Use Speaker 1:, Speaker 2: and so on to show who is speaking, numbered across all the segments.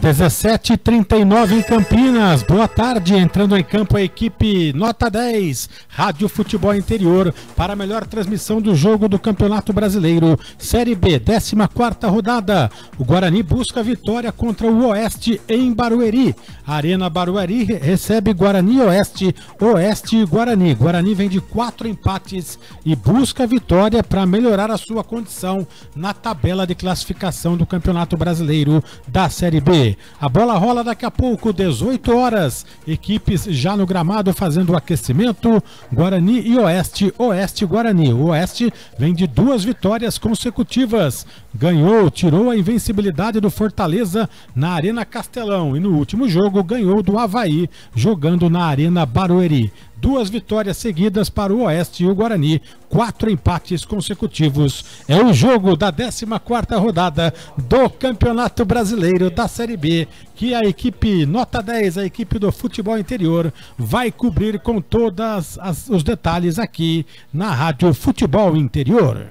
Speaker 1: 17h39 em Campinas. Boa tarde, entrando em campo a equipe Nota 10, Rádio Futebol Interior, para a melhor transmissão do jogo do Campeonato Brasileiro, Série B, 14ª rodada. O Guarani busca a vitória contra o Oeste em Barueri. A Arena Barueri recebe Guarani e Oeste, Oeste e Guarani. Guarani vem de 4 empates e busca a vitória para melhorar a sua condição na tabela de classificação do Campeonato Brasileiro da Série B. A bola rola daqui a pouco, 18 horas. Equipes já no gramado fazendo o aquecimento. Guarani e Oeste, Oeste e Guarani. O Oeste vem de 2 vitórias consecutivas. Ganhou, tirou a invencibilidade do Fortaleza na Arena Castelão. E no último jogo ganhou do Avaí, jogando na Arena Barueri. 2 vitórias seguidas para o Oeste e o Guarani, 4 empates consecutivos. É o jogo da 14ª rodada do Campeonato Brasileiro da Série B, que a equipe Nota 10, a equipe do Futebol Interior, vai cobrir com todos os detalhes aqui na Rádio Futebol Interior.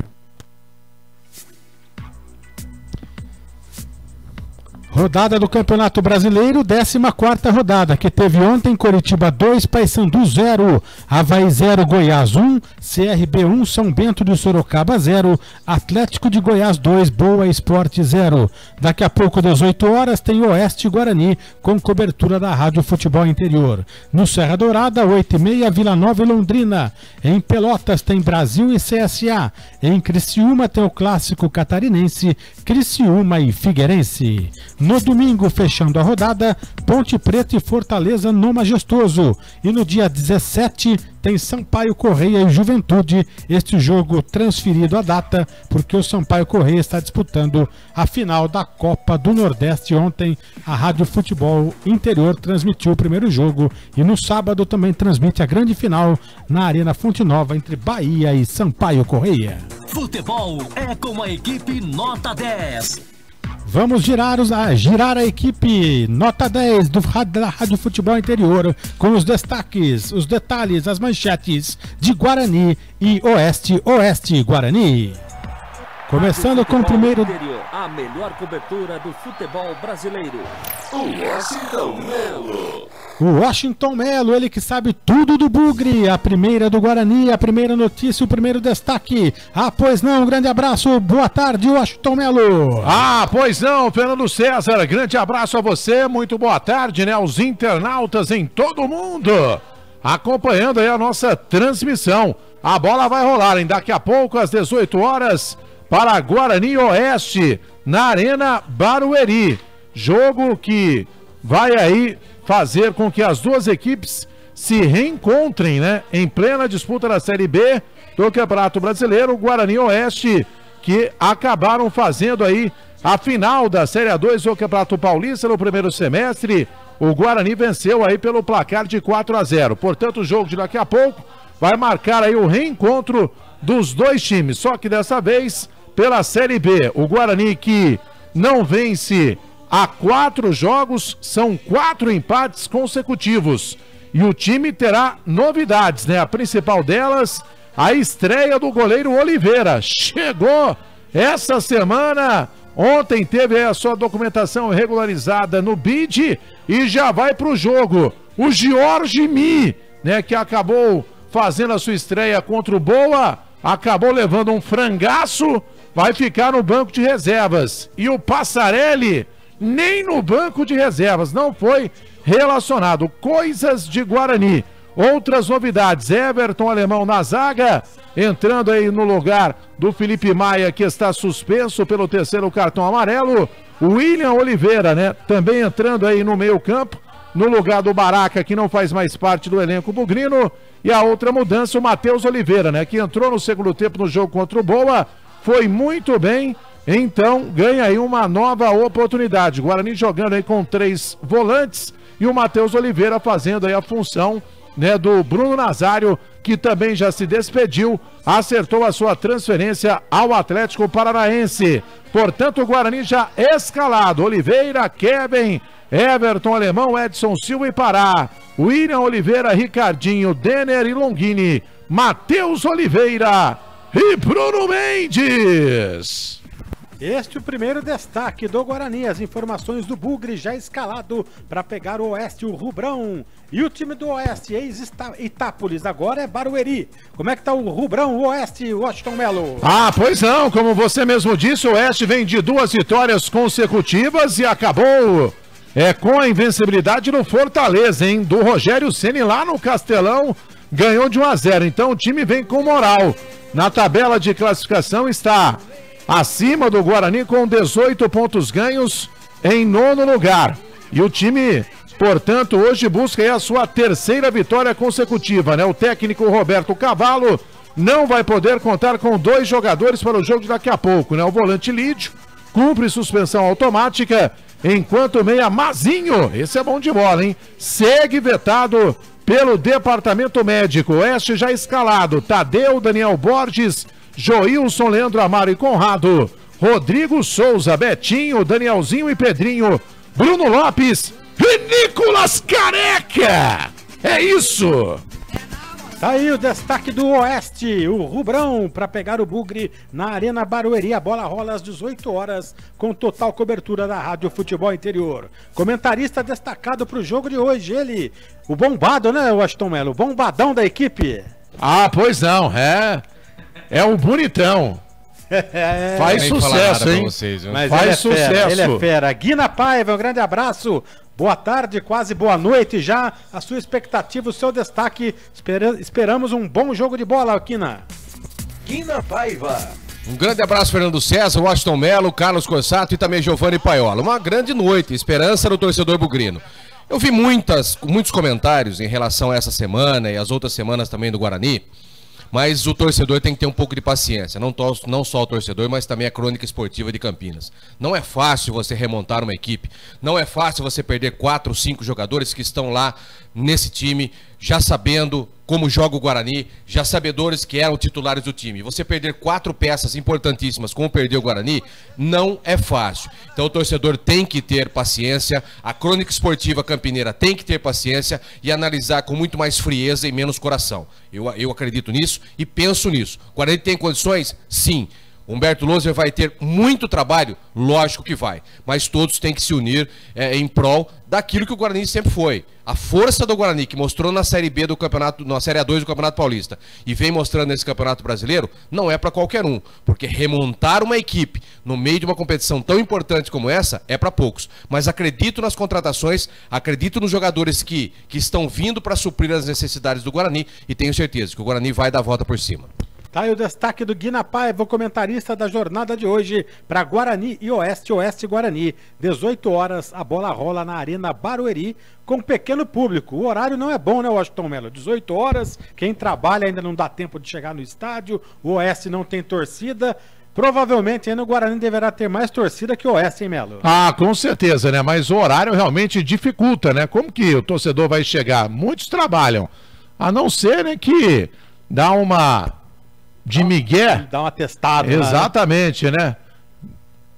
Speaker 1: Rodada do Campeonato Brasileiro, 14ª rodada, que teve ontem Coritiba 2, Paysandu 0, Avaí 0, Goiás 1, CRB 1, São Bento de Sorocaba 0, Atlético de Goiás 2, Boa Esporte 0. Daqui a pouco, 18 horas, tem Oeste e Guarani, com cobertura da Rádio Futebol Interior. No Serra Dourada, 8h30, Vila Nova e Londrina. Em Pelotas tem Brasil e CSA. Em Criciúma tem o clássico catarinense, Criciúma e Figueirense. No domingo, fechando a rodada, Ponte Preta e Fortaleza no Majestoso. E no dia 17 tem Sampaio Correia e Juventude. Este jogo transferido à data, porque o Sampaio Correia está disputando a final da Copa do Nordeste. Ontem a Rádio Futebol Interior transmitiu o primeiro jogo. E no sábado também transmite a grande final na Arena Fonte Nova entre Bahia e Sampaio Correia.
Speaker 2: Futebol é com a equipe Nota 10.
Speaker 1: Vamos girar a equipe Nota 10 da Rádio Futebol Interior com os destaques, os detalhes, as manchetes de Guarani e Oeste, Oeste e Guarani. Começando com o primeiro...
Speaker 2: A melhor cobertura do futebol brasileiro.
Speaker 1: O Washington Melo, ele que sabe tudo do Bugre, a primeira do Guarani, a primeira notícia, o primeiro destaque. Ah, pois não, um grande abraço, boa tarde, Washington Melo.
Speaker 3: Ah, pois não, Fernando César, grande abraço a você, muito boa tarde, né, aos internautas em todo o mundo, acompanhando aí a nossa transmissão. A bola vai rolar, hein, daqui a pouco, às 18 horas, para Guarani Oeste, na Arena Barueri. Jogo que vai aí fazer com que as duas equipes se reencontrem, né, em plena disputa da Série B do Campeonato Brasileiro. Guarani Oeste, que acabaram fazendo aí a final da Série A2 do Campeonato Paulista no primeiro semestre. O Guarani venceu aí pelo placar de 4-0. Portanto, o jogo de daqui a pouco vai marcar aí o reencontro dos dois times, só que dessa vez pela Série B. O Guarani, que não vence há 4 jogos, são 4 empates consecutivos. E o time terá novidades, né? A principal delas, a estreia do goleiro Oliveira. Chegou essa semana. Ontem teve a sua documentação regularizada no BID e já vai para o jogo. O Jorge Mi, né, que acabou fazendo a sua estreia contra o Boa, acabou levando um frangaço, vai ficar no banco de reservas. E o Passarelli nem no banco de reservas, não foi relacionado. Coisas de Guarani. Outras novidades, Everton Alemão na zaga, entrando aí no lugar do Felipe Maia, que está suspenso pelo 3º cartão amarelo. O William Oliveira, né, também entrando aí no meio campo, no lugar do Baraca, que não faz mais parte do elenco bugrino. E a outra mudança, o Matheus Oliveira, né, que entrou no segundo tempo no jogo contra o Boa, foi muito bem. Então ganha aí uma nova oportunidade. Guarani jogando aí com 3 volantes e o Matheus Oliveira fazendo aí a função, né, do Bruno Nazário, que também já se despediu, acertou a sua transferência ao Atlético Paranaense. Portanto, o Guarani já escalado: Oliveira, Kevin, Everton Alemão, Edson Silva e Pará, William Oliveira, Ricardinho, Denner e Longini, Matheus Oliveira e Bruno Mendes.
Speaker 1: Este é o primeiro destaque do Guarani. As informações do Bugre já escalado para pegar o Oeste, o Rubrão. E o time do Oeste, ex-Itápolis, agora é Barueri. Como é que tá o Rubrão, o Oeste, Washington Melo?
Speaker 3: Ah, pois não, como você mesmo disse, o Oeste vem de 2 vitórias consecutivas e acabou com a invencibilidade no Fortaleza, hein? Do Rogério Ceni lá no Castelão, ganhou de 1-0. Então o time vem com moral. Na tabela de classificação está acima do Guarani com 18 pontos ganhos em 9º lugar. E o time, portanto, hoje busca aí a sua 3ª vitória consecutiva, né? O técnico Roberto Cavallo não vai poder contar com 2 jogadores para o jogo de daqui a pouco, né? O volante Lídio cumpre suspensão automática, enquanto o meia Mazinho, esse é bom de bola, hein? Segue vetado pelo departamento médico. Oeste já escalado, Tadeu, Daniel Borges, Joilson, Leandro Amaro e Conrado, Rodrigo Souza, Betinho, Danielzinho e Pedrinho, Bruno Lopes e Nicolas Careca. É isso!
Speaker 1: Tá aí o destaque do Oeste, o Rubrão, para pegar o Bugre na Arena Barueri. A bola rola às 18 horas, com total cobertura da Rádio Futebol Interior. Comentarista destacado para o jogo de hoje, ele, o bombado, né, Washington Melo? O bombadão da equipe.
Speaker 3: Ah, pois não, é o bonitão. Faz sucesso, hein?
Speaker 4: Vocês,
Speaker 1: mas
Speaker 3: faz sucesso.
Speaker 1: Ele é fera. Guina Paiva, um grande abraço. Boa tarde, quase boa noite já. A sua expectativa, o seu destaque. Esperamos um bom jogo de bola, Guina.
Speaker 4: Guina Paiva. Um grande abraço, Fernando César, Washington Melo, Carlos Corsato e também Giovanni Paiola. Uma grande noite, esperança no torcedor bugrino. Eu vi muitos comentários em relação a essa semana e as outras semanas também do Guarani. Mas o torcedor tem que ter um pouco de paciência, não só o torcedor, mas também a crônica esportiva de Campinas. Não é fácil você remontar uma equipe, não é fácil você perder 4 ou 5 jogadores que estão lá nesse time, já sabendo como joga o Guarani, já sabedores que eram titulares do time. Você perder 4 peças importantíssimas, como perdeu o Guarani, não é fácil. Então o torcedor tem que ter paciência, a crônica esportiva campineira tem que ter paciência e analisar com muito mais frieza e menos coração. Eu acredito nisso e penso nisso. O Guarani tem condições? Sim. Humberto Loser vai ter muito trabalho? Lógico que vai. Mas todos têm que se unir em prol daquilo que o Guarani sempre foi. A força do Guarani, que mostrou na Série B do campeonato, na Série A2 do Campeonato Paulista, e vem mostrando nesse Campeonato Brasileiro, não é para qualquer um. Porque remontar uma equipe no meio de uma competição tão importante como essa, é para poucos. Mas acredito nas contratações, acredito nos jogadores que estão vindo para suprir as necessidades do Guarani, e tenho certeza que o Guarani vai dar a volta por cima.
Speaker 1: Tá aí o destaque do Guina Paiva, o comentarista da jornada de hoje para Guarani e Oeste, Oeste e Guarani. 18 horas, a bola rola na Arena Barueri com pequeno público. O horário não é bom, né, Washington Melo? 18 horas, quem trabalha ainda não dá tempo de chegar no estádio, o Oeste não tem torcida. Provavelmente ainda o Guarani deverá ter mais torcida que o Oeste, hein, Melo?
Speaker 3: Ah, com certeza, né? Mas o horário realmente dificulta, né? Como que o torcedor vai chegar? Muitos trabalham, a não ser, né, que dá uma... de migué.
Speaker 1: Dá uma testada.
Speaker 3: Exatamente, né?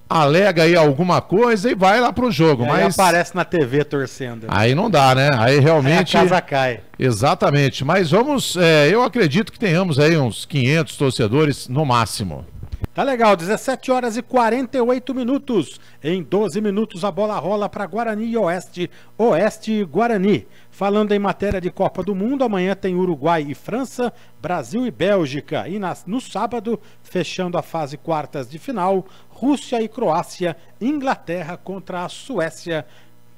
Speaker 3: Alega aí alguma coisa e vai lá pro jogo. Mas
Speaker 1: aparece na TV torcendo.
Speaker 3: Aí não dá, né? Aí realmente...
Speaker 1: Aí a casa cai.
Speaker 3: Exatamente. Mas vamos... eu acredito que tenhamos aí uns 500 torcedores no máximo.
Speaker 1: Tá legal, 17 horas e 48 minutos. Em 12 minutos a bola rola para Guarani e Oeste. Oeste e Guarani. Falando em matéria de Copa do Mundo, amanhã tem Uruguai e França, Brasil e Bélgica. E no sábado, fechando a fase quartas de final, Rússia e Croácia, Inglaterra contra a Suécia.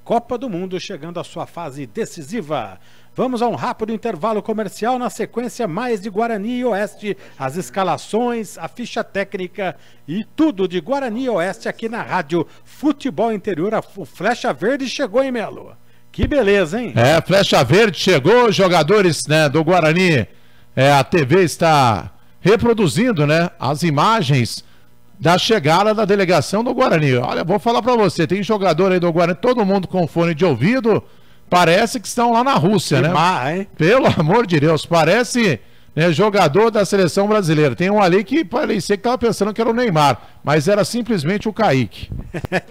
Speaker 1: Copa do Mundo chegando à sua fase decisiva. Vamos a um rápido intervalo comercial, na sequência mais de Guarani e Oeste, as escalações, a ficha técnica e tudo de Guarani e Oeste aqui na Rádio Futebol Interior. O Flecha Verde chegou, hein, Melo? Que beleza, hein?
Speaker 3: Flecha Verde chegou, jogadores, né, do Guarani, a TV está reproduzindo, né, as imagens da chegada da delegação do Guarani. Olha, vou falar pra você, tem jogador aí do Guarani, todo mundo com fone de ouvido, parece que estão lá na Rússia, né?
Speaker 1: Hein?
Speaker 3: Pelo amor de Deus, parece, né, jogador da seleção brasileira. Tem um ali que parecia que tava pensando que era o Neymar, mas era simplesmente o Kaique.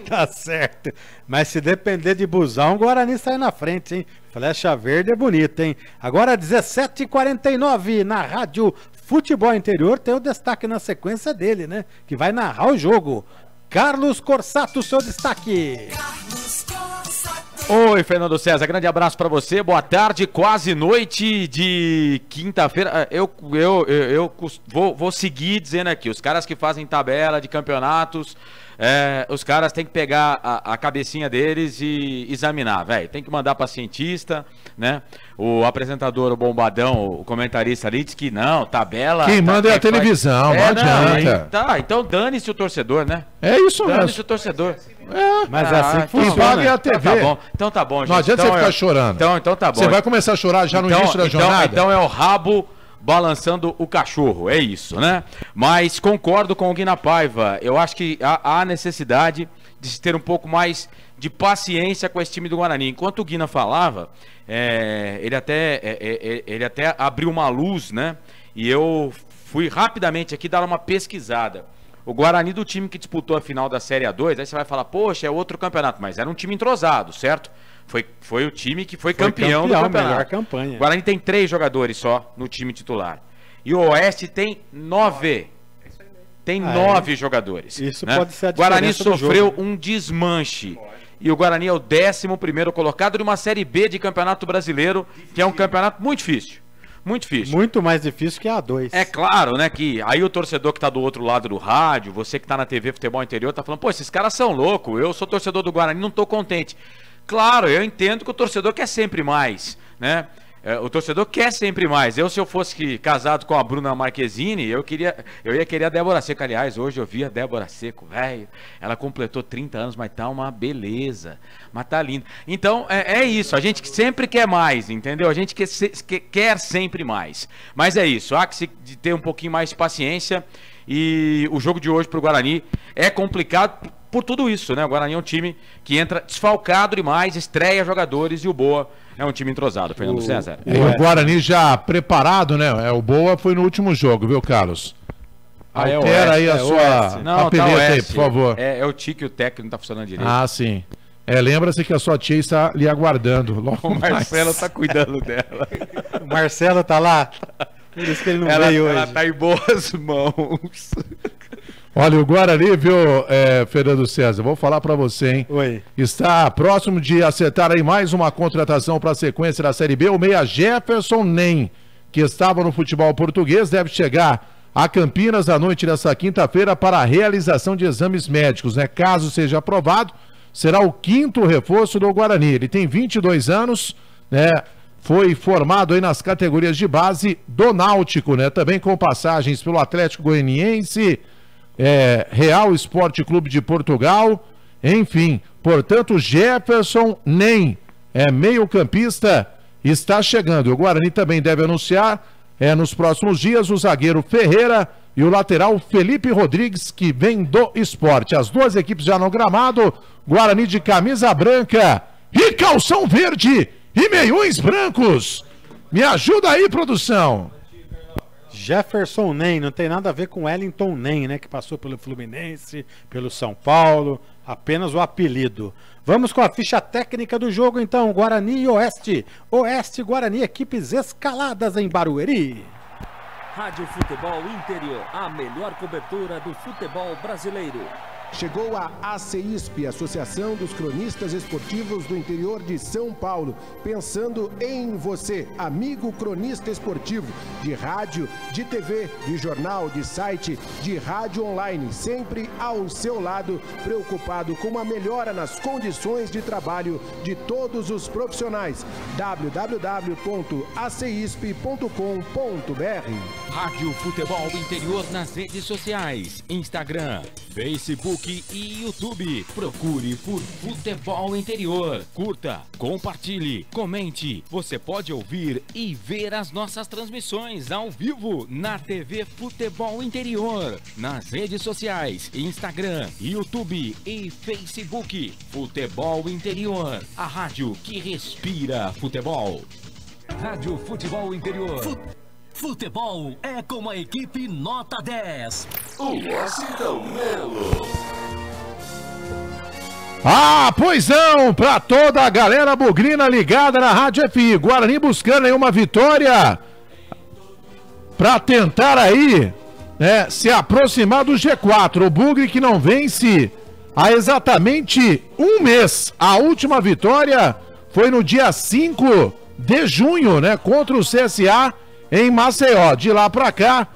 Speaker 1: Tá certo. Mas se depender de busão, o Guarani sai na frente, hein? Flecha Verde é bonito, hein? Agora 17h49 na Rádio Futebol Interior, tem o destaque na sequência dele, né? Que vai narrar o jogo. Carlos Corsato, seu destaque.
Speaker 5: Oi, Fernando César, grande abraço pra você, boa tarde, quase noite de quinta-feira. Eu vou seguir dizendo aqui, os caras que fazem tabela de campeonatos, os caras têm que pegar a cabecinha deles e examinar, velho. Tem que mandar pra cientista, né? O apresentador, o Bombadão, o comentarista ali, diz que não, tabela...
Speaker 3: Quem manda é a televisão, não adianta.
Speaker 5: Tá, então dane-se o torcedor, né?
Speaker 3: É isso mesmo.
Speaker 5: Dane-se o torcedor.
Speaker 1: Mas é assim que
Speaker 3: Quem
Speaker 1: funciona.
Speaker 3: paga é a TV.
Speaker 5: Então tá bom, gente.
Speaker 3: Não adianta você ficar chorando.
Speaker 5: Então tá bom.
Speaker 3: Você vai começar a chorar já no início da jornada?
Speaker 5: Então é o rabo balançando o cachorro, é isso, né? Mas concordo com o Guina Paiva. Eu acho que há necessidade de se ter um pouco mais de paciência com esse time do Guarani. Enquanto o Guina falava, ele até abriu uma luz, né? E eu fui rapidamente aqui dar uma pesquisada. O Guarani, do time que disputou a final da Série A2, aí você vai falar, poxa, é outro campeonato, mas era um time entrosado, certo? Foi o time que foi campeão do campeonato.
Speaker 1: Melhor campanha.
Speaker 5: O Guarani tem 3 jogadores só no time titular. E o Oeste tem 9. Tem 9 jogadores.
Speaker 1: Isso,
Speaker 5: né?
Speaker 1: pode ser a
Speaker 5: diferença. O Guarani sofreu
Speaker 1: do jogo.
Speaker 5: um desmanche. E o Guarani é o 11º colocado de uma Série B de Campeonato Brasileiro, que é um campeonato muito difícil. Muito difícil.
Speaker 1: Muito mais difícil que a A2.
Speaker 5: É claro, né, que aí o torcedor que tá do outro lado do rádio, você que tá na TV Futebol Interior, tá falando, pô, esses caras são loucos, eu sou torcedor do Guarani, não tô contente. Claro, eu entendo que o torcedor quer sempre mais, né? O torcedor quer sempre mais. Se eu fosse casado com a Bruna Marquezine, eu ia querer a Débora Seco. Aliás, hoje eu vi a Débora Seco, velho. Ela completou 30 anos, mas tá uma beleza. Mas tá linda. Então, é isso. A gente sempre quer mais, entendeu? A gente quer sempre mais. Mas é isso. Há que se ter um pouquinho mais de paciência. E o jogo de hoje pro Guarani é complicado por tudo isso, né? O Guarani é um time que entra desfalcado demais, estreia jogadores, e o Boa é um time entrosado, Fernando César.
Speaker 3: O Guarani já preparado, né? O Boa foi no último jogo, viu, Carlos? Altera aí a sua papeleta aí, por favor.
Speaker 5: É o tique, o técnico não tá funcionando direito.
Speaker 3: Ah, sim. Lembra-se que a sua tia está lhe aguardando. Logo
Speaker 5: o Marcelo tá cuidando dela.
Speaker 1: O Marcelo tá lá. Por isso que ele não veio hoje.
Speaker 5: Ela tá em boas mãos.
Speaker 3: Olha, o Guarani, viu, Fernando César, vou falar pra você, hein?
Speaker 1: Oi.
Speaker 3: Está próximo de acertar aí mais uma contratação para a sequência da Série B. O meia Jefferson Nem, que estava no futebol português, deve chegar a Campinas na noite dessa quinta-feira para a realização de exames médicos, né? Caso seja aprovado, será o 5º reforço do Guarani. Ele tem 22 anos, né? Foi formado aí nas categorias de base do Náutico, né? Também com passagens pelo Atlético Goianiense, Real Esporte Clube de Portugal, enfim. Portanto, Jefferson Nem, meio-campista, está chegando. O Guarani também deve anunciar nos próximos dias o zagueiro Ferreira e o lateral Felipe Rodrigues, que vem do Esporte. As duas equipes já no gramado, Guarani de camisa branca e calção verde e meiões brancos. Me ajuda aí, produção.
Speaker 1: Jefferson Nem, não tem nada a ver com Wellington Nem, né? Que passou pelo Fluminense, pelo São Paulo, apenas o apelido. Vamos com a ficha técnica do jogo, então. Guarani e Oeste. Oeste e Guarani, equipes escaladas em Barueri.
Speaker 2: Rádio Futebol Interior, a melhor cobertura do futebol brasileiro.
Speaker 6: Chegou a ACISP, Associação dos Cronistas Esportivos do Interior de São Paulo, pensando em você, amigo cronista esportivo, de rádio, de TV, de jornal, de site, de rádio online, sempre ao seu lado, preocupado com uma melhora nas condições de trabalho de todos os profissionais. www.acisp.com.br.
Speaker 2: Rádio Futebol Interior nas redes sociais, Instagram, Facebook e YouTube. Procure por Futebol Interior. Curta, compartilhe, comente. Você pode ouvir e ver as nossas transmissões ao vivo na TV Futebol Interior. Nas redes sociais, Instagram, YouTube e Facebook. Futebol Interior, a rádio que respira futebol. Rádio Futebol Interior.
Speaker 7: Futebol é com a equipe Nota 10.
Speaker 8: O Washington Melo.
Speaker 3: Pois não, pra toda a galera bugrina ligada na Rádio FI. Guarani buscando aí uma vitória pra tentar aí, né, se aproximar do G4. O Bugre que não vence há exatamente um mês. A última vitória foi no dia 5 de junho, né? Contra o CSA em Maceió. De lá pra cá,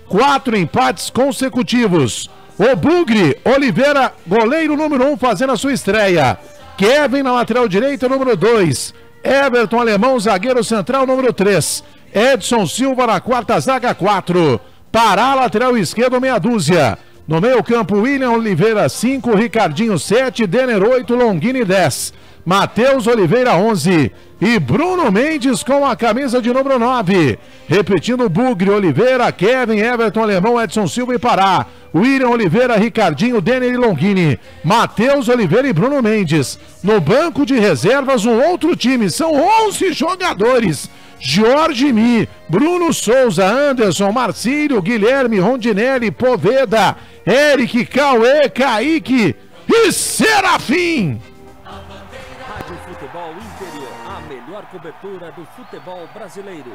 Speaker 3: 4 empates consecutivos. O Bugre Oliveira, goleiro número 1, fazendo a sua estreia. Kevin na lateral direita, número 2. Everton Alemão, zagueiro central, número 3. Edson Silva na quarta zaga, 4. Pará, lateral esquerdo, meia dúzia. No meio campo, William Oliveira, 5. Ricardinho, 7. Denner, 8. Longini, 10. Matheus Oliveira, 11. E Bruno Mendes com a camisa de número 9. Repetindo, Bugre, Oliveira, Kevin, Everton Alemão, Edson Silva e Pará. William Oliveira, Ricardinho, Denner e Longini. Matheus Oliveira e Bruno Mendes. No banco de reservas, um outro time. São 11 jogadores. Jorge Mi, Bruno Souza, Anderson, Marcílio, Guilherme, Rondinelli, Poveda, Eric, Cauê, Kaique e Serafim.
Speaker 7: Rádio Futebol Interior, a melhor cobertura do futebol brasileiro.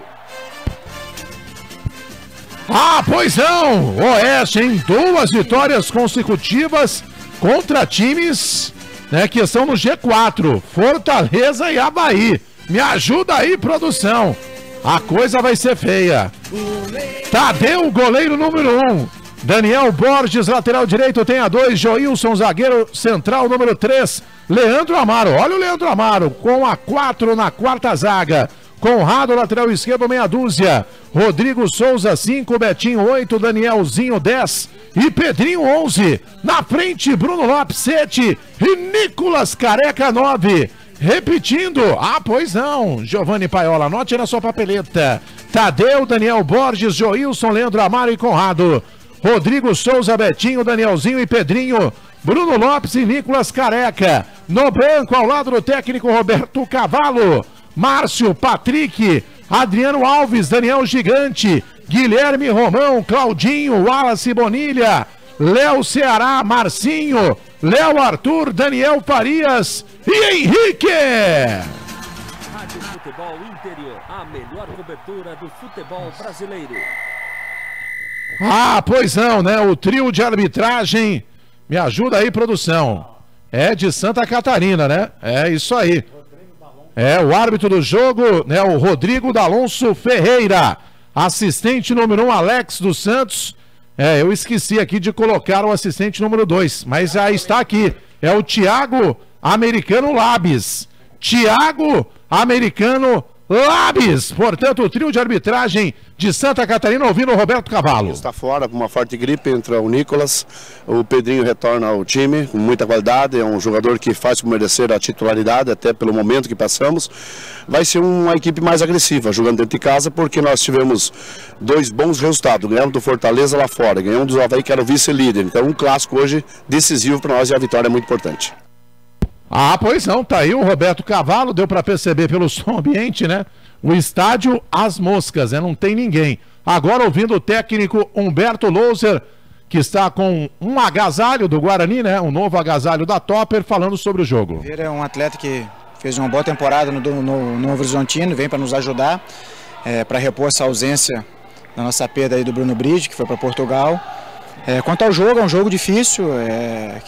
Speaker 3: Ah, pois não! Oeste em 2 vitórias consecutivas contra times, né, que estão no G4, Fortaleza e Avaí. Me ajuda aí, produção. A coisa vai ser feia. Tadeu, goleiro número 1. Daniel Borges, lateral direito, tem a 2. Joilson, zagueiro central, número 3. Leandro Amaro, olha o Leandro Amaro, com a 4 na quarta zaga. Conrado, lateral esquerdo, meia dúzia. Rodrigo Souza, 5. Betinho, 8. Danielzinho, 10. E Pedrinho, 11. Na frente, Bruno Lopes, 7. E Nicolas Careca, 9. Repetindo, ah, pois não, Giovanni Paiola, anote na sua papeleta. Tadeu, Daniel Borges, Joilson, Leandro Amaro e Conrado. Rodrigo Souza, Betinho, Danielzinho e Pedrinho. Bruno Lopes e Nicolas Careca. No banco, ao lado do técnico Roberto Cavalo. Márcio, Patrick, Adriano Alves, Daniel Gigante, Guilherme Romão, Claudinho, Wallace Bonilha, Léo Ceará, Marcinho, Léo Arthur, Daniel Farias e Henrique.
Speaker 7: Rádio Futebol Interior, a melhor cobertura do futebol brasileiro.
Speaker 3: Ah, pois não, né? O trio de arbitragem, me ajuda aí, produção. É de Santa Catarina, né? É isso aí. É o árbitro do jogo, né? O Rodrigo D'Alonso Ferreira. Assistente número 1, Alex dos Santos. É, eu esqueci aqui de colocar o assistente número 2, mas já está aqui. É o Thiago Americano Labes. Thiago Americano Labes. Portanto, o trio de arbitragem de Santa Catarina, ouvindo o Roberto Cavalo.
Speaker 9: Está fora com uma forte gripe, entra o Nicolas. O Pedrinho retorna ao time com muita qualidade. É um jogador que faz por merecer a titularidade, até pelo momento que passamos. Vai ser uma equipe mais agressiva, jogando dentro de casa, porque nós tivemos 2 bons resultados. Ganhamos do Fortaleza lá fora, ganhamos do Avaí, que era o vice-líder. Então, um clássico hoje decisivo para nós e a vitória é muito importante.
Speaker 3: Ah, pois não, tá aí o Roberto Cavalo, deu para perceber pelo som ambiente, né? O estádio às moscas, né? Não tem ninguém. Agora ouvindo o técnico Humberto Louser, que está com um agasalho do Guarani, né? Um novo agasalho da Topper, falando sobre o jogo.
Speaker 10: Ele é um atleta que fez uma boa temporada no Novo Horizontino, vem para nos ajudar, para repor essa ausência da nossa perda aí do Bruno Bride, que foi para Portugal. Quanto ao jogo, é um jogo difícil,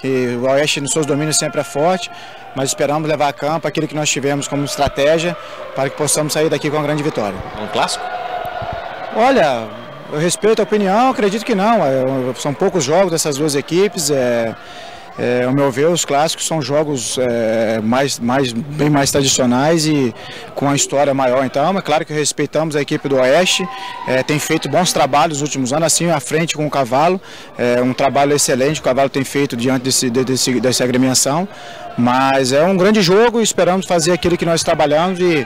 Speaker 10: que o Oeste nos seus domínios sempre é forte, mas esperamos levar a campo aquilo que nós tivemos como estratégia para que possamos sair daqui com uma grande vitória.
Speaker 4: É um clássico?
Speaker 10: Olha, eu respeito a opinião, acredito que não, são poucos jogos dessas duas equipes, ao meu ver, os clássicos são jogos bem mais tradicionais e com a história maior. Então, é claro que respeitamos a equipe do Oeste, tem feito bons trabalhos nos últimos anos, assim, à frente com o Cavalo, um trabalho excelente que o Cavalo tem feito diante dessa agremiação, mas é um grande jogo e esperamos fazer aquilo que nós trabalhamos e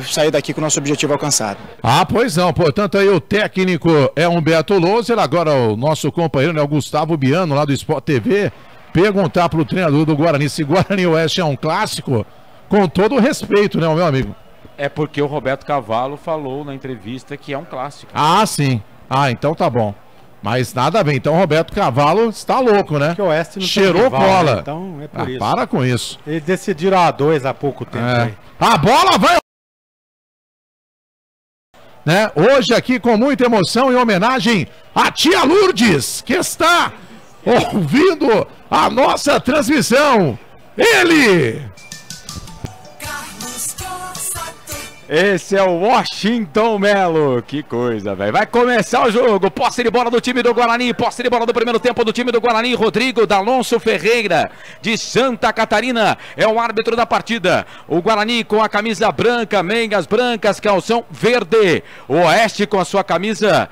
Speaker 10: sair daqui com o nosso objetivo alcançado.
Speaker 3: Ah, pois não, portanto aí o técnico é Humberto Louser, agora o nosso companheiro, né, o Gustavo Biano, lá do Sport TV, perguntar para o treinador do Guarani se Guarani Oeste é um clássico, com todo o respeito, né, meu amigo?
Speaker 5: É porque o Roberto Cavalo falou na entrevista que é um clássico.
Speaker 3: Ah, sim. Ah, então tá bom. Mas nada a ver. Então o Roberto Cavalo está louco, né?
Speaker 1: Que o Oeste não
Speaker 3: cheirou
Speaker 1: rival,
Speaker 3: bola.
Speaker 1: Né? Então é por isso.
Speaker 3: Para com isso.
Speaker 1: Eles decidiram a 2 há pouco tempo. Aí.
Speaker 3: A bola vai... Né? Hoje aqui com muita emoção em homenagem à tia Lourdes, que está ouvindo a nossa transmissão. Ele!
Speaker 5: Esse é o Washington Melo. Que coisa, velho. Vai começar o jogo. Posse de bola do time do Guarani. Posse de bola do primeiro tempo do time do Guarani. Rodrigo D'Alonso Ferreira, de Santa Catarina, é o árbitro da partida. O Guarani com a camisa branca, meias brancas, calção verde. O Oeste com a sua camisa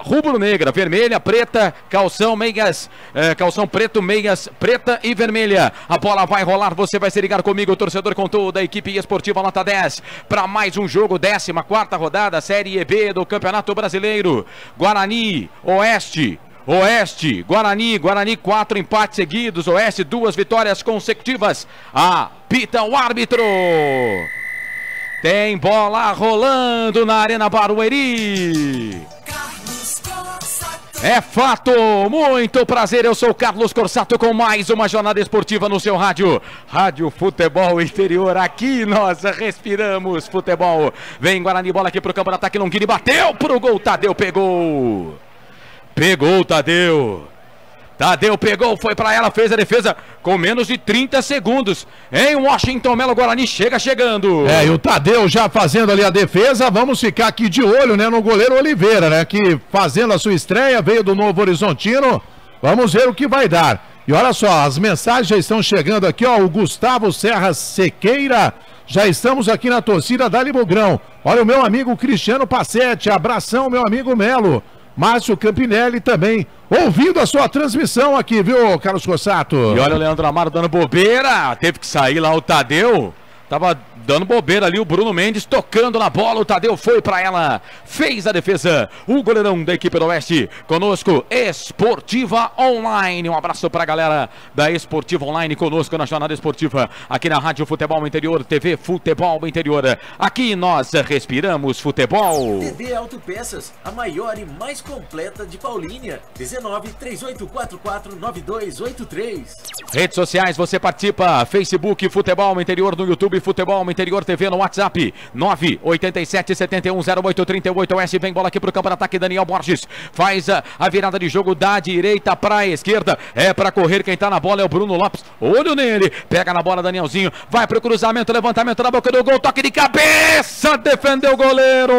Speaker 5: rubro-negra, vermelha, preta, calção, meias, calção preto, meias preta e vermelha. A bola vai rolar, você vai se ligar comigo, torcedor, com toda a equipe esportiva Nota 10, para mais um jogo, 14ª rodada, Série B do Campeonato Brasileiro. Guarani, Oeste, Guarani, 4 empates seguidos, Oeste 2 vitórias consecutivas. Apita o árbitro. Tem bola rolando na Arena Barueri. É fato, muito prazer, eu sou Carlos Corsato com mais uma jornada esportiva no seu rádio. Rádio Futebol Interior, aqui nós respiramos futebol. Vem Guarani, bola aqui pro campo de ataque, Longini bateu pro gol, Tadeu pegou. Pegou o Tadeu. Tadeu pegou, foi pra ela, fez a defesa com menos de 30 segundos. Em Washington Melo, Guarani chegando.
Speaker 3: E o Tadeu já fazendo ali a defesa. Vamos ficar aqui de olho, né, no goleiro Oliveira, né, que fazendo a sua estreia, veio do Novo Horizontino. Vamos ver o que vai dar. E olha só, as mensagens já estão chegando aqui, ó, o Gustavo Serra Sequeira. Já estamos aqui na torcida da Libugrão. Olha o meu amigo Cristiano Passetti, abração, meu amigo Melo. Márcio Campinelli também ouvindo a sua transmissão aqui, viu, Carlos Corsato?
Speaker 5: E olha o Leandro Amaro dando bobeira, teve que sair lá o Tadeu, tava dando bobeira ali, o Bruno Mendes tocando na bola, o Tadeu foi pra ela, fez a defesa, o goleirão da equipe do Oeste, conosco, Esportiva Online, um abraço pra galera da Esportiva Online, conosco na jornada esportiva, aqui na Rádio Futebol Interior, TV Futebol Interior, aqui nós respiramos futebol.
Speaker 11: TV Autopeças, a maior e mais completa de Paulínia, 19-3844-9283.
Speaker 5: Redes sociais, você participa, Facebook Futebol Interior, no YouTube Futebol Interior TV, no WhatsApp 987710838. Oeste vem bola aqui pro campo de ataque, Daniel Borges faz a virada de jogo da direita pra esquerda, é pra correr, quem tá na bola é o Bruno Lopes, olho nele, pega na bola Danielzinho, vai pro cruzamento, levantamento na boca do gol, toque de cabeça, defendeu o goleiro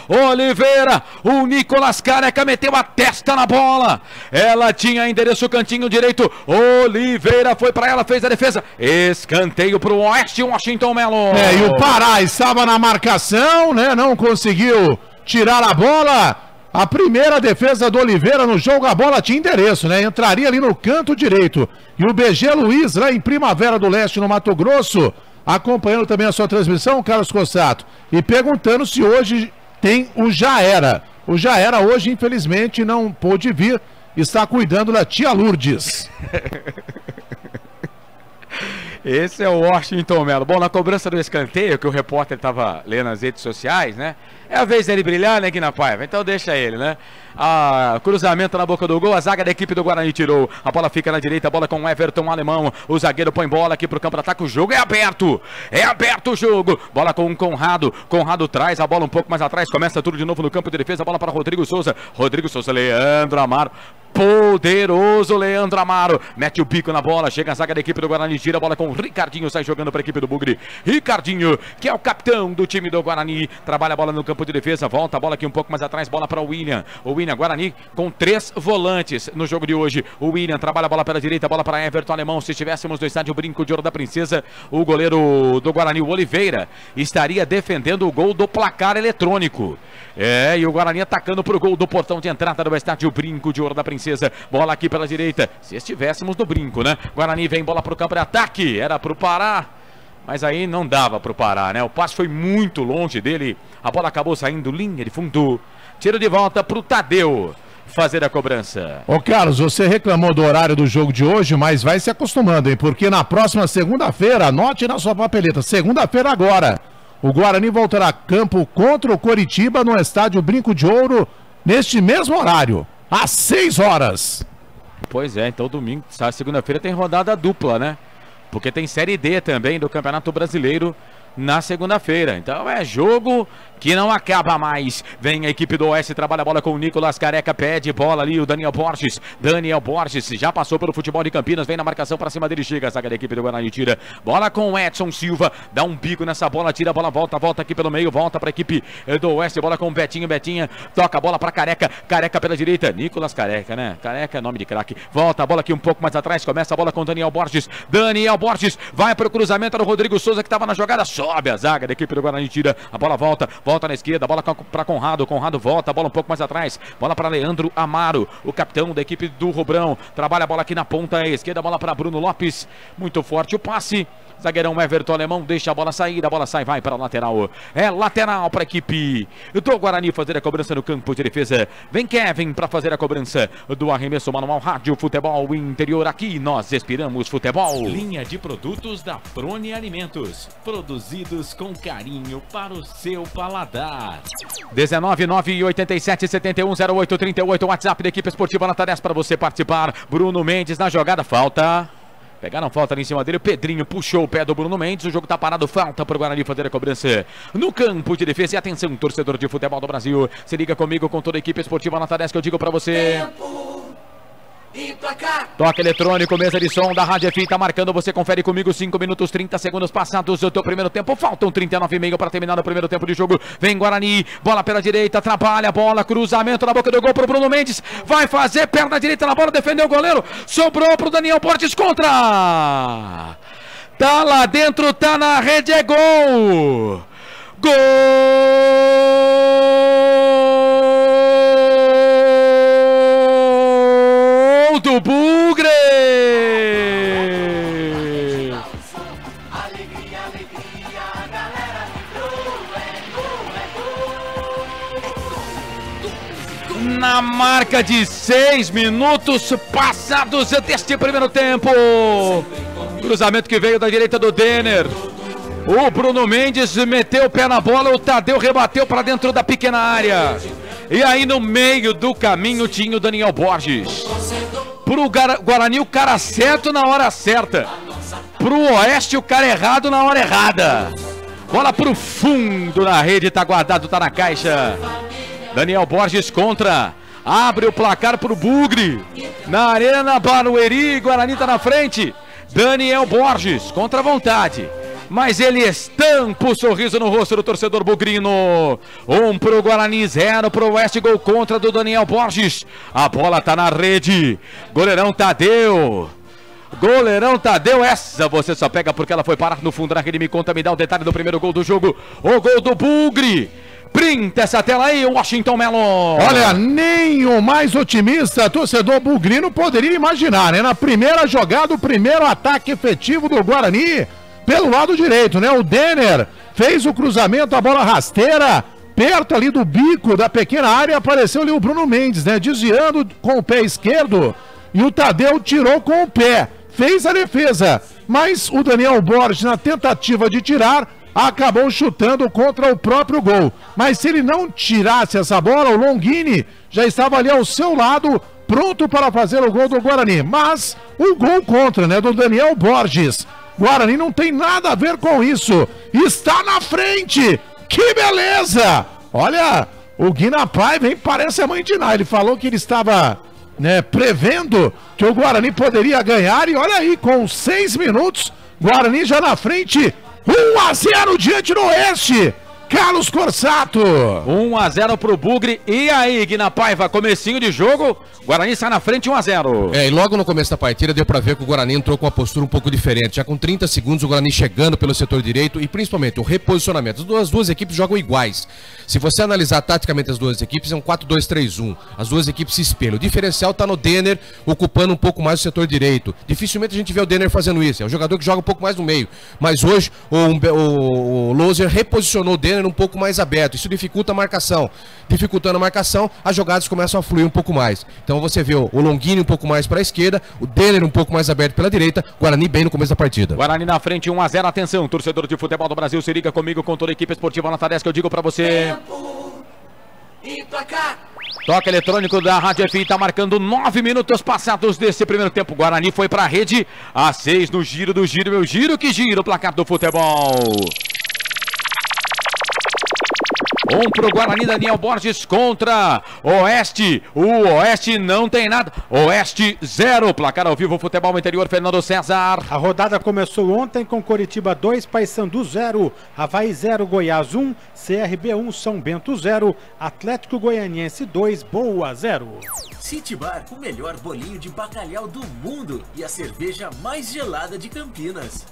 Speaker 5: Oliveira, o Nicolas Careca meteu a testa na bola, ela tinha endereço cantinho direito, Oliveira foi pra ela, fez a defesa, escanteio pro Oeste, Washington Melo.
Speaker 3: E o Pará estava na marcação, né, não conseguiu tirar a bola, a primeira defesa do Oliveira no jogo, a bola tinha endereço, né, entraria ali no canto direito, e o BG Luiz lá em Primavera do Leste, no Mato Grosso, acompanhando também a sua transmissão, Carlos Corsato, e perguntando se hoje tem o Já Era. O Já Era hoje, infelizmente, não pôde vir. Está cuidando da tia Lourdes.
Speaker 5: Esse é o Washington Melo. Bom, na cobrança do escanteio, que o repórter estava lendo nas redes sociais, né? É a vez dele brilhar, né, Guina Paiva? Então deixa ele, né? Cruzamento na boca do gol, a zaga da equipe do Guarani tirou. A bola fica na direita, a bola com o Everton Alemão. O zagueiro põe bola aqui pro campo de ataque. O jogo é aberto. É aberto o jogo. Bola com o Conrado. Conrado traz a bola um pouco mais atrás. Começa tudo de novo no campo de defesa. A bola para Rodrigo Souza. Rodrigo Souza, Leandro Amaro. Poderoso Leandro Amaro, mete o bico na bola, chega a zaga da equipe do Guarani, tira a bola com o Ricardinho, sai jogando para a equipe do Bugre. Ricardinho, que é o capitão do time do Guarani, trabalha a bola no campo de defesa, volta a bola aqui um pouco mais atrás, bola para o William. O William, Guarani com 3 volantes no jogo de hoje. O William trabalha a bola pela direita, bola para Everton Alemão. Se estivéssemos no estádio Brinco de Ouro da Princesa, o goleiro do Guarani, o Oliveira, estaria defendendo o gol do placar eletrônico. E o Guarani atacando para o gol do portão de entrada do estádio Brinco de Ouro da Princesa. Bola aqui pela direita, se estivéssemos no Brinco, né? Guarani vem, bola para o campo de ataque, era para o Pará, mas aí não dava para o Pará, né? O passe foi muito longe dele, a bola acabou saindo linha de fundo. Tiro de volta para o Tadeu fazer a cobrança.
Speaker 3: Ô Carlos, você reclamou do horário do jogo de hoje, mas vai se acostumando, hein? Porque na próxima segunda-feira, anote na sua papeleta, segunda-feira agora, o Guarani voltará a campo contra o Coritiba no estádio Brinco de Ouro, neste mesmo horário, às 6 horas.
Speaker 5: Pois é, então domingo, segunda-feira tem rodada dupla, né? porque tem Série D também do Campeonato Brasileiro na segunda-feira. Então é jogo que não acaba mais. Vem a equipe do Oeste, trabalha a bola com o Nicolas Careca, pede bola ali o Daniel Borges. Daniel Borges já passou pelo futebol de Campinas, vem na marcação para cima dele, chega a zaga da equipe do Guarani, tira bola com o Edson Silva, dá um bico nessa bola, tira a bola, volta aqui pelo meio, volta para a equipe do Oeste, bola com o Betinho, Betinha toca a bola para Careca, Careca pela direita, Nicolas Careca, né? Careca é nome de craque, volta a bola aqui um pouco mais atrás, começa a bola com o Daniel Borges, vai para o cruzamento no Rodrigo Souza que estava na jogada, sobe a zaga da equipe do Guarani, tira a bola, volta na esquerda, bola para Conrado volta, a bola um pouco mais atrás, bola para Leandro Amaro, o capitão da equipe do Rubrão, trabalha a bola aqui na ponta esquerda, bola para Bruno Lopes, muito forte o passe, zagueirão Everton Alemão, deixa a bola sair, vai para a lateral, é lateral para a equipe do Guarani fazer a cobrança no campo de defesa, vem Kevin para fazer a cobrança do arremesso manual, Rádio Futebol Interior, aqui nós respiramos futebol.
Speaker 2: Linha de produtos da Prone Alimentos, produzidos com carinho para o seu paladar.
Speaker 5: 19987710838, WhatsApp da equipe esportiva Nota 10 para você participar. Bruno Mendes na jogada, falta. Pegaram falta ali em cima dele, o Pedrinho puxou o pé do Bruno Mendes, o jogo tá parado, falta pro Guarani fazer a cobrança no campo de defesa. E atenção, torcedor de futebol do Brasil, se liga comigo com toda a equipe esportiva Nota 10 que eu digo pra você. Toque eletrônico, mesa de som da Rádio FM, tá marcando, você confere comigo, 5 minutos 30 segundos passados do teu primeiro tempo, faltam 39,5 para terminar o primeiro tempo de jogo, vem Guarani, bola pela direita, trabalha a bola, cruzamento na boca do gol pro Bruno Mendes, vai fazer, perna direita na bola, defendeu o goleiro, sobrou pro Daniel Borges, contra, tá lá dentro, tá na rede, é gol, gol do Bugre! Na marca de 6 minutos passados deste primeiro tempo, cruzamento que veio da direita do Denner, o Bruno Mendes meteu o pé na bola, o Tadeu rebateu para dentro da pequena área, e aí no meio do caminho tinha o Daniel Borges. Pro Guarani o cara certo na hora certa, pro Oeste o cara errado na hora errada, bola pro fundo na rede, tá guardado, tá na caixa. Daniel Borges contra, abre o placar pro Bugre, na Arena Barueri, Guarani tá na frente, Daniel Borges contra a vontade, mas ele estampa o sorriso no rosto do torcedor bugrino. 1 pro Guarani, 0 pro Oeste, gol contra do Daniel Borges. A bola tá na rede. Goleirão Tadeu, essa você só pega porque ela foi parar no fundo na rede. Me conta, me dá o detalhe do primeiro gol do jogo. O gol do Bugre. Printa essa tela aí, Washington Melo.
Speaker 3: Olha, nem o mais otimista torcedor bugrino poderia imaginar, né? Na primeira jogada, o primeiro ataque efetivo do Guarani pelo lado direito, né? O Denner fez o cruzamento, a bola rasteira, perto ali do bico da pequena área, apareceu ali o Bruno Mendes, né? Desviando com o pé esquerdo, e o Tadeu tirou com o pé, fez a defesa, mas o Daniel Borges, na tentativa de tirar, acabou chutando contra o próprio gol. Mas se ele não tirasse essa bola, o Longini já estava ali ao seu lado, pronto para fazer o gol do Guarani. Mas o gol contra, né, do Daniel Borges. Guarani não tem nada a ver com isso. Está na frente. Que beleza! Olha, o Guina Paiva, hein, parece a mãe de Ná. Ele falou que ele estava, né, prevendo que o Guarani poderia ganhar. E olha aí, com 6 minutos, Guarani já na frente. 1-0 diante do Oeste. Carlos Corsato.
Speaker 5: 1-0 pro Bugre. E aí, Guina Paiva, comecinho de jogo, Guarani está na frente 1-0.
Speaker 4: E logo no começo da partida deu pra ver que o Guarani entrou com uma postura um pouco diferente. Já com 30 segundos o Guarani chegando pelo setor direito e principalmente o reposicionamento. As duas equipes jogam iguais. Se você analisar taticamente as duas equipes, é um 4-2-3-1. As duas equipes se espelham. O diferencial tá no Denner ocupando um pouco mais o setor direito. Dificilmente a gente vê o Denner fazendo isso. É um jogador que joga um pouco mais no meio. Mas hoje o Loser reposicionou o Denner um pouco mais aberto, isso dificulta a marcação. Dificultando a marcação, as jogadas começam a fluir um pouco mais. Então você vê o Longini um pouco mais para a esquerda, o Denner um pouco mais aberto pela direita, Guarani bem no começo da partida.
Speaker 5: Guarani na frente, 1-0, atenção, torcedor de futebol do Brasil, se liga comigo com toda a equipe esportiva Nota 10 que eu digo para você.
Speaker 11: Tempo e placar.
Speaker 5: Toque eletrônico da Rádio FI, tá marcando 9 minutos passados desse primeiro tempo. Guarani foi pra rede, a 6 no giro do giro, meu giro que gira o placar do futebol. Pro Guarani, Daniel Borges contra Oeste. O Oeste não tem nada. Oeste 0. Placar ao vivo, futebol interior, Fernando César.
Speaker 1: A rodada começou ontem com Coritiba 2, Paysandu 0, Avaí 0, Goiás 1, CRB 1, São Bento 0, Atlético Goianiense 2, Boa 0.
Speaker 11: City Bar, o melhor bolinho de bacalhau do mundo e a cerveja mais gelada de Campinas.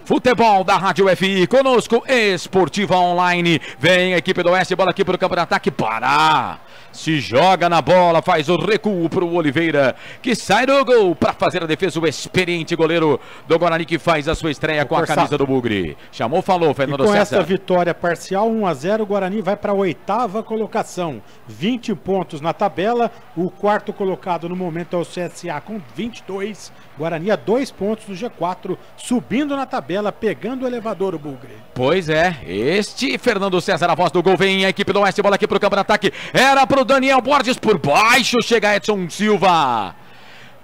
Speaker 5: Futebol da Rádio FI, conosco, Esportiva Online. Vem a equipe do Oeste, bola aqui para o campo de ataque, Pará. Se joga na bola, faz o recuo para o Oliveira, que sai do gol para fazer a defesa. O experiente goleiro do Guarani, que faz a sua estreia com a camisa do Bugre. Chamou, falou, Fernando César.
Speaker 1: Com essa vitória parcial, 1-0, o Guarani vai para a 8ª colocação. 20 pontos na tabela. O quarto colocado no momento é o CSA com 22. Guarani a 2 pontos do G4, subindo na tabela, pegando o elevador, o Bugre.
Speaker 5: Pois é, este Fernando César, a voz do gol, vem a equipe do Oeste, bola aqui pro campo de ataque, era pro Daniel Borges, por baixo, chega Edson Silva.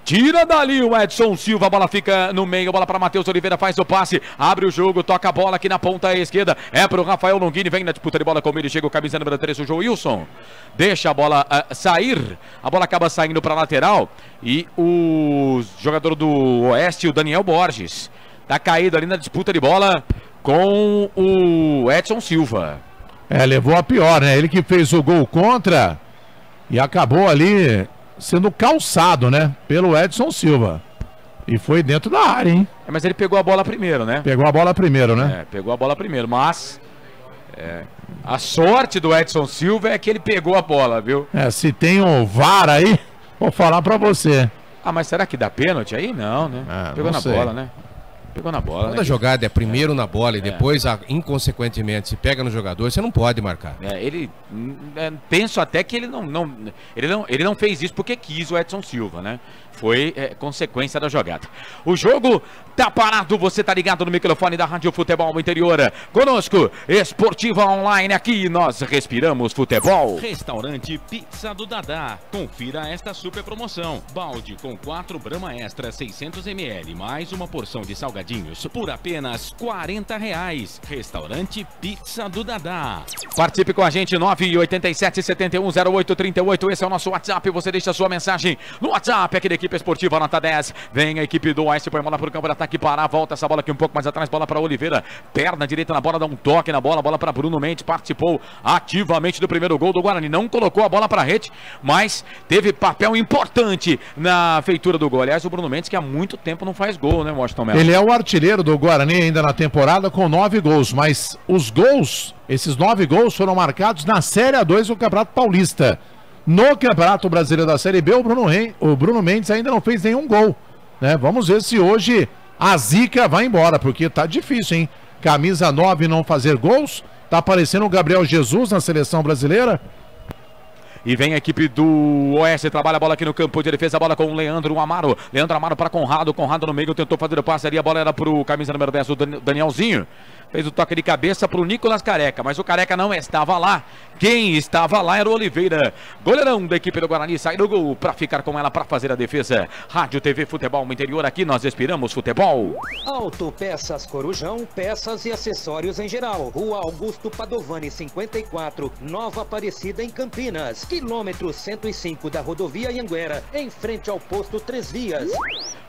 Speaker 5: Tira dali o Edson Silva, a bola fica no meio, bola para Matheus Oliveira, faz o passe, abre o jogo, toca a bola aqui na ponta esquerda, é pro Rafael Longini, vem na disputa de bola com ele, chega o camisa número 3, o João Wilson, deixa a bola sair, a bola acaba saindo para lateral, e o jogador do Oeste, o Daniel Borges, tá caído ali na disputa de bola com o Edson Silva.
Speaker 3: Levou a pior, né? Ele que fez o gol contra e acabou ali sendo calçado, né? Pelo Edson Silva. E foi dentro da área, hein?
Speaker 5: Mas ele pegou a bola primeiro, né?
Speaker 3: Pegou a bola primeiro, né?
Speaker 5: Pegou a bola primeiro, mas a sorte do Edson Silva é que ele pegou a bola, viu?
Speaker 3: Se tem um VAR aí, vou falar pra você.
Speaker 5: Mas será que dá pênalti aí? Não, né? Pegou na bola, né? Pegou na bola.
Speaker 4: Toda jogada é primeiro na bola e depois, inconsequentemente, se pega no jogador, você não pode marcar.
Speaker 5: Penso até que ele não fez isso porque quis o Edson Silva, né? Foi consequência da jogada. O jogo tá parado, você tá ligado no microfone da Rádio Futebol Interior. Conosco, Esportiva Online, aqui nós respiramos futebol.
Speaker 2: Restaurante Pizza do Dadá. Confira esta super promoção. Balde com 4 Brahma Extra 600 ml, mais uma porção de salgadinhos por apenas R$40. Restaurante Pizza do Dadá.
Speaker 5: Participe com a gente, 987-710838. Esse é o nosso WhatsApp, você deixa a sua mensagem no WhatsApp aqui da equipe Esportiva Nota 10. Vem a equipe do Oeste, põe a bola pro campo de ataque, Pará, volta essa bola aqui um pouco mais atrás, bola para Oliveira, perna direita na bola, dá um toque na bola, bola para Bruno Mendes, participou ativamente do primeiro gol do Guarani, não colocou a bola para rede, mas teve papel importante na feitura do gol. Aliás, o Bruno Mendes que há muito tempo não faz gol, né, Washington Melo?
Speaker 3: Ele é o artilheiro do Guarani ainda na temporada com 9 gols, mas os gols, esses 9 gols foram marcados na Série A2 do Campeonato Paulista. No Campeonato Brasileiro da Série B, o Bruno Mendes ainda não fez nenhum gol, né? Vamos ver se hoje a zica vai embora, porque tá difícil, hein? Camisa 9 não fazer gols, tá parecendo o Gabriel Jesus na seleção brasileira.
Speaker 5: E vem a equipe do Oeste, trabalha a bola aqui no campo de defesa, a bola com o Leandro Amaro. Leandro Amaro para Conrado, Conrado no meio, tentou fazer o passe ali, a bola era pro camisa número 10, o Danielzinho. Fez o toque de cabeça pro Nicolas Careca, mas o Careca não estava lá. Quem estava lá era o Oliveira. Goleirão da equipe do Guarani, sai do gol para ficar com ela para fazer a defesa. Rádio TV Futebol Interior, aqui nós respiramos futebol.
Speaker 12: Autopeças Corujão, peças e acessórios em geral. Rua Augusto Padovani, 54, Nova Aparecida, em Campinas. Quilômetro 105 da rodovia Anhanguera, em frente ao posto 3 Vias.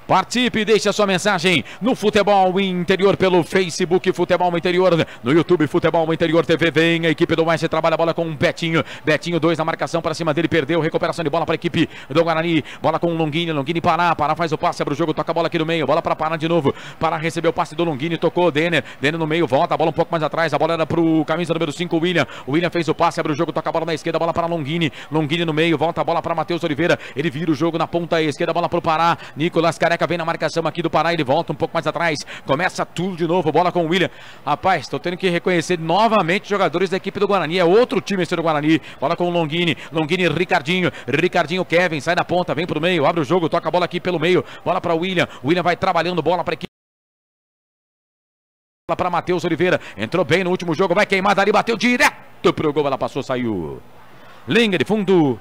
Speaker 5: Participe, deixe a sua mensagem no Futebol Interior pelo Facebook Futebol Interior, no YouTube Futebol Interior TV. Vem a equipe do Oeste, trabalha a bola com o Betinho. Betinho 2 na marcação para cima dele, perdeu, recuperação de bola para a equipe do Guarani. Bola com o Longini, Longini Pará, Pará faz o passe, abre o jogo, toca a bola aqui no meio, bola para Pará de novo. Pará recebeu o passe do Longini, tocou o Denner no meio, volta a bola um pouco mais atrás, a bola era pro camisa número 5, o William. O William fez o passe, abre o jogo, toca a bola na esquerda, bola para Longini. Longini no meio, volta a bola para Matheus Oliveira. Ele vira o jogo na ponta esquerda, bola pro Pará. Nicolas Careca vem na marcação aqui do Pará, ele volta um pouco mais atrás, começa tudo de novo, bola com o William. Rapaz, tô tendo que reconhecer novamente os jogadores da equipe do Guarani, é outro time esse do Guarani. Bola com o Longini, Longini, Ricardinho, Kevin, sai da ponta, vem pro meio, abre o jogo, toca a bola aqui pelo meio, bola para o William vai trabalhando, bola para a equipe. Para Matheus Oliveira, entrou bem no último jogo, vai queimar dali, bateu direto pro gol, ela passou, saiu. Linha de fundo,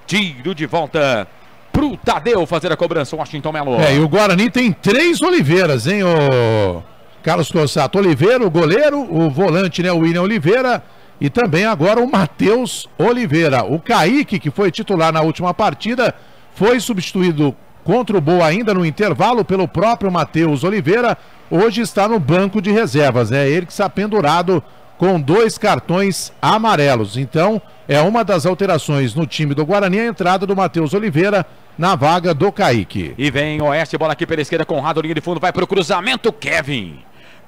Speaker 5: Tiro de volta pro Tadeu fazer a cobrança, Washington Melo.
Speaker 3: E o Guarani tem 3 Oliveiras, hein, o Carlos Cossato. Oliveira, o goleiro, o volante, né, o William Oliveira, e também agora o Matheus Oliveira. O Kaique, que foi titular na última partida, foi substituído contra o Boa ainda no intervalo pelo próprio Matheus Oliveira. Hoje está no banco de reservas, é ele que está pendurado com 2 cartões amarelos. Então, é uma das alterações no time do Guarani, a entrada do Matheus Oliveira na vaga do Kaique.
Speaker 5: E vem Oeste, bola aqui pela esquerda, Conrado, linha de fundo, vai pro cruzamento, Kevin.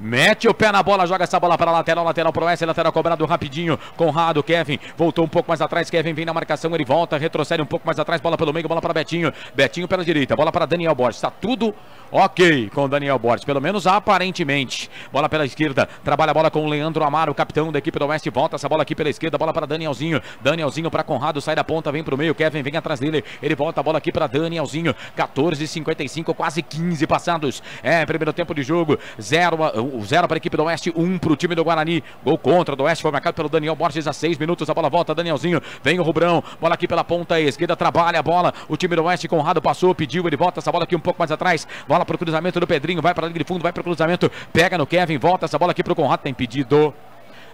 Speaker 5: Mete o pé na bola, joga essa bola para a lateral pro Oeste, lateral cobrado rapidinho, Conrado, Kevin, voltou um pouco mais atrás, Kevin vem na marcação, ele volta, retrocede um pouco mais atrás, bola pelo meio, bola para Betinho, Betinho pela direita, bola para Daniel Borges, está tudo ok com o Daniel Borges, pelo menos aparentemente, bola pela esquerda, trabalha a bola com o Leandro Amaro, capitão da equipe do Oeste, volta essa bola aqui pela esquerda, bola para Danielzinho, Danielzinho para Conrado, sai da ponta, vem pro meio, Kevin vem atrás dele, ele volta a bola aqui para Danielzinho, 14:55, quase 15 passados, primeiro tempo de jogo, 0 para a equipe do Oeste, 1 para o time do Guarani, gol contra do Oeste, foi marcado pelo Daniel Borges a 6 minutos, a bola volta, Danielzinho, vem o Rubrão, bola aqui pela ponta esquerda, trabalha a bola, o time do Oeste, Conrado passou, pediu, ele volta essa bola aqui um pouco mais atrás, bola pro cruzamento do Pedrinho, vai para a linha de fundo, vai pro cruzamento, pega no Kevin, volta essa bola aqui pro Conrado, tem pedido.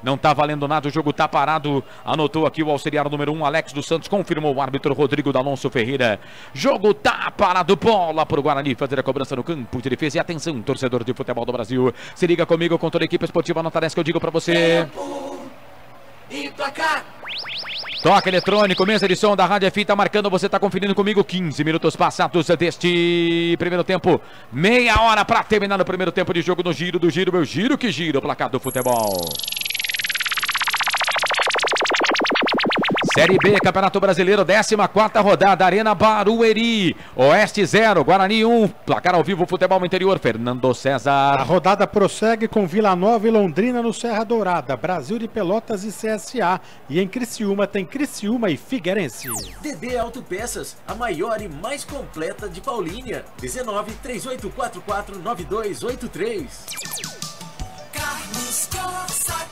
Speaker 5: Não tá valendo nada, o jogo tá parado. Anotou aqui o auxiliar número 1, Alex dos Santos, confirmou o árbitro Rodrigo D'Alonso Ferreira. Jogo tá parado, bola pro Guarani fazer a cobrança no campo de defesa. E atenção, torcedor de futebol do Brasil, se liga comigo com toda a equipe esportiva Nota 10 que eu digo pra você.
Speaker 11: E placar.
Speaker 5: Toque eletrônico, mesa de som da Rádio Fita marcando, você tá conferindo comigo, 15 minutos passados deste primeiro tempo, meia hora pra terminar o primeiro tempo de jogo no giro do giro, meu giro que gira o placar do futebol. Série B, Campeonato Brasileiro, 14ª rodada, Arena Barueri, Oeste 0, Guarani 1, placar ao vivo, futebol no interior, Fernando César.
Speaker 1: A rodada prossegue com Vila Nova e Londrina no Serra Dourada, Brasil de Pelotas e CSA, e em Criciúma tem Criciúma e Figueirense.
Speaker 11: DD Autopeças, a maior e mais completa de Paulínia, 19 3844 9283.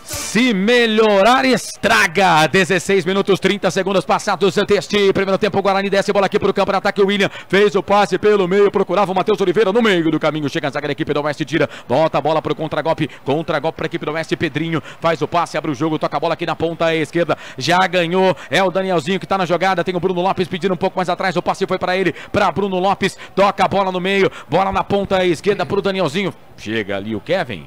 Speaker 5: Se melhorar, estraga. 16 minutos, 30 segundos passados deste primeiro tempo. O Guarani desce, bola aqui pro campo de ataque. O William fez o passe pelo meio, procurava o Matheus Oliveira no meio do caminho. Chega a zaga da equipe do Oeste, tira, volta a bola pro contragolpe. Contragolpe pra equipe do Oeste. Pedrinho faz o passe, abre o jogo, toca a bola aqui na ponta esquerda. Já ganhou, é o Danielzinho que tá na jogada. Tem o Bruno Lopes pedindo um pouco mais atrás. O passe foi pra ele, pra Bruno Lopes. Toca a bola no meio, bola na ponta esquerda pro Danielzinho. Chega ali o Kevin.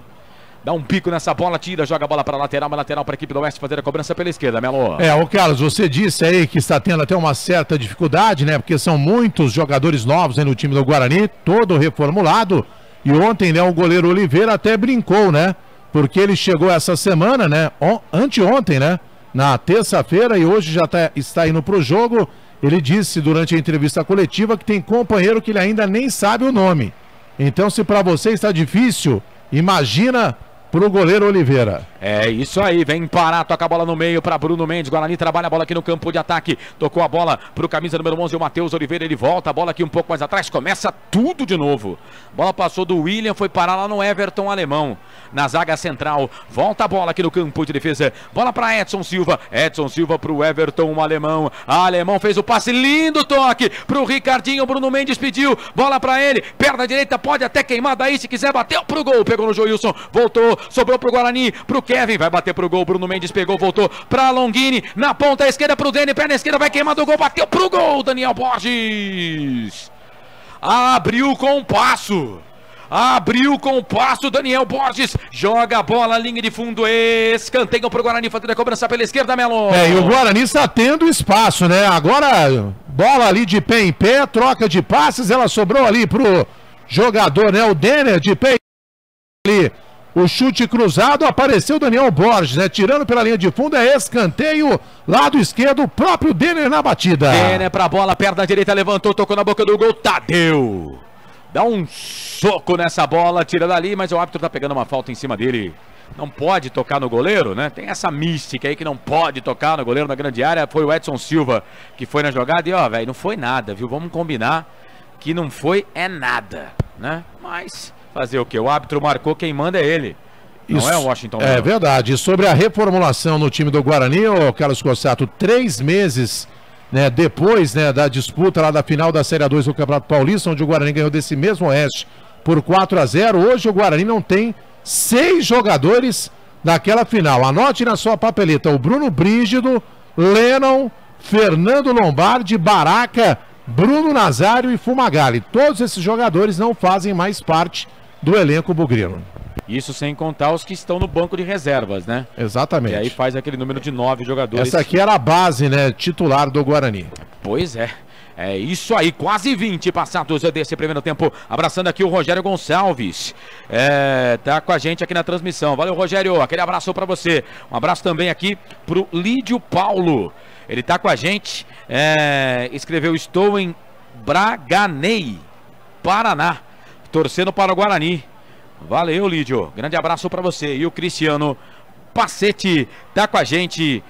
Speaker 5: Dá um pico nessa bola, tira, joga a bola para a lateral, uma lateral para a equipe do Oeste fazer a cobrança pela esquerda, Melo.
Speaker 3: Ô Carlos, você disse aí que está tendo até uma certa dificuldade, né? Porque são muitos jogadores novos aí no time do Guarani, todo reformulado. E ontem, né, o goleiro Oliveira até brincou, né? Porque ele chegou essa semana, né? Anteontem, né? Na terça-feira e hoje já está indo pro jogo. Ele disse durante a entrevista coletiva que tem companheiro que ele ainda nem sabe o nome. Então, se para você está difícil, imagina pro goleiro Oliveira.
Speaker 5: É isso aí, vem parar, toca a bola no meio para Bruno Mendes, Guarani trabalha a bola aqui no campo de ataque, tocou a bola pro camisa número 11, o Matheus Oliveira, ele volta a bola aqui um pouco mais atrás, começa tudo de novo. Bola passou do William, foi parar lá no Everton Alemão, na zaga central, volta a bola aqui no campo de defesa, bola para Edson Silva pro Everton Alemão, Alemão fez o passe, lindo toque pro Ricardinho, Bruno Mendes pediu, bola para ele, perna direita, pode até queimar daí se quiser, bateu pro gol, pegou no Joilson, voltou, sobrou pro Guarani, pro Kevin, vai bater pro gol, Bruno Mendes pegou, voltou pra Longini, na ponta esquerda pro Dene, perna esquerda, vai queimar do gol, bateu pro gol, Daniel Borges, abriu com passo, Daniel Borges, joga a bola, linha de fundo, escanteio pro Guarani, fazendo a cobrança pela esquerda, Melo.
Speaker 3: E o Guarani está tendo espaço, né, agora bola ali de pé em pé, troca de passes, ela sobrou ali pro jogador, né, o Denner de pé ali. O chute cruzado, apareceu o Daniel Borges, né? Tirando pela linha de fundo, é escanteio, lado esquerdo, o próprio Denner na batida.
Speaker 5: Denner pra bola, perna direita, levantou, tocou na boca do gol, Tadeu. Dá um soco nessa bola, tira dali, mas o árbitro tá pegando uma falta em cima dele. Não pode tocar no goleiro, né? Tem essa mística aí que não pode tocar no goleiro na grande área. Foi o Edson Silva que foi na jogada e, ó, velho, não foi nada, viu? Vamos combinar que não foi nada, né? Mas... fazer o quê? O árbitro marcou, quem manda é ele. Não é o Washington.
Speaker 3: É verdade. E sobre a reformulação no time do Guarani, o Carlos Cossato, 3 meses né, depois, né, da disputa lá da final da Série A2 do Campeonato Paulista, onde o Guarani ganhou desse mesmo Oeste por 4-0. Hoje o Guarani não tem 6 jogadores daquela final. Anote na sua papeleta: o Bruno Brígido, Lennon, Fernando Lombardi, Baraca, Bruno Nazário e Fumagalli. Todos esses jogadores não fazem mais parte do elenco bugrino.
Speaker 5: Isso sem contar os que estão no banco de reservas, né?
Speaker 3: Exatamente.
Speaker 5: E aí faz aquele número de 9 jogadores.
Speaker 3: Essa aqui era a base, né, titular do Guarani.
Speaker 5: Pois é. É isso aí, quase 20 passados desse primeiro tempo. Abraçando aqui o Rogério Gonçalves. Tá com a gente aqui na transmissão. Valeu, Rogério. Aquele abraço pra você. Um abraço também aqui pro Lídio Paulo. Ele tá com a gente. Escreveu: estou em Braganei, Paraná, torcendo para o Guarani. Valeu, Lídio. Grande abraço pra você. E o Cristiano Pacete tá com a gente.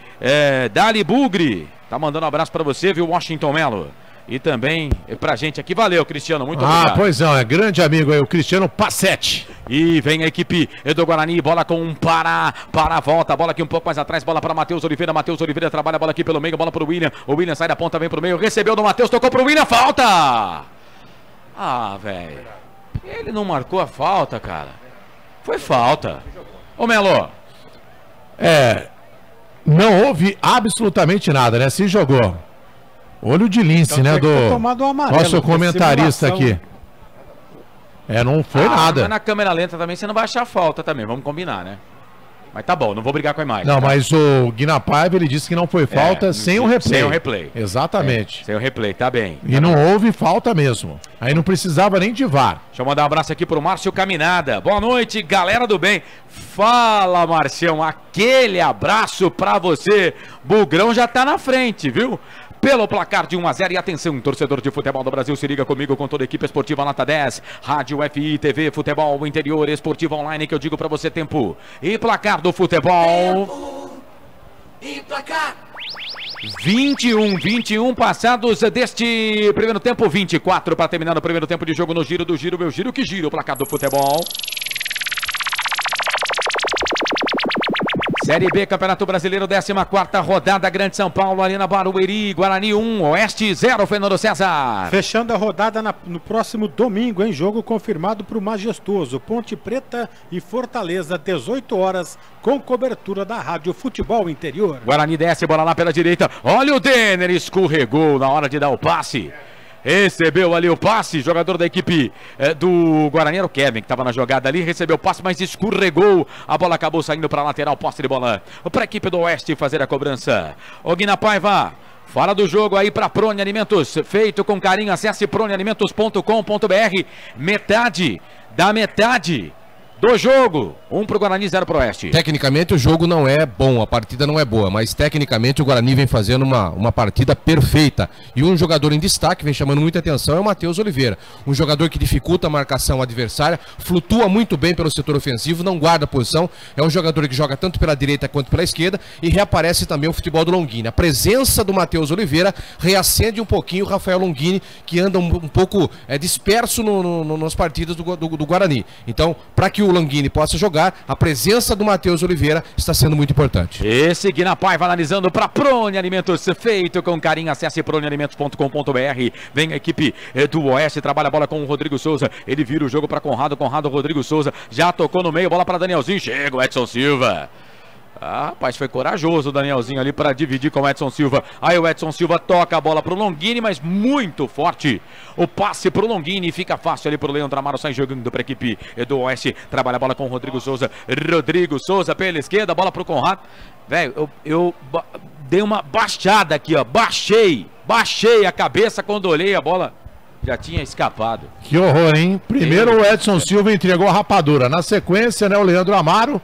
Speaker 5: Dali Bugre. Tá mandando um abraço pra você, viu, Washington Melo? E também pra gente aqui. Valeu, Cristiano, muito obrigado.
Speaker 3: Pois não, é grande amigo aí, o Cristiano Pacete.
Speaker 5: E vem a equipe do Guarani, bola com um para a volta, bola aqui um pouco mais atrás, bola para Matheus Oliveira trabalha a bola aqui pelo meio, bola para o William. O William sai da ponta, vem pro meio, recebeu do Matheus, tocou pro William, falta! Ah, velho, ele não marcou a falta, cara. Foi falta. Ô, Melo.
Speaker 3: Não houve absolutamente nada, né? Se jogou. Olho de lince, né? Do nosso comentarista aqui. Não foi nada.
Speaker 5: Mas na câmera lenta também você não vai achar falta também, vamos combinar, né? Mas tá bom, não vou brigar com a imagem.
Speaker 3: Não,
Speaker 5: tá?
Speaker 3: mas o Guina Paiva, ele disse que não foi falta sem o replay.
Speaker 5: Sem o replay.
Speaker 3: Exatamente.
Speaker 5: Sem o replay, tá bem.
Speaker 3: E não houve falta mesmo. Aí não precisava nem de VAR.
Speaker 5: Deixa eu mandar um abraço aqui pro Márcio Caminada. Boa noite, galera do bem. Fala, Marcião. Aquele abraço pra você. Bugrão já tá na frente, viu? Pelo placar de 1-0, e atenção, torcedor de futebol do Brasil, se liga comigo com toda a equipe esportiva Nota 10, Rádio FI, TV, Futebol Interior, Esportivo Online, que eu digo pra você: tempo e placar do futebol.
Speaker 8: Tempo e placar.
Speaker 5: 21 passados deste primeiro tempo, 24 para terminar o primeiro tempo de jogo no Giro do Giro, meu giro que gira o placar do futebol. Série B, Campeonato Brasileiro, 14ª rodada, Grande São Paulo, Arena Barueri, Guarani 1, Oeste 0, Fernando César.
Speaker 1: Fechando a rodada no próximo domingo, em jogo confirmado para o majestoso Ponte Preta e Fortaleza, 18 horas, com cobertura da Rádio Futebol Interior.
Speaker 5: Guarani desce, bola lá pela direita, olha o Denner, escorregou na hora de dar o passe. Recebeu ali o passe, jogador da equipe do Guarani, era o Kevin que estava na jogada ali, recebeu o passe, mas escorregou, a bola acabou saindo para a lateral, posse de bola para a equipe do Oeste fazer a cobrança. O Guina Paiva fala do jogo aí para Prone Alimentos, feito com carinho, acesse pronealimentos.com.br, metade da metade do jogo, 1 pro Guarani, 0 pro Oeste.
Speaker 4: Tecnicamente o jogo não é bom, a partida não é boa, mas tecnicamente o Guarani vem fazendo uma partida perfeita. E um jogador em destaque, vem chamando muita atenção, é o Matheus Oliveira. Um jogador que dificulta a marcação adversária, flutua muito bem pelo setor ofensivo, não guarda posição. É um jogador que joga tanto pela direita quanto pela esquerda, e reaparece também o futebol do Longini. A presença do Matheus Oliveira reacende um pouquinho o Rafael Longini, que anda um pouco disperso nas partidas do Guarani. Então, para que o Longini possa jogar, a presença do Matheus Oliveira está sendo muito importante.
Speaker 5: Esse Guina Paiva analisando para Prone Alimentos, feito com carinho, acesse pronealimentos.com.br. Vem a equipe do Oeste, trabalha a bola com o Rodrigo Souza, ele vira o jogo para Conrado, Rodrigo Souza, já tocou no meio, bola para Danielzinho, chega o Edson Silva. Ah, rapaz, foi corajoso o Danielzinho ali para dividir com o Edson Silva. Aí o Edson Silva toca a bola pro Longini, mas muito forte o passe pro Longini, fica fácil ali pro Leandro Amaro, sai jogando para a equipe do Oeste, trabalha a bola com o Rodrigo Souza pela esquerda, bola pro Conrado. Velho, eu dei uma baixada aqui, ó, baixei a cabeça quando olhei a bola. Já tinha escapado.
Speaker 3: Que horror, hein? Primeiro o Edson Silva entregou a rapadura, na sequência, né, o Leandro Amaro,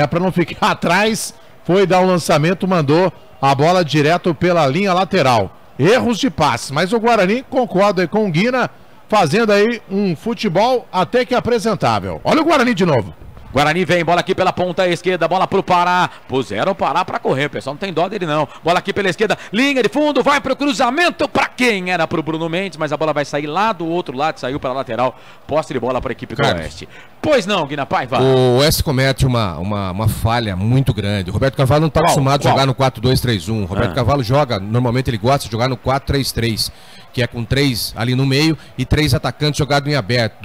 Speaker 3: para não ficar atrás, foi dar um lançamento, mandou a bola direto pela linha lateral. Erros de passe, mas o Guarani, concordo aí com o Guina, fazendo aí um futebol até que apresentável. Olha o Guarani de novo.
Speaker 5: Guarani vem, bola aqui pela ponta esquerda, bola pro Pará. Puseram o Pará pra correr, o pessoal não tem dó dele não. Bola aqui pela esquerda, linha de fundo, vai pro cruzamento pra quem? Era pro Bruno Mendes, mas a bola vai sair lá do outro lado, saiu pra lateral. Posse de bola pra equipe do Oeste. Pois não, Guina Paiva.
Speaker 4: O Oeste comete uma falha muito grande. O Roberto Carvalho não tá acostumado a jogar no 4-2-3-1. O Roberto Carvalho joga, normalmente ele gosta de jogar no 4-3-3. Que é com 3 ali no meio e 3 atacantes jogados em aberto.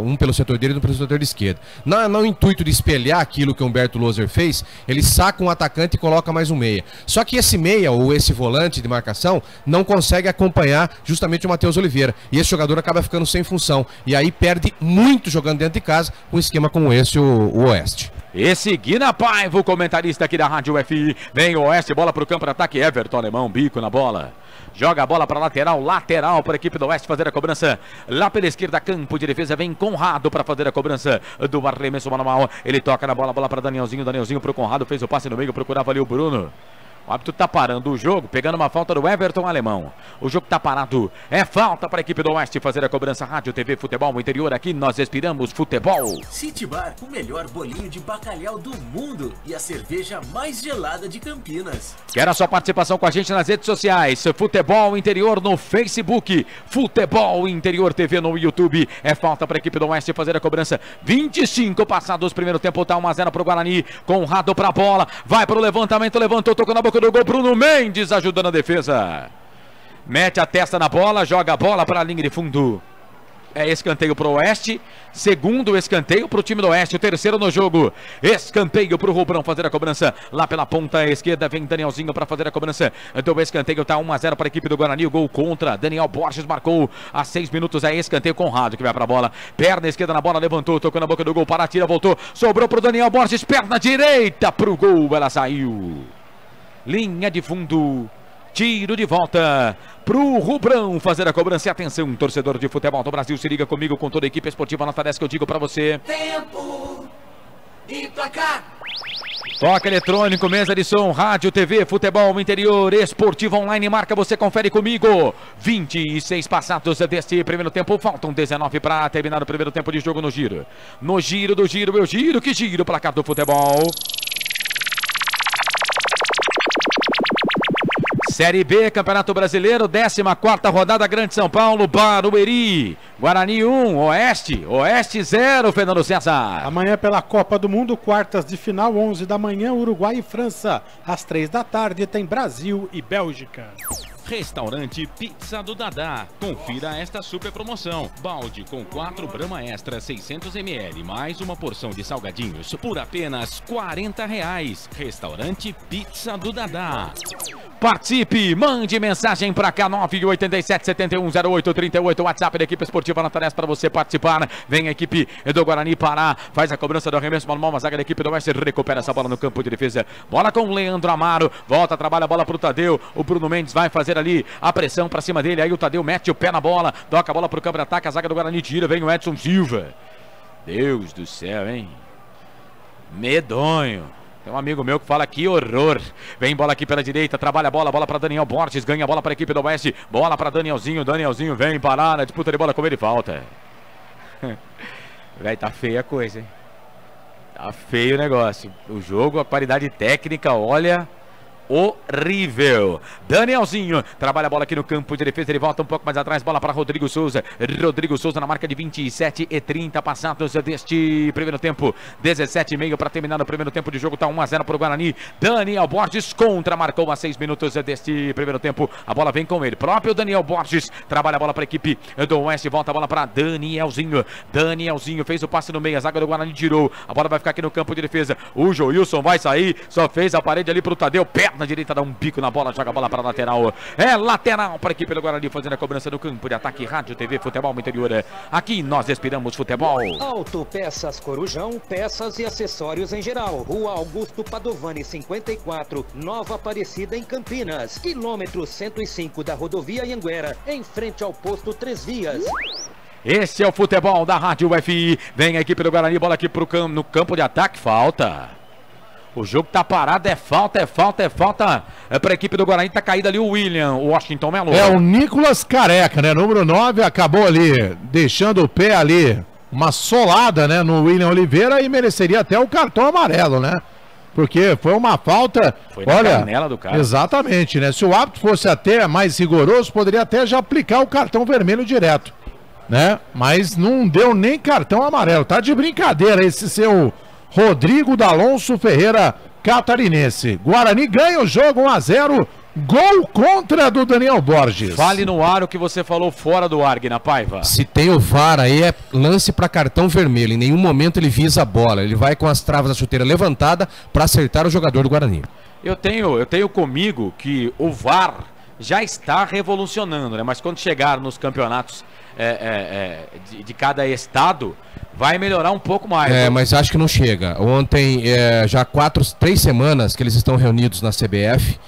Speaker 4: Um pelo setor direito e um pelo setor esquerdo. No intuito de espelhar aquilo que o Humberto Loser fez, ele saca um atacante e coloca mais um meia. Só que esse meia, ou esse volante de marcação, não consegue acompanhar justamente o Matheus Oliveira. E esse jogador acaba ficando sem função. E aí perde muito jogando dentro de casa, com um esquema como esse, o Oeste.
Speaker 5: Esse Guina Paiva, o comentarista aqui da Rádio UFI. Vem o Oeste, bola pro campo de ataque. Everton Alemão, bico na bola. Joga a bola para lateral para a equipe do Oeste fazer a cobrança. Lá pela esquerda, campo de defesa, vem Conrado para fazer a cobrança do arremesso manual. Ele toca na bola para Danielzinho, Danielzinho pro Conrado, fez o passe no meio, procurava ali o Bruno. O árbitro tá parando o jogo, pegando uma falta do Everton Alemão. O jogo tá parado, é falta para a equipe do Oeste fazer a cobrança. Rádio TV Futebol no Interior, aqui nós respiramos futebol.
Speaker 11: City Bar, o melhor bolinho de bacalhau do mundo e a cerveja mais gelada de Campinas.
Speaker 5: Quero a sua participação com a gente nas redes sociais. Futebol Interior no Facebook, Futebol Interior TV no YouTube. É falta para a equipe do Oeste fazer a cobrança. 25 passados, primeiro tempo, tá 1-0 pro Guarani. Conrado pra bola, vai pro levantamento, levantou, tocou na boca do gol, Bruno Mendes ajudando a defesa. Mete a testa na bola, joga a bola para a linha de fundo. É escanteio pro Oeste, segundo escanteio pro time do Oeste, o terceiro no jogo. Escanteio pro Rubrão fazer a cobrança. Lá pela ponta esquerda vem Danielzinho para fazer a cobrança do escanteio. Tá 1-0 para a equipe do Guarani, o gol contra. Daniel Borges marcou há 6 minutos. É escanteio. Conrado que vai pra bola, perna esquerda na bola, levantou, tocou na boca do gol, para a tira, voltou, sobrou pro Daniel Borges, perna direita pro gol, ela saiu. Linha de fundo. Tiro de volta pro Rubrão fazer a cobrança. E atenção, torcedor de futebol do Brasil, se liga comigo, com toda a equipe esportiva Nota 10, que eu digo pra você.
Speaker 8: Tempo e placar.
Speaker 5: Toque eletrônico, mesa de som, rádio, TV, futebol interior, esportivo online, marca, você confere comigo. 26 passados deste primeiro tempo, faltam 19 para terminar o primeiro tempo de jogo no giro. No giro do giro, eu giro, que giro, placar do futebol. Série B, Campeonato Brasileiro, 14ª rodada, Grande São Paulo, Barueri. Guarani 1, Oeste 0, Fernando César.
Speaker 1: Amanhã pela Copa do Mundo, quartas de final, 11 da manhã, Uruguai e França. Às 3 da tarde tem Brasil e Bélgica.
Speaker 2: Restaurante Pizza do Dadá. Confira esta super promoção. Balde com 4 Brahma Extra 600 ml, mais uma porção de salgadinhos por apenas R$40. Restaurante Pizza do Dadá.
Speaker 5: Participe, mande mensagem para cá, 987-710838, WhatsApp da equipe esportiva Nota 10 para você participar. Vem a equipe do Guarani Pará, faz a cobrança do arremesso manual, uma zaga da equipe do Oeste recupera essa bola no campo de defesa. Bola com o Leandro Amaro, volta, trabalha a bola pro Tadeu, o Bruno Mendes vai fazer ali a pressão para cima dele, aí o Tadeu mete o pé na bola, toca a bola pro campo de ataque, a zaga do Guarani tira, vem o Edson Silva. Deus do céu, hein? Medonho. Tem um amigo meu que fala que horror. Vem bola aqui pela direita, trabalha a bola para Daniel Borges, ganha a bola para a equipe do Oeste, bola para Danielzinho, Danielzinho vem parar na disputa de bola com ele, falta. Véi, tá feia a coisa, hein? Tá feio o negócio. O jogo, a qualidade técnica, olha, horrível. Danielzinho trabalha a bola aqui no campo de defesa, ele volta um pouco mais atrás, bola para Rodrigo Souza. Rodrigo Souza na marca de 27:30 passados deste primeiro tempo, 17:30 para terminar o primeiro tempo de jogo, tá 1-0 para o Guarani. Daniel Borges contra, marcou a 6 minutos deste primeiro tempo, a bola vem com ele, próprio Daniel Borges, trabalha a bola para a equipe do Oeste, volta a bola para Danielzinho. Danielzinho fez o passe no meio, a zaga do Guarani tirou, a bola vai ficar aqui no campo de defesa, o Joilson vai sair, só fez a parede ali para o Tadeu, perna direita, dá um bico na bola, joga a bola para lateral. É lateral para a equipe do Guarani fazendo a cobrança no campo de ataque. Rádio TV Futebol Interior. Aqui nós respiramos futebol.
Speaker 12: Autopeças Corujão, peças e acessórios em geral. Rua Augusto Padovani 54, Nova Aparecida em Campinas. Quilômetro 105 da rodovia Anhanguera, em frente ao posto 3 Vias.
Speaker 5: Esse é o futebol da Rádio UFI. Vem a equipe do Guarani, bola aqui no campo de ataque, falta. O jogo tá parado, é falta para a equipe do Guarani, tá caído ali o William, o Washington Melo.
Speaker 3: É o Nicolas Careca, né? Número 9, acabou ali, deixando o pé ali uma solada, né, no William Oliveira e mereceria até o cartão amarelo, né? Porque foi uma falta,
Speaker 5: foi na canela do cara.
Speaker 3: Exatamente, né? Se o árbitro fosse até mais rigoroso, poderia até já aplicar o cartão vermelho direto, né? Mas não deu nem cartão amarelo. Tá de brincadeira esse seu Rodrigo D'Alonso Ferreira catarinense. Guarani ganha o jogo 1-0. Gol contra do Daniel Borges.
Speaker 5: Fale no ar o que você falou fora do ar, Guina Paiva.
Speaker 4: Se tem o VAR aí é lance para cartão vermelho. Em nenhum momento ele visa a bola. Ele vai com as travas da chuteira levantada para acertar o jogador do Guarani.
Speaker 5: Eu tenho comigo que o VAR já está revolucionando, né? Mas quando chegar nos campeonatos de cada estado, vai melhorar um pouco mais.
Speaker 4: Mas acho que não chega. Ontem, já 3 semanas que eles estão reunidos na CBF.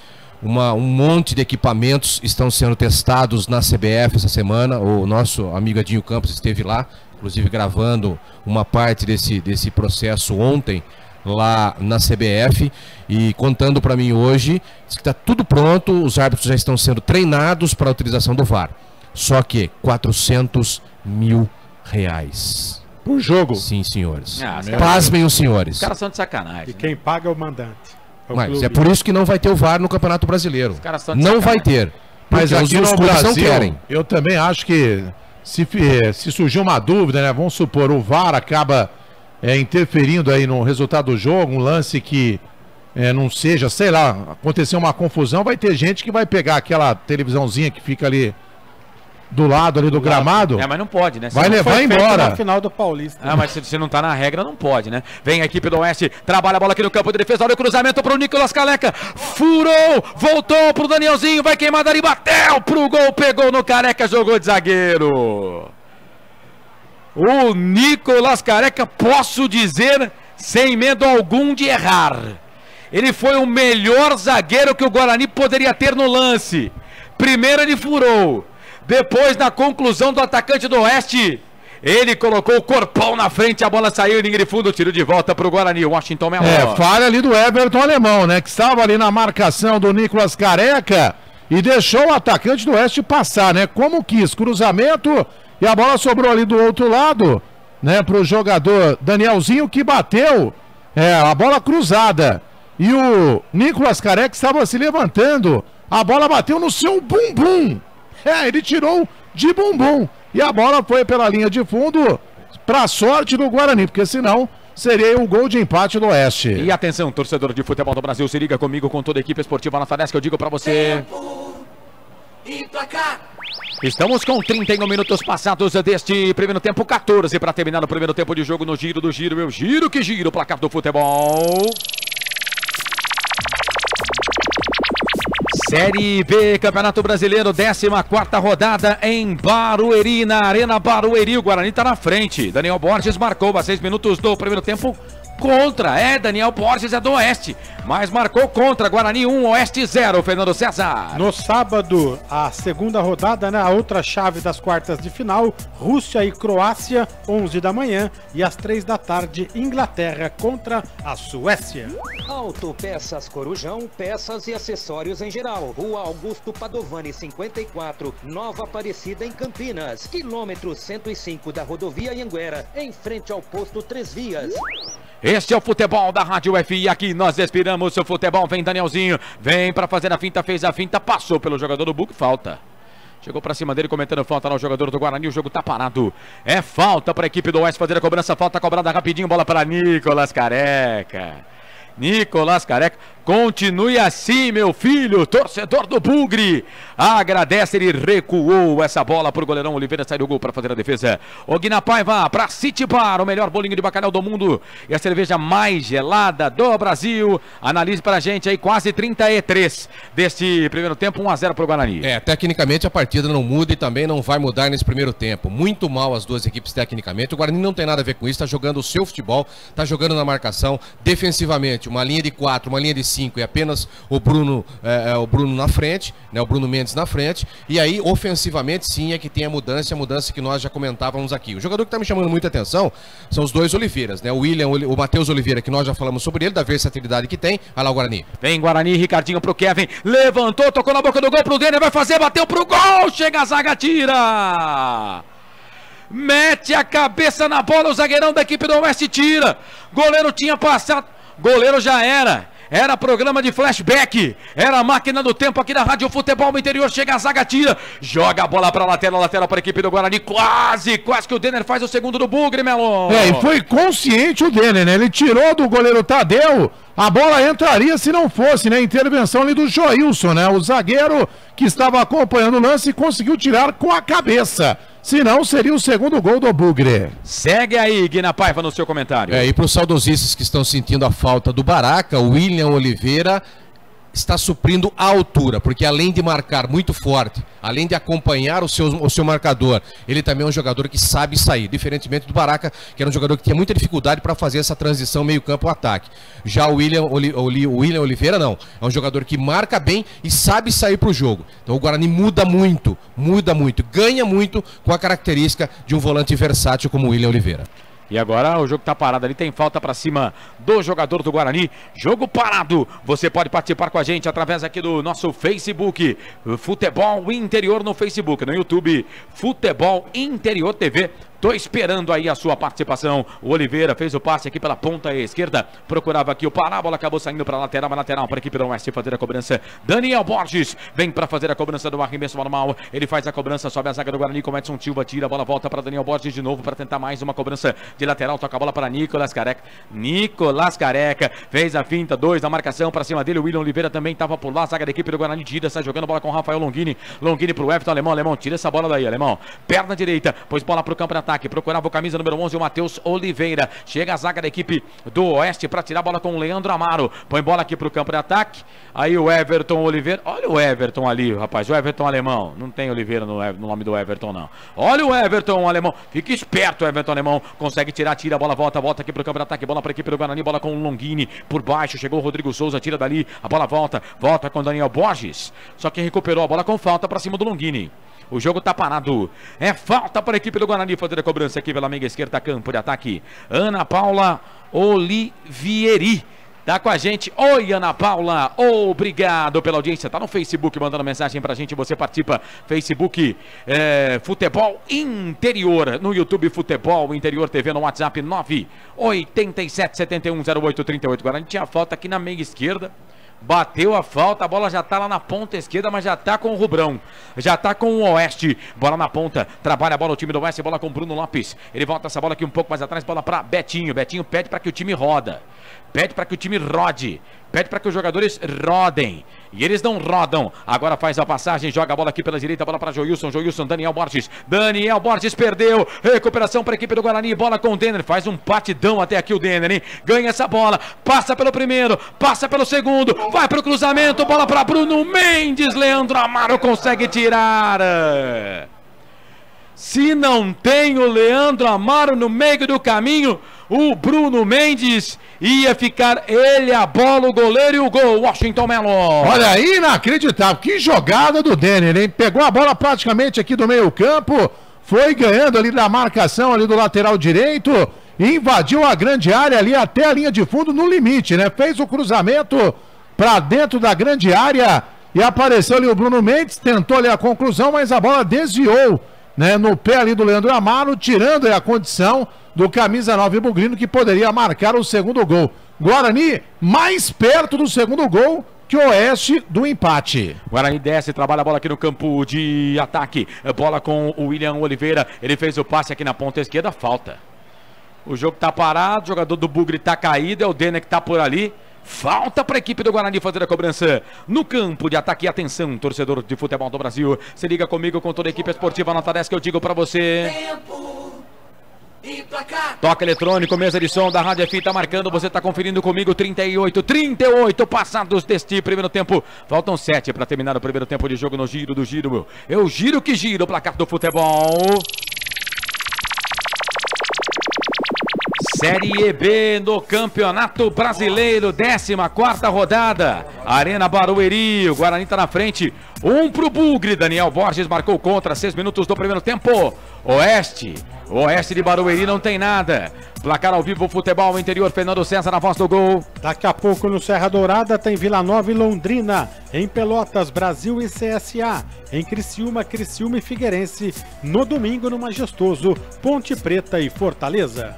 Speaker 4: Um monte de equipamentos estão sendo testados na CBF essa semana. O nosso amigo Edinho Campos esteve lá, inclusive gravando uma parte desse processo ontem lá na CBF e contando para mim hoje que está tudo pronto, os árbitros já estão sendo treinados para a utilização do VAR. Só que R$400 mil.
Speaker 3: Por jogo?
Speaker 4: Sim, senhores. Pasmem os senhores.
Speaker 5: Os caras são de sacanagem.
Speaker 1: E quem paga é o mandante.
Speaker 4: Mas é por isso que não vai ter o VAR no Campeonato Brasileiro. Não vai ter.
Speaker 3: Mas aqui no Brasil, eu também acho que se surgir uma dúvida, né? Vamos supor, o VAR acaba interferindo aí no resultado do jogo, um lance que não seja, sei lá, acontecer uma confusão, vai ter gente que vai pegar aquela televisãozinha que fica ali do lado ali do gramado.
Speaker 5: Mas não pode, né?
Speaker 3: Vai levar embora.
Speaker 1: Na final do Paulista.
Speaker 5: Mas se não tá na regra, não pode, né? Vem a equipe do Oeste, trabalha a bola aqui no campo de defesa, olha o cruzamento pro Nicolas Careca, furou, voltou pro Danielzinho, vai queimar dali, bateu pro gol, pegou no Careca, jogou de zagueiro. O Nicolas Careca, posso dizer, sem medo algum de errar, ele foi o melhor zagueiro que o Guarani poderia ter no lance. Primeiro ele furou. Depois, na conclusão do atacante do Oeste, ele colocou o corpão na frente, a bola saiu em linha de fundo, tiro de volta para o Guarani, Washington Melo.
Speaker 3: Falha ali do Everton Alemão, né? Que estava ali na marcação do Nicolas Careca e deixou o atacante do Oeste passar, né? Como quis, cruzamento e a bola sobrou ali do outro lado, né? Para o jogador Danielzinho que bateu a bola cruzada. E o Nicolas Careca estava se levantando, a bola bateu no seu bumbum. Ele tirou de bumbum. E a bola foi pela linha de fundo para a sorte do Guarani, porque senão seria o gol de empate do Oeste.
Speaker 5: E atenção, torcedor de futebol do Brasil, se liga comigo com toda a equipe esportiva Nota 10 que eu digo para você.
Speaker 8: E placar.
Speaker 5: Estamos com 31 minutos passados deste primeiro tempo, 14 para terminar o primeiro tempo de jogo no Giro do Giro. Eu giro que giro, o placar do futebol. Série B, Campeonato Brasileiro, 14ª rodada em Barueri, na Arena Barueri. O Guarani está na frente. Daniel Borges marcou a 6 minutos do primeiro tempo contra. Daniel Borges é do Oeste, mas marcou contra. Guarani 1, Oeste 0. Fernando César.
Speaker 1: No sábado, a segunda rodada, né? A outra chave das quartas de final, Rússia e Croácia, 11 da manhã. E às 3 da tarde, Inglaterra contra a Suécia.
Speaker 12: Autopeças Corujão, peças e acessórios em geral. Rua Augusto Padovani, 54, Nova Aparecida, em Campinas. Quilômetro 105 da rodovia Anhanguera, em frente ao posto 3 Vias.
Speaker 5: Este é o futebol da Rádio FI, aqui nós respiramos o futebol. Vem Danielzinho, vem para fazer a finta, fez a finta, passou pelo jogador do Buc, falta. Chegou para cima dele, cometendo falta no jogador do Guarani, o jogo tá parado. É falta para a equipe do Oeste fazer a cobrança, falta cobrada rapidinho, bola para Nicolas Careca. Nicolas Careca, continue assim, meu filho, torcedor do Bugre. Agradece, ele recuou essa bola pro goleirão Oliveira, sai do gol para fazer a defesa. O Guina Paiva para City Bar, o melhor bolinho de bacalhau do mundo e a cerveja mais gelada do Brasil. Analise pra gente aí, quase 33 deste primeiro tempo, 1-0 pro Guarani.
Speaker 4: Tecnicamente a partida não muda e também não vai mudar nesse primeiro tempo. Muito mal as duas equipes tecnicamente. O Guarani não tem nada a ver com isso, tá jogando o seu futebol, tá jogando na marcação, defensivamente, uma linha de 4, uma linha de 5 e apenas o Bruno na frente, né, o Bruno Mendes na frente, e aí ofensivamente sim é que tem a mudança que nós já comentávamos aqui. O jogador que está me chamando muita atenção são os dois Oliveiras, né, o Matheus Oliveira, que nós já falamos sobre ele, da versatilidade que tem. Olha lá o Guarani.
Speaker 5: Vem Guarani, Ricardinho pro Kevin, levantou, tocou na boca do gol pro Denner, vai fazer, bateu pro gol, chega a zaga, tira! mete a cabeça na bola, o zagueirão da equipe do Oeste tira. Goleiro tinha passado, goleiro já era programa de flashback, era a máquina do tempo aqui da Rádio Futebol Interior. Chega a zaga, tira, joga a bola pra lateral para a equipe do Guarani. Quase que o Denner faz o segundo do Bugre, Melo.
Speaker 3: E foi consciente o Denner, né? Ele tirou do goleiro Tadeu, a bola entraria se não fosse, né? Intervenção ali do Joilson, né? O zagueiro que estava acompanhando o lance conseguiu tirar com a cabeça. Senão seria o segundo gol do Bugre.
Speaker 5: Segue aí, Guina Paiva, no seu comentário.
Speaker 4: E para os saudosistas que estão sentindo a falta do Baraca, o William Oliveira está suprindo a altura, porque além de marcar muito forte, além de acompanhar o seu marcador, ele também é um jogador que sabe sair, diferentemente do Baraca, que era um jogador que tinha muita dificuldade para fazer essa transição meio campo ao ataque. Já o William Oliveira não, é um jogador que marca bem e sabe sair para o jogo. Então o Guarani muda muito, ganha muito com a característica de um volante versátil como o William Oliveira.
Speaker 5: E agora o jogo tá parado ali, tem falta pra cima do jogador do Guarani. Jogo parado. Você pode participar com a gente através aqui do nosso Facebook, Futebol Interior no Facebook, no YouTube, Futebol Interior TV. Tô esperando aí a sua participação. O Oliveira fez o passe aqui pela ponta esquerda. Procurava aqui o Pará. A bola acabou saindo para lateral. Uma lateral para a equipe do Oeste fazer a cobrança. Daniel Borges vem para fazer a cobrança do arremesso normal. Ele faz a cobrança, sobe a zaga do Guarani. Com Edson Silva, tira a bola, volta para Daniel Borges de novo para tentar mais uma cobrança de lateral. Toca a bola para Nicolas Careca. Nicolas Careca fez a finta, 2 na marcação para cima dele. O William Oliveira também estava por lá. A zaga da equipe do Guarani tira, sai jogando bola com o Rafael Longini. Longini pro Everton, Alemão, tira essa bola daí, Alemão. Perna direita, pôs bola pro campo de ataque. Procurava o camisa número 11, o Matheus Oliveira. Chega a zaga da equipe do Oeste para tirar a bola com o Leandro Amaro. Põe bola aqui pro campo de ataque. Aí o Everton Oliveira. Olha o Everton ali, rapaz. O Everton Alemão. Não tem Oliveira no nome do Everton, não. Olha o Everton Alemão. Fica esperto, o Everton Alemão. Consegue tirar, tira a bola, volta aqui pro campo de ataque. Bola para a equipe do Guarani. Bola com o Longini por baixo. Chegou o Rodrigo Souza, tira dali. A bola volta com o Daniel Borges. Só que recuperou a bola com falta para cima do Longini. O jogo tá parado. É falta para a equipe do Guarani fazer a cobrança aqui pela meia esquerda, campo de ataque. Ana Paula Olivieri tá com a gente. Oi, Ana Paula. Obrigado pela audiência. Tá no Facebook mandando mensagem pra gente. Você participa. Facebook Futebol Interior. No YouTube Futebol Interior TV. No WhatsApp 987710838. Guarani tinha falta aqui na meia esquerda. Bateu a falta, a bola já tá lá na ponta esquerda, mas já tá com o Rubrão, já tá com o Oeste, bola na ponta, trabalha a bola o time do Oeste, bola com o Bruno Lopes, ele volta essa bola aqui um pouco mais atrás, bola pra Betinho, Betinho pede para que o time roda, pede para que o time rode, pede para que os jogadores rodem, e eles não rodam, agora faz a passagem, joga a bola aqui pela direita, bola para Joilson, Daniel Borges perdeu, recuperação para a equipe do Guarani, bola com o Denner, faz um patidão até aqui o Denner, hein? Ganha essa bola, passa pelo primeiro, passa pelo segundo, vai pro cruzamento, bola para Bruno Mendes, Leandro Amaro consegue tirar. Se não tem o Leandro Amaro no meio do caminho, o Bruno Mendes ia ficar ele, a bola, o goleiro e o gol. Washington Melo.
Speaker 3: Olha aí, inacreditável. Que jogada do Denner, hein? Pegou a bola praticamente aqui do meio campo, foi ganhando ali da marcação ali do lateral direito, invadiu a grande área ali até a linha de fundo no limite, né? Fez o cruzamento para dentro da grande área e apareceu ali o Bruno Mendes, tentou ali a conclusão, mas a bola desviou, né, no pé ali do Leandro Amaro, tirando a condição do camisa 9 Bugrino, que poderia marcar o segundo gol. Guarani mais perto do segundo gol que o Oeste do empate.
Speaker 5: Guarani desce, trabalha a bola aqui no campo de ataque, bola com o William Oliveira, ele fez o passe aqui na ponta esquerda, falta. O jogo tá parado, o jogador do Bugre tá caído, é o Denner que tá por ali. Falta para a equipe do Guarani fazer a cobrança no campo de ataque. Atenção, torcedor de futebol do Brasil, se liga comigo com toda a equipe esportiva nota 10 que eu digo para você.
Speaker 8: Tempo e placar.
Speaker 5: Toque eletrônico, mesa de som da Rádio FI tá marcando, você tá conferindo comigo. 38 passados deste primeiro tempo. Faltam 7 para terminar o primeiro tempo de jogo no giro do giro. Eu giro que giro o placar do futebol. Série B no Campeonato Brasileiro, 14ª rodada, Arena Barueri, o Guarani tá na frente, 1 pro Bugre, Daniel Borges marcou contra, 6 minutos do primeiro tempo. Oeste Oeste de Barueri não tem nada. Placar ao vivo, futebol interior, Fernando César na voz do gol.
Speaker 1: Daqui a pouco no Serra Dourada tem Vila Nova e Londrina. Em Pelotas, Brasil e CSA. Em Criciúma, Criciúma e Figueirense. No domingo, no Majestoso, Ponte Preta e Fortaleza.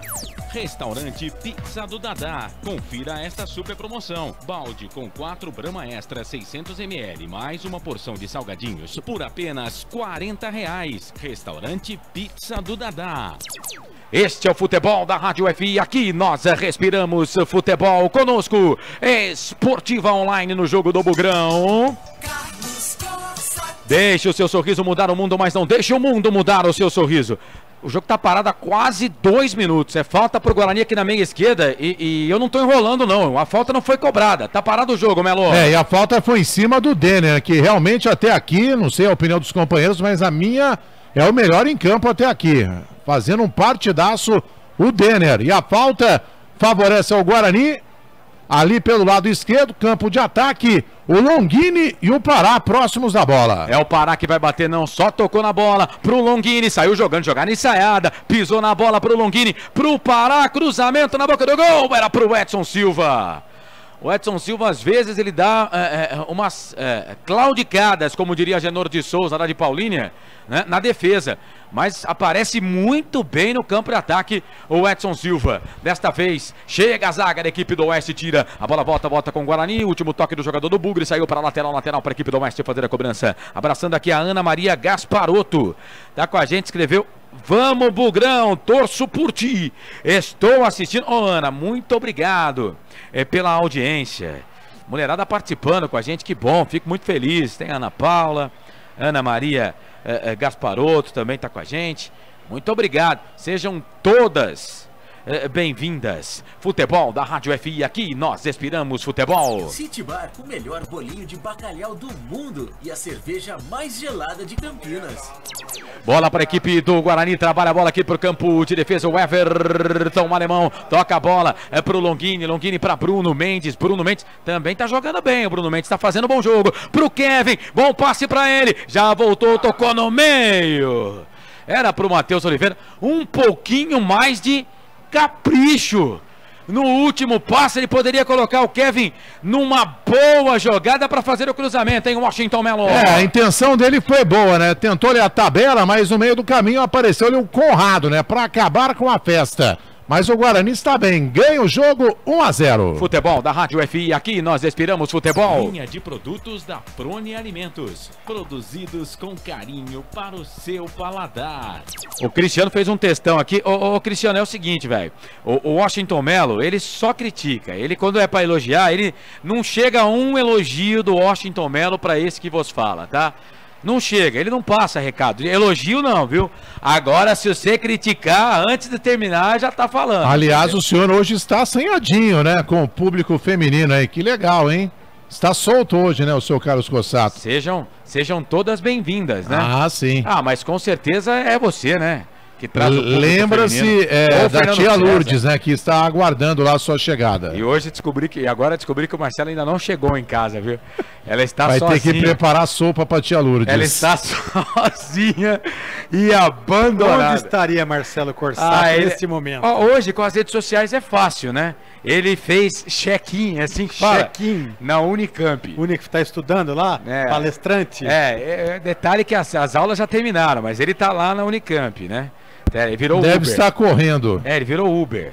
Speaker 2: Restaurante Pizza do Dadá. Confira esta super promoção. Balde com 4 Brahma Extra 600ml, mais uma porção de salgadinhos por apenas R$40. Restaurante Pizza do Dadá.
Speaker 5: Este é o futebol da Rádio FI. Aqui nós respiramos futebol. Conosco, Esportiva Online no jogo do Bugrão. Deixe o seu sorriso mudar o mundo, mas não deixe o mundo mudar o seu sorriso. O jogo tá parado há quase 2 minutos. É falta pro Guarani aqui na meia esquerda e eu não tô enrolando, não. A falta não foi cobrada. Tá parado o jogo, Melo.
Speaker 3: E a falta foi em cima do Denner, que realmente até aqui, não sei a opinião dos companheiros, mas a minha é o melhor em campo até aqui. Fazendo um partidaço o Denner. E a falta favorece ao Guarani. Ali pelo lado esquerdo, campo de ataque, o Longini e o Pará próximos da bola.
Speaker 5: É o Pará que vai bater, não, só tocou na bola pro Longini, saiu jogando, jogada ensaiada, pisou na bola pro Longini, pro Pará, cruzamento na boca do gol, era pro Edson Silva. O Edson Silva, às vezes, ele dá umas claudicadas, como diria Genor de Souza, lá de Paulínia, né, na defesa. Mas aparece muito bem no campo de ataque o Edson Silva. Desta vez, chega a zaga da equipe do Oeste, tira. A bola volta com o Guarani. Último toque do jogador do Bugre, saiu para lateral para a equipe do Oeste fazer a cobrança. Abraçando aqui a Ana Maria Gasparotto. Tá com a gente, escreveu: vamos, Bugrão, torço por ti. Estou assistindo. Ô, Ana, muito obrigado pela audiência. Mulherada participando com a gente, que bom, fico muito feliz. Tem a Ana Paula, Ana Maria Gasparotto também está com a gente. Muito obrigado. Sejam todas bem-vindas. Futebol da Rádio FI, aqui nós respiramos futebol.
Speaker 11: City Bar, o melhor bolinho de bacalhau do mundo e a cerveja mais gelada de Campinas.
Speaker 5: Bola para a equipe do Guarani, trabalha a bola aqui para o campo de defesa, o Everton Alemão, toca a bola para o Longini para Bruno Mendes também está jogando bem, o Bruno Mendes está fazendo um bom jogo, para o Kevin, bom passe para ele, já voltou, tocou no meio, era para o Matheus Oliveira, um pouquinho mais de capricho. No último passe ele poderia colocar o Kevin numa boa jogada para fazer o cruzamento, hein, Washington Melo?
Speaker 3: A intenção dele foi boa, né? Tentou ler a tabela, mas no meio do caminho apareceu-lhe o Conrado, né? Para acabar com a festa. Mas o Guarani está bem, ganha o jogo 1-0.
Speaker 5: Futebol da Rádio FI, aqui nós respiramos futebol.
Speaker 2: Linha de produtos da Prone Alimentos, produzidos com carinho para o seu paladar.
Speaker 5: O Cristiano fez um textão aqui. Ô, Cristiano, é o seguinte, velho. O Washington Melo, ele só critica. Ele, quando é para elogiar, ele não chega a um elogio do Washington Melo para esse que vos fala, tá? Não chega, ele não passa recado. Elogio não, viu? Agora, se você criticar antes de terminar, já tá falando.
Speaker 3: Aliás, o senhor hoje está assanhadinho, né? Com o público feminino aí. Que legal, hein? Está solto hoje, né, o seu Carlos Cossato?
Speaker 5: Sejam todas bem-vindas, né?
Speaker 3: Ah, sim.
Speaker 5: Ah, mas com certeza é você, né? Que traz o
Speaker 3: lembra-se da tia Lourdes, né, que está aguardando lá a sua chegada.
Speaker 5: E hoje descobri que o Marcelo ainda não chegou em casa, viu? Ela está
Speaker 3: sozinha.
Speaker 5: Vai
Speaker 3: ter que preparar sopa para tia Lourdes.
Speaker 5: Ela está sozinha e abandonada.
Speaker 1: Onde estaria Marcelo Corsato nesse momento?
Speaker 5: Hoje, com as redes sociais, é fácil, né? Ele fez check-in, assim que fala. Check-in. Na Unicamp.
Speaker 1: Está estudando lá? Palestrante?
Speaker 5: Detalhe que as aulas já terminaram, mas ele está lá na Unicamp, né? Ele virou
Speaker 3: Deve
Speaker 5: Uber.
Speaker 3: estar correndo.
Speaker 5: Ele virou Uber.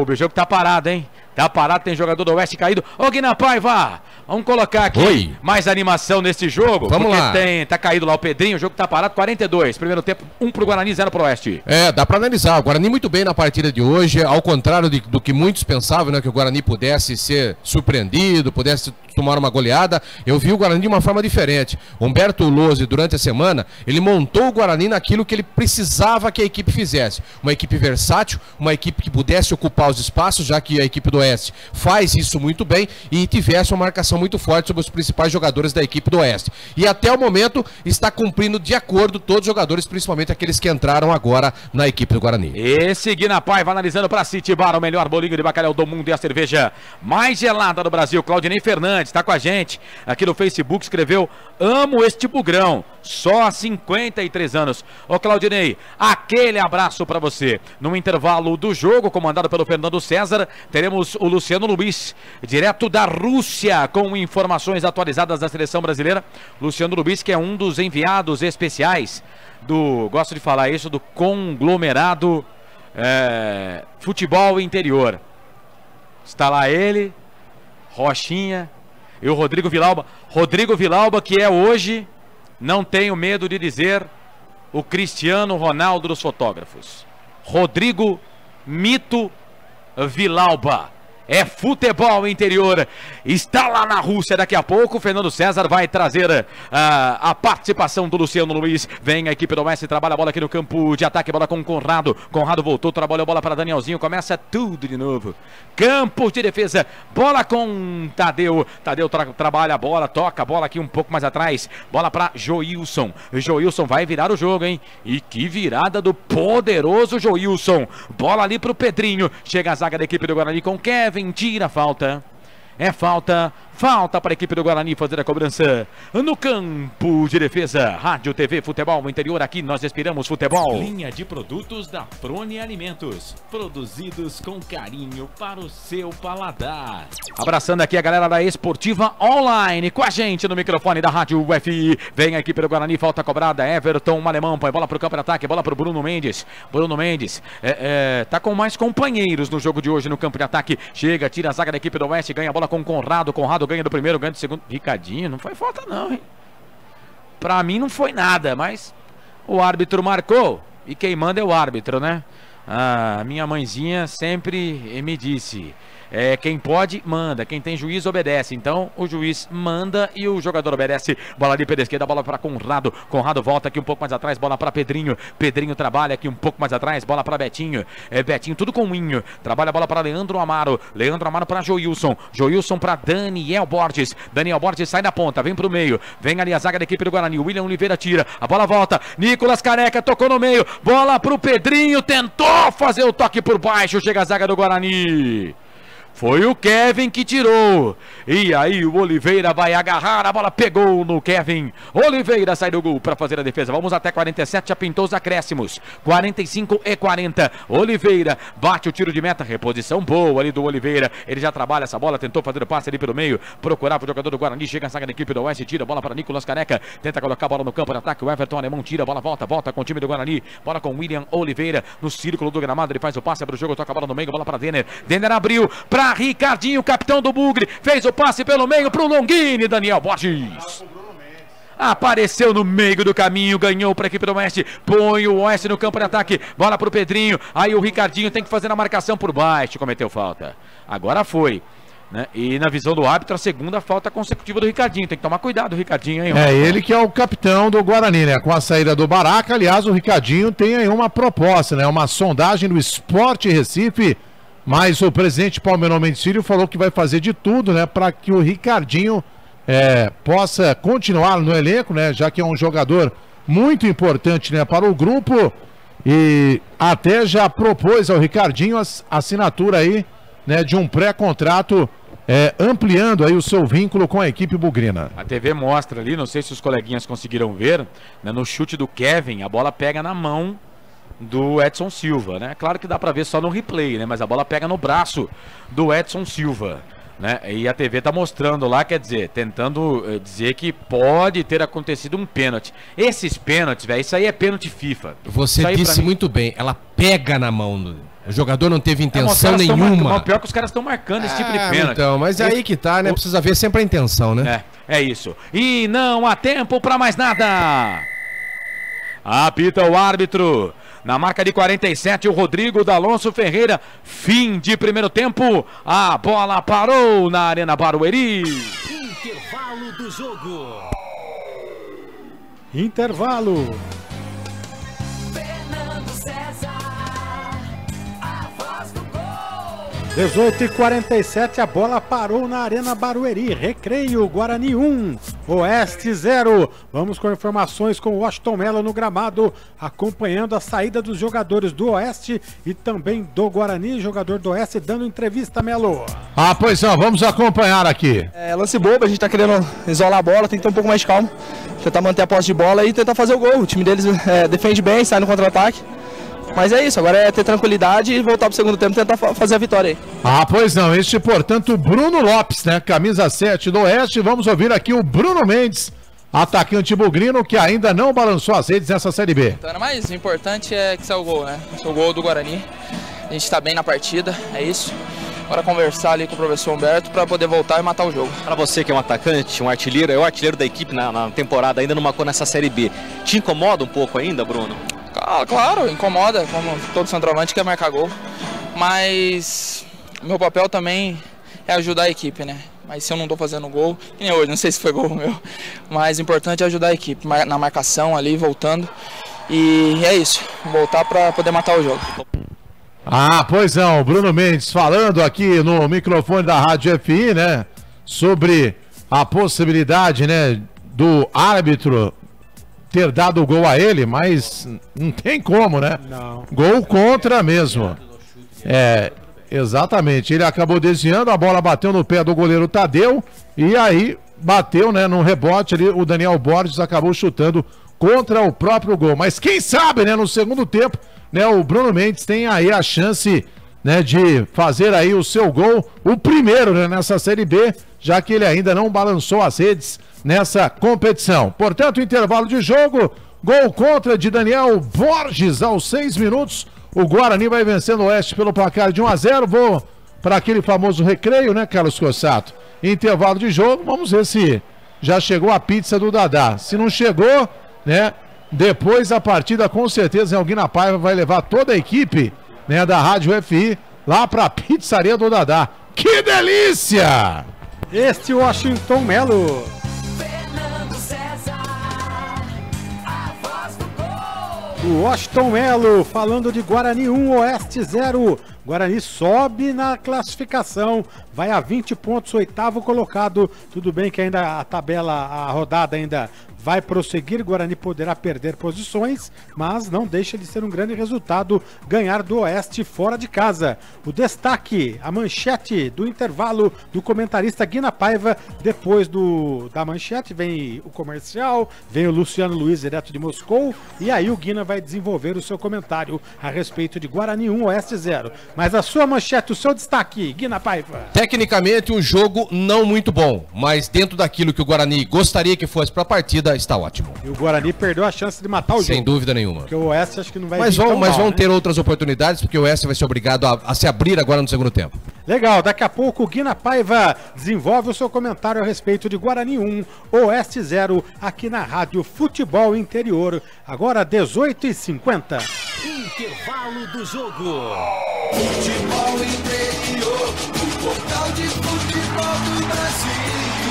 Speaker 5: O jogo tá parado, hein? Tá parado, tem jogador do Oeste caído. Ô, Guiná Paiva, vamos colocar aqui mais animação nesse jogo.
Speaker 4: Vamos lá.
Speaker 5: Tá caído lá o Pedrinho, o jogo tá parado, 42. Primeiro tempo, 1 pro Guarani, 0 pro Oeste.
Speaker 4: Dá pra analisar. O Guarani muito bem na partida de hoje, ao contrário do que muitos pensavam, né? Que o Guarani pudesse ser surpreendido, pudesse tomar uma goleada. Eu vi o Guarani de uma forma diferente. Humberto Lose, durante a semana, ele montou o Guarani naquilo que ele precisava que a equipe fizesse. Uma equipe versátil, uma equipe que pudesse ocupar os espaços, já que a equipe do Oeste faz isso muito bem, e tivesse uma marcação muito forte sobre os principais jogadores da equipe do Oeste. E até o momento está cumprindo de acordo todos os jogadores, principalmente aqueles que entraram agora na equipe do Guarani.
Speaker 5: Esse Guiná Paiva analisando para City Bar, o melhor bolinho de bacalhau do mundo e a cerveja mais gelada do Brasil. Claudinei Fernandes está com a gente aqui no Facebook, escreveu: amo este Bugrão, só 53 anos. Ô Claudinei, aquele abraço para você. No intervalo do jogo, comandado pelo Fernando César, teremos o Luciano Luiz, direto da Rússia, com informações atualizadas da seleção brasileira. Luciano Luiz, que é um dos enviados especiais do, gosto de falar isso, do conglomerado futebol interior. Está lá ele, Rochinha e o Rodrigo Vilauba. Rodrigo Vilauba, que é hoje, não tenho medo de dizer, o Cristiano Ronaldo dos fotógrafos. Rodrigo Mito Vilauba. É futebol interior. Está lá na Rússia daqui a pouco. O Fernando César vai trazer a participação do Luciano Luiz. Vem a equipe do Messi, trabalha a bola aqui no campo de ataque. Bola com o Conrado. Conrado voltou, trabalhou a bola para Danielzinho. Começa tudo de novo. Campo de defesa. Bola com Tadeu. Tadeu trabalha a bola, toca a bola aqui um pouco mais atrás. Bola para Joilson. Joilson vai virar o jogo, hein? E que virada do poderoso Joilson. Bola ali para o Pedrinho. Chega a zaga da equipe do Guarani com Kevin. Tira a falta. É falta. Falta para a equipe do Guarani fazer a cobrança no campo de defesa. Rádio TV Futebol Interior, aqui nós respiramos futebol.
Speaker 2: Linha de produtos da Prone Alimentos, produzidos com carinho para o seu paladar.
Speaker 5: Abraçando aqui a galera da Esportiva Online, com a gente no microfone da Rádio UFI. Vem a equipe do Guarani, falta cobrada. Everton Alemão põe bola para o campo de ataque, bola para o Bruno Mendes. Bruno Mendes tá com mais companheiros no jogo de hoje no campo de ataque. Chega, tira a zaga da equipe do Oeste, ganha a bola com Conrado. Conrado ganha do primeiro, ganha do segundo. Ricardinho, não foi falta não, hein? Pra mim não foi nada, mas o árbitro marcou. E quem manda é o árbitro, né? Minha mãezinha sempre me disse: quem pode, manda. Quem tem juiz, obedece. Então, o juiz manda e o jogador obedece. Bola ali pela esquerda, bola para Conrado. Conrado volta aqui um pouco mais atrás, bola para Pedrinho. Pedrinho trabalha aqui um pouco mais atrás, bola para Betinho. Betinho, tudo com o Inho. Trabalha a bola para Leandro Amaro. Leandro Amaro para Joilson. Joilson para Daniel Borges. Daniel Borges sai da ponta, vem pro meio. Vem ali a zaga da equipe do Guarani. William Oliveira tira. A bola volta. Nicolas Careca tocou no meio. Bola pro Pedrinho. Tentou fazer o toque por baixo. Chega a zaga do Guarani. Foi o Kevin que tirou. E aí o Oliveira vai agarrar. A bola pegou no Kevin. Oliveira sai do gol para fazer a defesa. Vamos até 47, já pintou os acréscimos. 45-40. Oliveira bate o tiro de meta. Reposição boa ali do Oliveira. Ele já trabalha essa bola. Tentou fazer o passe ali pelo meio. Procurava o jogador do Guarani. Chega a saga da equipe do Oeste. Tira a bola para Nicolas Careca. Tenta colocar a bola no campo de ataque. O Everton Alemão tira a bola. Volta com o time do Guarani. Bola com William Oliveira no círculo do gramado. Ele faz o passe para o jogo. Toca a bola no meio. Bola para Denner. Denner abriu para Ricardinho, capitão do Bugre, fez o passe pelo meio pro Longini. Daniel Borges apareceu no meio do caminho, ganhou para a equipe do Oeste, põe o Oeste no campo de ataque, bola pro Pedrinho, aí o Ricardinho tem que fazer a marcação por baixo, cometeu falta, agora foi, né? E na visão do árbitro, a segunda falta consecutiva do Ricardinho, tem que tomar cuidado, Ricardinho, hein?
Speaker 3: Ele que é o capitão do Guarani, né? Com a saída do Baraca, aliás, o Ricardinho tem aí uma proposta, né? Uma sondagem do Sport Recife. Mas o presidente Palmeirão Mendes Filho falou que vai fazer de tudo, né, para que o Ricardinho possa continuar no elenco, né, já que é um jogador muito importante, né, para o grupo, e até já propôs ao Ricardinho a assinatura aí, né, de um pré-contrato, ampliando aí o seu vínculo com a equipe bugrina.
Speaker 5: A TV mostra ali, não sei se os coleguinhas conseguiram ver, né, no chute do Kevin, a bola pega na mão do Edson Silva, né? Claro que dá pra ver só no replay, né? Mas a bola pega no braço do Edson Silva, né? E a TV tá mostrando lá, quer dizer, tentando dizer que pode ter acontecido um pênalti. Esses pênaltis, velho, isso aí é pênalti FIFA.
Speaker 4: Você disse muito bem, ela pega na mão o jogador não teve intenção nenhuma.
Speaker 5: O pior é que os caras estão marcando esse tipo de pênalti.
Speaker 4: Então, mas é aí que tá, né? Precisa ver sempre a intenção, né?
Speaker 5: É isso. E não há tempo pra mais nada. Apita o árbitro. Na marca de 47, o Rodrigo D'Alonso Ferreira. Fim de primeiro tempo. A bola parou na Arena Barueri.
Speaker 7: Intervalo do jogo.
Speaker 1: Intervalo.
Speaker 8: Fernando César, a voz do gol.
Speaker 1: 18h47, a bola parou na Arena Barueri. Recreio, Guarani 1, Oeste 0. Vamos com informações com o Washington Mello no gramado, acompanhando a saída dos jogadores do Oeste e também do Guarani. Jogador do Oeste dando entrevista, Mello.
Speaker 3: Pois não, vamos acompanhar aqui.
Speaker 13: Lance bobo, a gente tá querendo isolar a bola, tem que ter um pouco mais de calma. Tentar manter a posse de bola e tentar fazer o gol. O time deles defende bem, sai no contra-ataque. Mas é isso, agora é ter tranquilidade e voltar pro segundo tempo e tentar fazer a vitória aí.
Speaker 3: Pois não, este, portanto, Bruno Lopes, né? Camisa 7 do Oeste. Vamos ouvir aqui o Bruno Mendes, atacante bugrino, que ainda não balançou as redes nessa Série B.
Speaker 14: Mas o importante é que saiu o gol, né? O gol do Guarani. A gente tá bem na partida, é isso. Agora conversar ali com o professor Humberto para poder voltar e matar o jogo.
Speaker 15: Para você que é um atacante, um artilheiro, é o artilheiro da equipe na temporada, ainda não marcou nessa Série B. Te incomoda um pouco ainda, Bruno?
Speaker 14: Claro, incomoda, como todo centroavante quer marcar gol. Mas meu papel também é ajudar a equipe, né? Mas se eu não tô fazendo gol, que nem hoje, não sei se foi gol meu. Mas o importante é ajudar a equipe na marcação ali, voltando. E é isso, voltar para poder matar o jogo.
Speaker 3: Pois não, Bruno Mendes falando aqui no microfone da Rádio FI, né? Sobre a possibilidade, né, do árbitro ter dado o gol a ele, mas não tem como, né?
Speaker 1: Não.
Speaker 3: Gol contra mesmo. Exatamente. Ele acabou desviando, a bola bateu no pé do goleiro Tadeu e aí bateu, né, num rebote ali, o Daniel Borges acabou chutando contra o próprio gol. Mas quem sabe, né, no segundo tempo, né, o Bruno Mendes tem aí a chance, né, de fazer aí o seu gol, o primeiro, né, nessa Série B, já que ele ainda não balançou as redes nessa competição. Portanto, intervalo de jogo, gol contra de Daniel Borges aos 6 minutos. O Guarani vai vencendo o Oeste pelo placar de 1-0. Vou para aquele famoso recreio, né, Carlos Cossato? Intervalo de jogo, vamos ver se já chegou a pizza do Dadá. Se não chegou, né, depois da partida, com certeza, alguém na Paiva vai levar toda a equipe, né, da Rádio FI lá para a pizzaria do Dadá. Que delícia!
Speaker 1: Este Washington Mello. O Washington Mello falando de Guarani 1, Oeste 0. Guarani sobe na classificação, vai a 20 pontos, oitavo colocado. Tudo bem que ainda a tabela, a rodada ainda vai prosseguir, Guarani poderá perder posições, mas não deixa de ser um grande resultado ganhar do Oeste fora de casa. O destaque, a manchete do intervalo do comentarista Guina Paiva. Depois da manchete vem o comercial, vem o Luciano Luiz direto de Moscou, e aí o Guina vai desenvolver o seu comentário a respeito de Guarani 1, Oeste 0. Mas a sua manchete, o seu destaque, Guina Paiva.
Speaker 4: Tecnicamente um jogo não muito bom, mas dentro daquilo que o Guarani gostaria que fosse para a partida, está ótimo.
Speaker 1: E o Guarani perdeu a chance de matar o jogo.
Speaker 4: Sem dúvida nenhuma.
Speaker 1: Porque o Oeste acho que não vai
Speaker 4: Mas vão ter outras oportunidades, porque o Oeste vai ser obrigado a se abrir agora no segundo tempo.
Speaker 1: Legal, daqui a pouco o Guina Paiva desenvolve o seu comentário a respeito de Guarani 1, Oeste 0, aqui na Rádio Futebol Interior. Agora 18h50.
Speaker 2: Intervalo do jogo.
Speaker 8: Futebol Interior, o portal de futebol do Brasil.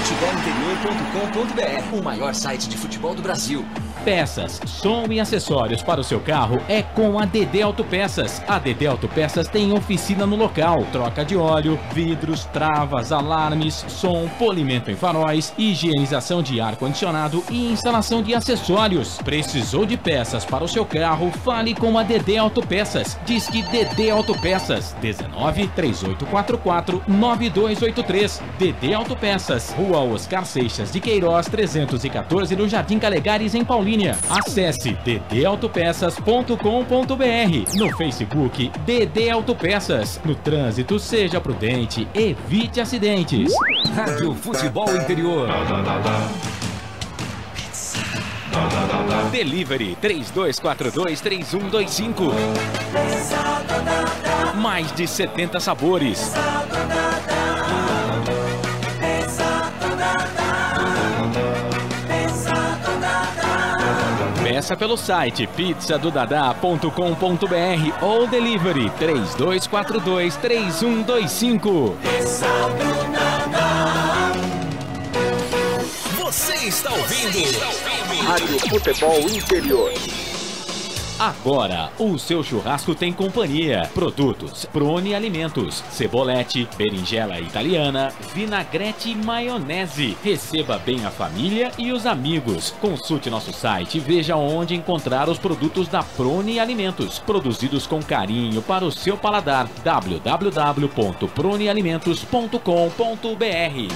Speaker 2: Futebolinterior.com.br, o maior site de futebol do Brasil. Peças, som e acessórios para o seu carro é com a DD Autopeças. A DD Autopeças tem oficina no local, troca de óleo, vidros, travas, alarmes, som, polimento em faróis, higienização de ar-condicionado e instalação de acessórios. Precisou de peças para o seu carro? Fale com a DD Autopeças. Disque DD Autopeças 19 3844 9283. DD Autopeças, Rua Oscar Seixas de Queiroz 314, no Jardim Calegares, em Paulínia. Acesse ddautopeças.com.br. No Facebook, DD Autopeças. No trânsito, seja prudente, evite acidentes. Rádio Futebol Interior. Delivery 3242-3125. Mais de 70 sabores. Peça pelo site pizzadodadá.com.br ou delivery 3242-3125. Você está ouvindo
Speaker 16: Rádio Futebol Interior.
Speaker 2: Agora, o seu churrasco tem companhia. Produtos Prone Alimentos, cebolete, berinjela italiana, vinagrete e maionese. Receba bem a família e os amigos. Consulte nosso site e veja onde encontrar os produtos da Prone Alimentos, produzidos com carinho para o seu paladar. www.pronealimentos.com.br.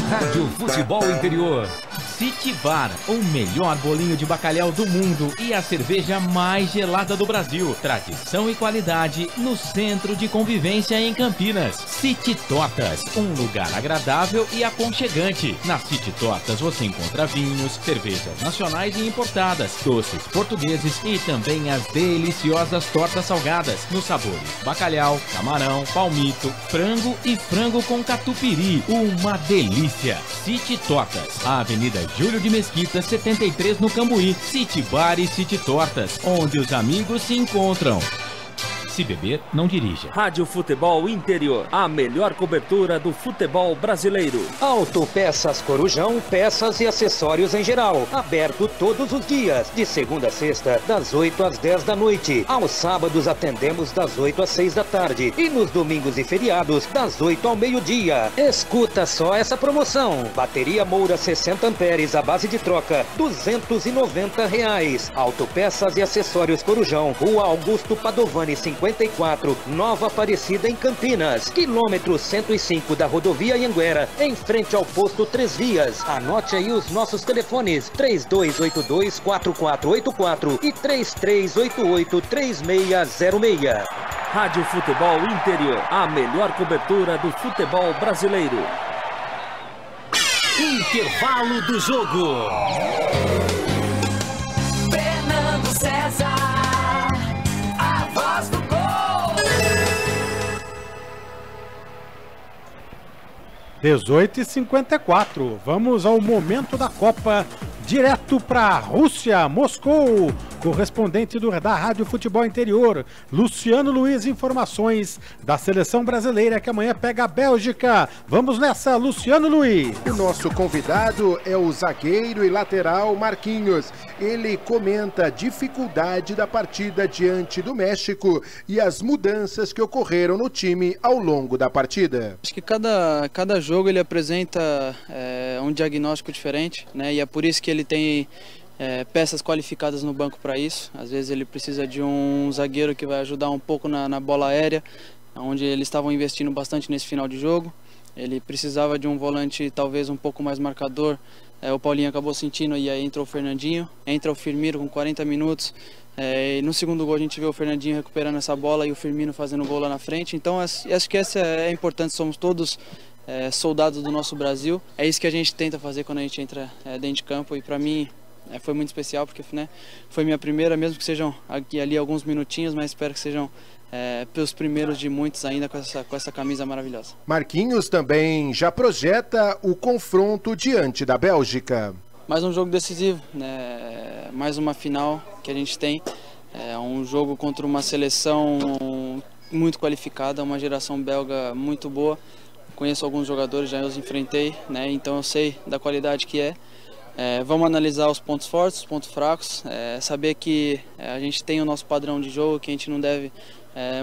Speaker 7: Rádio Futebol Interior.
Speaker 2: City Bar, o melhor bolinho de bacalhau do mundo e a cerveja mais gelada do Brasil. Tradição e qualidade no centro de convivência em Campinas. City Tortas, um lugar agradável e aconchegante. Na City Tortas você encontra vinhos, cervejas nacionais e importadas, doces portugueses e também as deliciosas tortas salgadas nos sabores bacalhau, camarão, palmito, frango e frango com catupiry. Uma delícia! City Tortas, a Avenida Júlio de Mesquita, 73 no Cambuí. City Bar e City Tortas, onde os amigos se encontram. Se beber, não dirija.
Speaker 7: Rádio Futebol Interior, a melhor cobertura do futebol brasileiro.
Speaker 12: Autopeças Corujão, peças e acessórios em geral. Aberto todos os dias, de segunda a sexta, das 8 às 10 da noite. Aos sábados atendemos das 8 às 6 da tarde. E nos domingos e feriados, das 8 ao meio-dia. Escuta só essa promoção. Bateria Moura 60 amperes, à base de troca, R$290. Autopeças e acessórios Corujão, Rua Augusto Padovani 54, Nova Aparecida em Campinas, quilômetro 105 da rodovia Anhanguera, em frente ao posto Três Vias. Anote aí os nossos telefones: 3282-4484 e 3388-3606.
Speaker 7: Rádio Futebol Interior, a melhor cobertura do futebol brasileiro.
Speaker 8: Intervalo do jogo. Fernando César, a voz do gol.
Speaker 1: 18h54. Vamos ao momento da Copa, direto para a Rússia, Moscou. Correspondente da Rádio Futebol Interior, Luciano Luiz, informações da seleção brasileira que amanhã pega a Bélgica. Vamos nessa, Luciano Luiz.
Speaker 6: O nosso convidado é o zagueiro e lateral Marquinhos. Ele comenta a dificuldade da partida diante do México e as mudanças que ocorreram no time ao longo da partida.
Speaker 13: Acho que cada jogo ele apresenta um diagnóstico diferente, né? E é por isso que ele tem peças qualificadas no banco para isso. Às vezes ele precisa de um zagueiro que vai ajudar um pouco na bola aérea, onde eles estavam investindo bastante nesse final de jogo. Ele precisava de um volante talvez um pouco mais marcador. O Paulinho acabou sentindo e aí entrou o Fernandinho. Entra o Firmino com 40 minutos. E no segundo gol a gente vê o Fernandinho recuperando essa bola e o Firmino fazendo gol lá na frente. Então acho que essa é importante, somos todos soldados do nosso Brasil. É isso que a gente tenta fazer quando a gente entra dentro de campo, e para mim foi muito especial, porque foi minha primeira, mesmo que sejam ali alguns minutinhos, mas espero que sejam os primeiros de muitos ainda com essa camisa maravilhosa.
Speaker 6: Marquinhos também já projeta o confronto diante da Bélgica.
Speaker 13: Mais um jogo decisivo, né? Mais uma final que a gente tem, um jogo contra uma seleção muito qualificada, uma geração belga muito boa. Conheço alguns jogadores, já os enfrentei, né? Então eu sei da qualidade que é. Vamos analisar os pontos fortes, os pontos fracos, saber que a gente tem o nosso padrão de jogo, que a gente não deve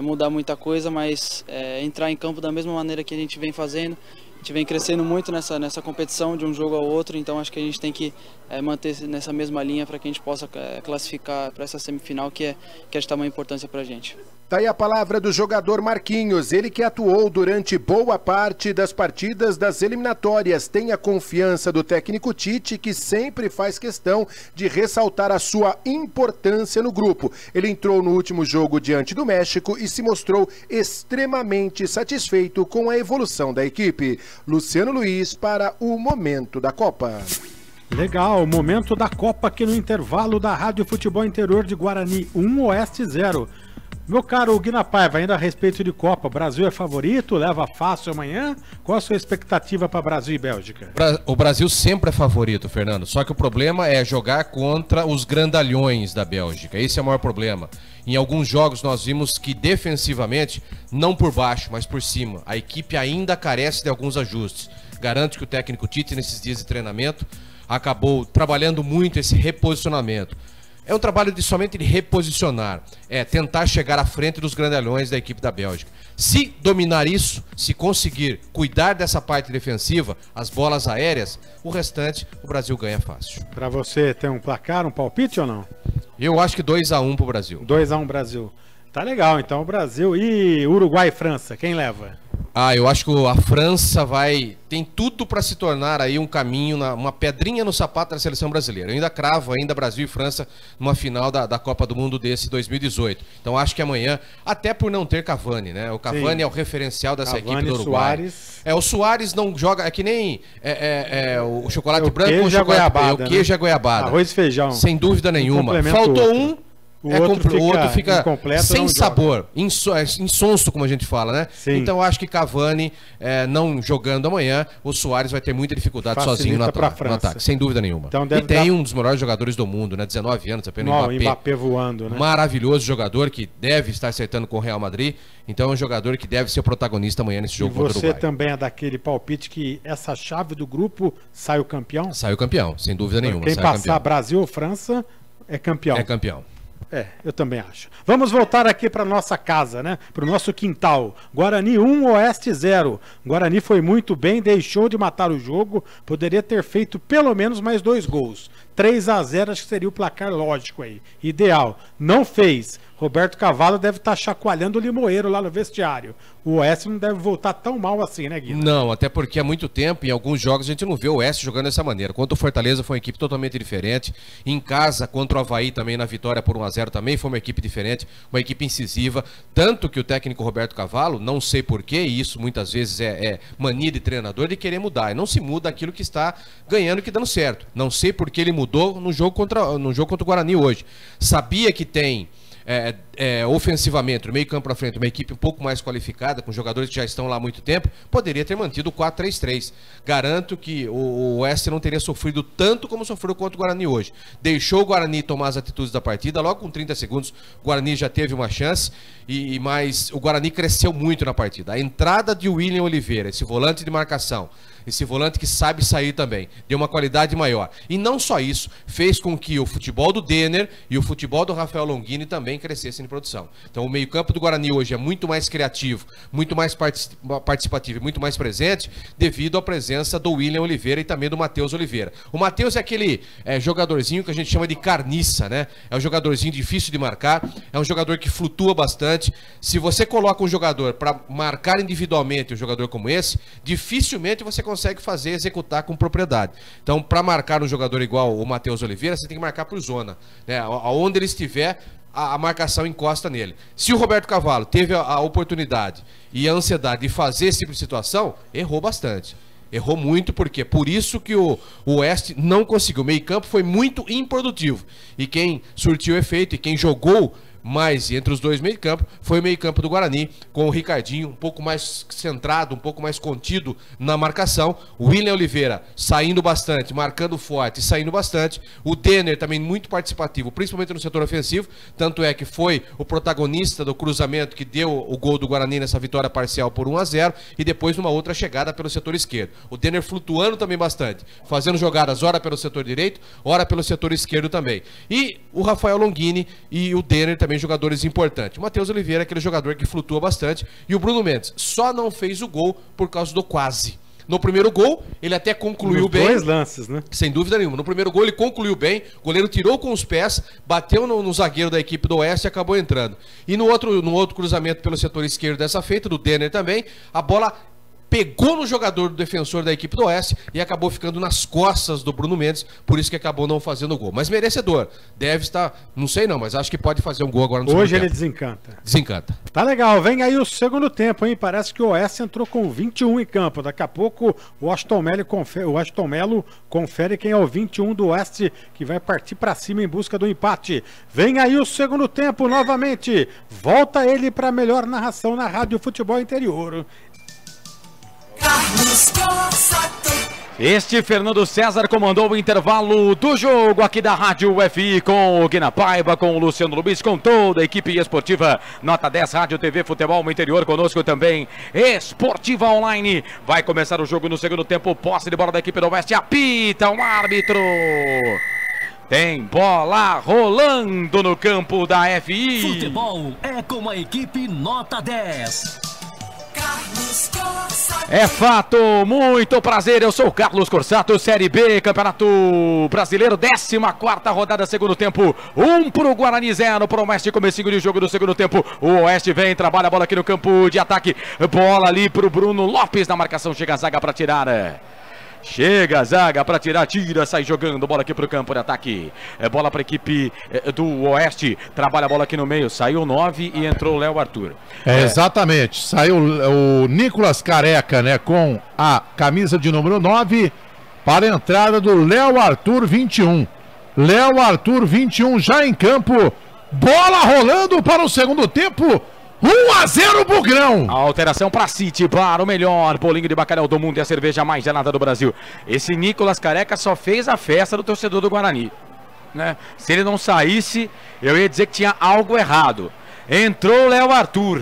Speaker 13: mudar muita coisa, mas entrar em campo da mesma maneira que a gente vem fazendo. A gente vem crescendo muito nessa competição de um jogo ao outro, então acho que a gente tem que manter nessa mesma linha para que a gente possa classificar para essa semifinal que é de tamanha importância para a gente.
Speaker 6: Tá aí a palavra do jogador Marquinhos, ele que atuou durante boa parte das partidas das eliminatórias. Tem a confiança do técnico Tite, que sempre faz questão de ressaltar a sua importância no grupo. Ele entrou no último jogo diante do México e se mostrou extremamente satisfeito com a evolução da equipe. Luciano Luiz para o Momento da Copa.
Speaker 1: Legal, momento da Copa aqui no intervalo da Rádio Futebol Interior de Guarani 1, Oeste 0. Meu caro Guina Paiva, ainda a respeito de Copa, Brasil é favorito? Leva fácil amanhã? Qual a sua expectativa para Brasil e Bélgica?
Speaker 4: O Brasil sempre é favorito, Fernando. Só que o problema é jogar contra os grandalhões da Bélgica. Esse é o maior problema. Em alguns jogos nós vimos que defensivamente, não por baixo, mas por cima, a equipe ainda carece de alguns ajustes. Garanto que o técnico Tite, nesses dias de treinamento, acabou trabalhando muito esse reposicionamento. É um trabalho somente de reposicionar, tentar chegar à frente dos grandalhões da equipe da Bélgica. Se dominar isso, se conseguir cuidar dessa parte defensiva, as bolas aéreas, o restante o Brasil ganha fácil.
Speaker 1: Para você tem um placar, um palpite ou não?
Speaker 4: Eu acho que 2-1 pro Brasil.
Speaker 1: 2-1 Brasil. Tá legal, então o Brasil e Uruguai e França, quem leva?
Speaker 4: Eu acho que a França tem tudo para se tornar aí um caminho, uma pedrinha no sapato da seleção brasileira. Eu ainda cravo Brasil e França numa final da Copa do Mundo desse 2018. Então acho que amanhã, até por não ter Cavani, né? O Cavani Sim. É o referencial dessa equipe do Uruguai. Suárez. O Suárez não joga, é que nem o chocolate branco com o chocolate preto. O queijo é goiabada.
Speaker 1: Arroz e feijão.
Speaker 4: Sem dúvida nenhuma. Faltou um. O outro fica sem sabor, insonso, como a gente fala, né? Sim. Então eu acho que Cavani, não jogando amanhã, o Suárez vai ter muita dificuldade sozinho no ataque, sem dúvida nenhuma. Então e tem um dos melhores jogadores do mundo, né? 19 anos, apenas o
Speaker 1: Mbappé voando, né?
Speaker 4: Maravilhoso jogador que deve estar acertando com o Real Madrid. Então é um jogador que deve ser o protagonista amanhã nesse jogo contra o Uruguai.
Speaker 1: Você também é daquele palpite que essa chave do grupo sai o campeão?
Speaker 4: Sai o campeão, sem dúvida nenhuma.
Speaker 1: Quem passar Brasil ou França é campeão.
Speaker 4: É campeão.
Speaker 1: Eu também acho. Vamos voltar aqui para nossa casa, né? Para o nosso quintal. Guarani 1, Oeste 0. Guarani foi muito bem, deixou de matar o jogo. Poderia ter feito pelo menos mais 2 gols. 3-0 acho que seria o placar lógico aí. Ideal. Não fez. Roberto Cavalo deve estar chacoalhando o limoeiro lá no vestiário. O Oeste não deve voltar tão mal assim, né, Guilherme?
Speaker 4: Não, até porque há muito tempo, em alguns jogos, a gente não vê o Oeste jogando dessa maneira. Contra o Fortaleza foi uma equipe totalmente diferente. Em casa, contra o Avaí também, na vitória por 1-0, também foi uma equipe diferente, uma equipe incisiva. Tanto que o técnico Roberto Cavalo, não sei porquê, e isso muitas vezes é mania de treinador, de querer mudar. E não se muda aquilo que está ganhando e que dando certo. Não sei porque ele mudou no jogo contra o Guarani hoje. Sabia que tem... ofensivamente, no meio campo para frente, uma equipe um pouco mais qualificada, com jogadores que já estão lá há muito tempo, poderia ter mantido o 4-3-3. Garanto que o Oeste não teria sofrido tanto como sofreu contra o Guarani hoje. Deixou o Guarani tomar as atitudes da partida, logo com 30 segundos o Guarani já teve uma chance, mas o Guarani cresceu muito na partida. A entrada de William Oliveira, esse volante de marcação, esse volante que sabe sair também, deu uma qualidade maior. E não só isso, fez com que o futebol do Denner e o futebol do Rafael Longini também crescessem em produção. Então o meio-campo do Guarani hoje é muito mais criativo, muito mais participativo e muito mais presente devido à presença do William Oliveira e também do Matheus Oliveira. O Matheus é aquele jogadorzinho que a gente chama de carniça, né? É um jogadorzinho difícil de marcar, é um jogador que flutua bastante. Se você coloca um jogador para marcar individualmente um jogador como esse, dificilmente você consegue executar com propriedade. Então, para marcar um jogador igual o Matheus Oliveira, você tem que marcar por zona, né? Aonde ele estiver, a marcação encosta nele. Se o Roberto Cavalo teve a oportunidade e a ansiedade de fazer esse tipo de situação, errou bastante. Errou muito, porque por isso que o Oeste não conseguiu. O meio-campo foi muito improdutivo. E quem surtiu efeito e quem jogou mais entre os dois meio-campo foi o meio-campo do Guarani, com o Ricardinho um pouco mais centrado, um pouco mais contido na marcação, o William Oliveira saindo bastante, marcando forte e saindo bastante, o Denner também muito participativo, principalmente no setor ofensivo, tanto é que foi o protagonista do cruzamento que deu o gol do Guarani nessa vitória parcial por 1-0 e depois numa outra chegada pelo setor esquerdo. O Denner flutuando também bastante, fazendo jogadas ora pelo setor direito, ora pelo setor esquerdo também. E o Rafael Longini e o Denner também jogadores importantes. O Matheus Oliveira é aquele jogador que flutua bastante. E o Bruno Mendes só não fez o gol por causa do quase. No primeiro gol, ele até concluiu bem.
Speaker 1: 2 lances, né?
Speaker 4: Sem dúvida nenhuma. No primeiro gol, ele concluiu bem. O goleiro tirou com os pés, bateu no zagueiro da equipe do Oeste e acabou entrando. E no outro cruzamento pelo setor esquerdo dessa feita, do Denner também, a bola pegou no jogador do defensor da equipe do Oeste e acabou ficando nas costas do Bruno Mendes, por isso que acabou não fazendo o gol. Mas merecedor, deve estar, não sei não, mas acho que pode fazer um gol agora no segundo tempo.
Speaker 1: Hoje ele desencanta.
Speaker 4: Desencanta.
Speaker 1: Tá legal, vem aí o segundo tempo, hein? Parece que o Oeste entrou com 21 em campo. Daqui a pouco o Washington Melo confere quem é o 21 do Oeste, que vai partir pra cima em busca do empate. Vem aí o segundo tempo novamente. Volta ele pra melhor narração na Rádio Futebol Interior.
Speaker 5: Este Fernando César comandou o intervalo do jogo aqui da Rádio UFI com o Guina Paiva, com o Luciano Luiz, com toda a equipe esportiva Nota 10 Rádio TV Futebol no Interior, conosco também Esportiva Online. Vai começar o jogo no segundo tempo, posse de bola da equipe do Oeste, apita o árbitro. Tem bola rolando no campo da FI.
Speaker 8: Futebol é com a equipe nota 10.
Speaker 5: É fato, muito prazer, eu sou o Carlos Corsato, Série B, Campeonato Brasileiro, 14ª rodada, segundo tempo, 1 pro Guarani, 0 pro Oeste, comecinho de jogo do segundo tempo, o Oeste vem, trabalha a bola aqui no campo de ataque, bola ali pro Bruno Lopes na marcação, chega a zaga pra tirar, Chega a zaga para tirar, tira, sai jogando, bola aqui pro campo de ataque. É bola para a equipe do Oeste. Trabalha a bola aqui no meio. Saiu 9 e entrou o Léo Arthur.
Speaker 3: Exatamente. Saiu o Nicolas Careca, né, com a camisa de número 9 para a entrada do Léo Arthur 21. Léo Arthur 21 já em campo. Bola rolando para o segundo tempo. 1-0 Bugrão.
Speaker 5: A alteração para City, para o melhor bolinho de bacalhau do mundo e a cerveja mais gelada do Brasil. Esse Nicolas Careca só fez a festa do torcedor do Guarani, né? Se ele não saísse, eu ia dizer que tinha algo errado. Entrou o Léo Arthur,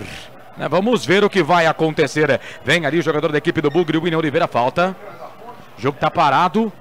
Speaker 5: né? Vamos ver o que vai acontecer. Vem ali o jogador da equipe do Bugre, o William Oliveira, falta. O jogo tá parado.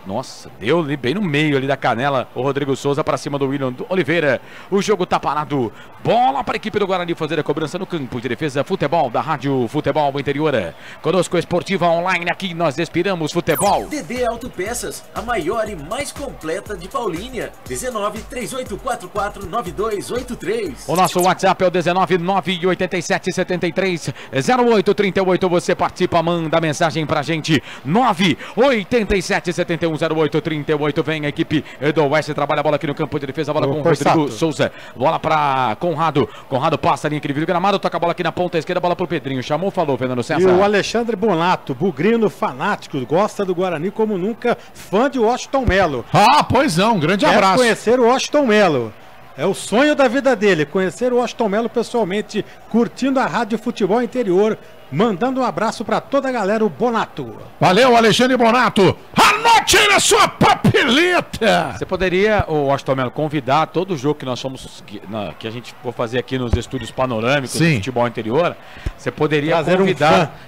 Speaker 5: Nossa, deu ali bem no meio ali da canela o Rodrigo Souza para cima do William Oliveira. O jogo tá parado. Bola para a equipe do Guarani fazer a cobrança no campo de defesa. Futebol da Rádio Futebol Interior. Conosco Esportiva Online, aqui nós respiramos futebol.
Speaker 11: DD Autopeças, a maior e mais completa de Paulínia. 19-3844-9283.
Speaker 5: O nosso WhatsApp é o 19-987-73-0838. Você participa, manda mensagem pra gente. 987-7108-38. Vem a equipe do Oeste, trabalha a bola aqui no campo de defesa. Bola com o Rodrigo Souza. Bola pra Conrado. Conrado passa ali, incrível gramado. Toca a bola aqui na ponta esquerda. Bola pro Pedrinho. Chamou, falou, Fernando César.
Speaker 1: E o Alexandre Bonato, bugrino fanático, gosta do Guarani como nunca, fã de Washington Melo.
Speaker 3: Ah, pois não, um grande abraço.
Speaker 1: Quer conhecer o Washington Melo. É o sonho da vida dele, conhecer o Washington Melo pessoalmente, curtindo a Rádio Futebol Interior, mandando um abraço para toda a galera, o Bonato.
Speaker 3: Valeu, Alexandre Bonato. Anote aí na sua papeleta.
Speaker 5: Você poderia, o Washington Melo, convidar todo o jogo que nós somos, que a gente for fazer aqui nos estúdios panorâmicos do Futebol Interior, você poderia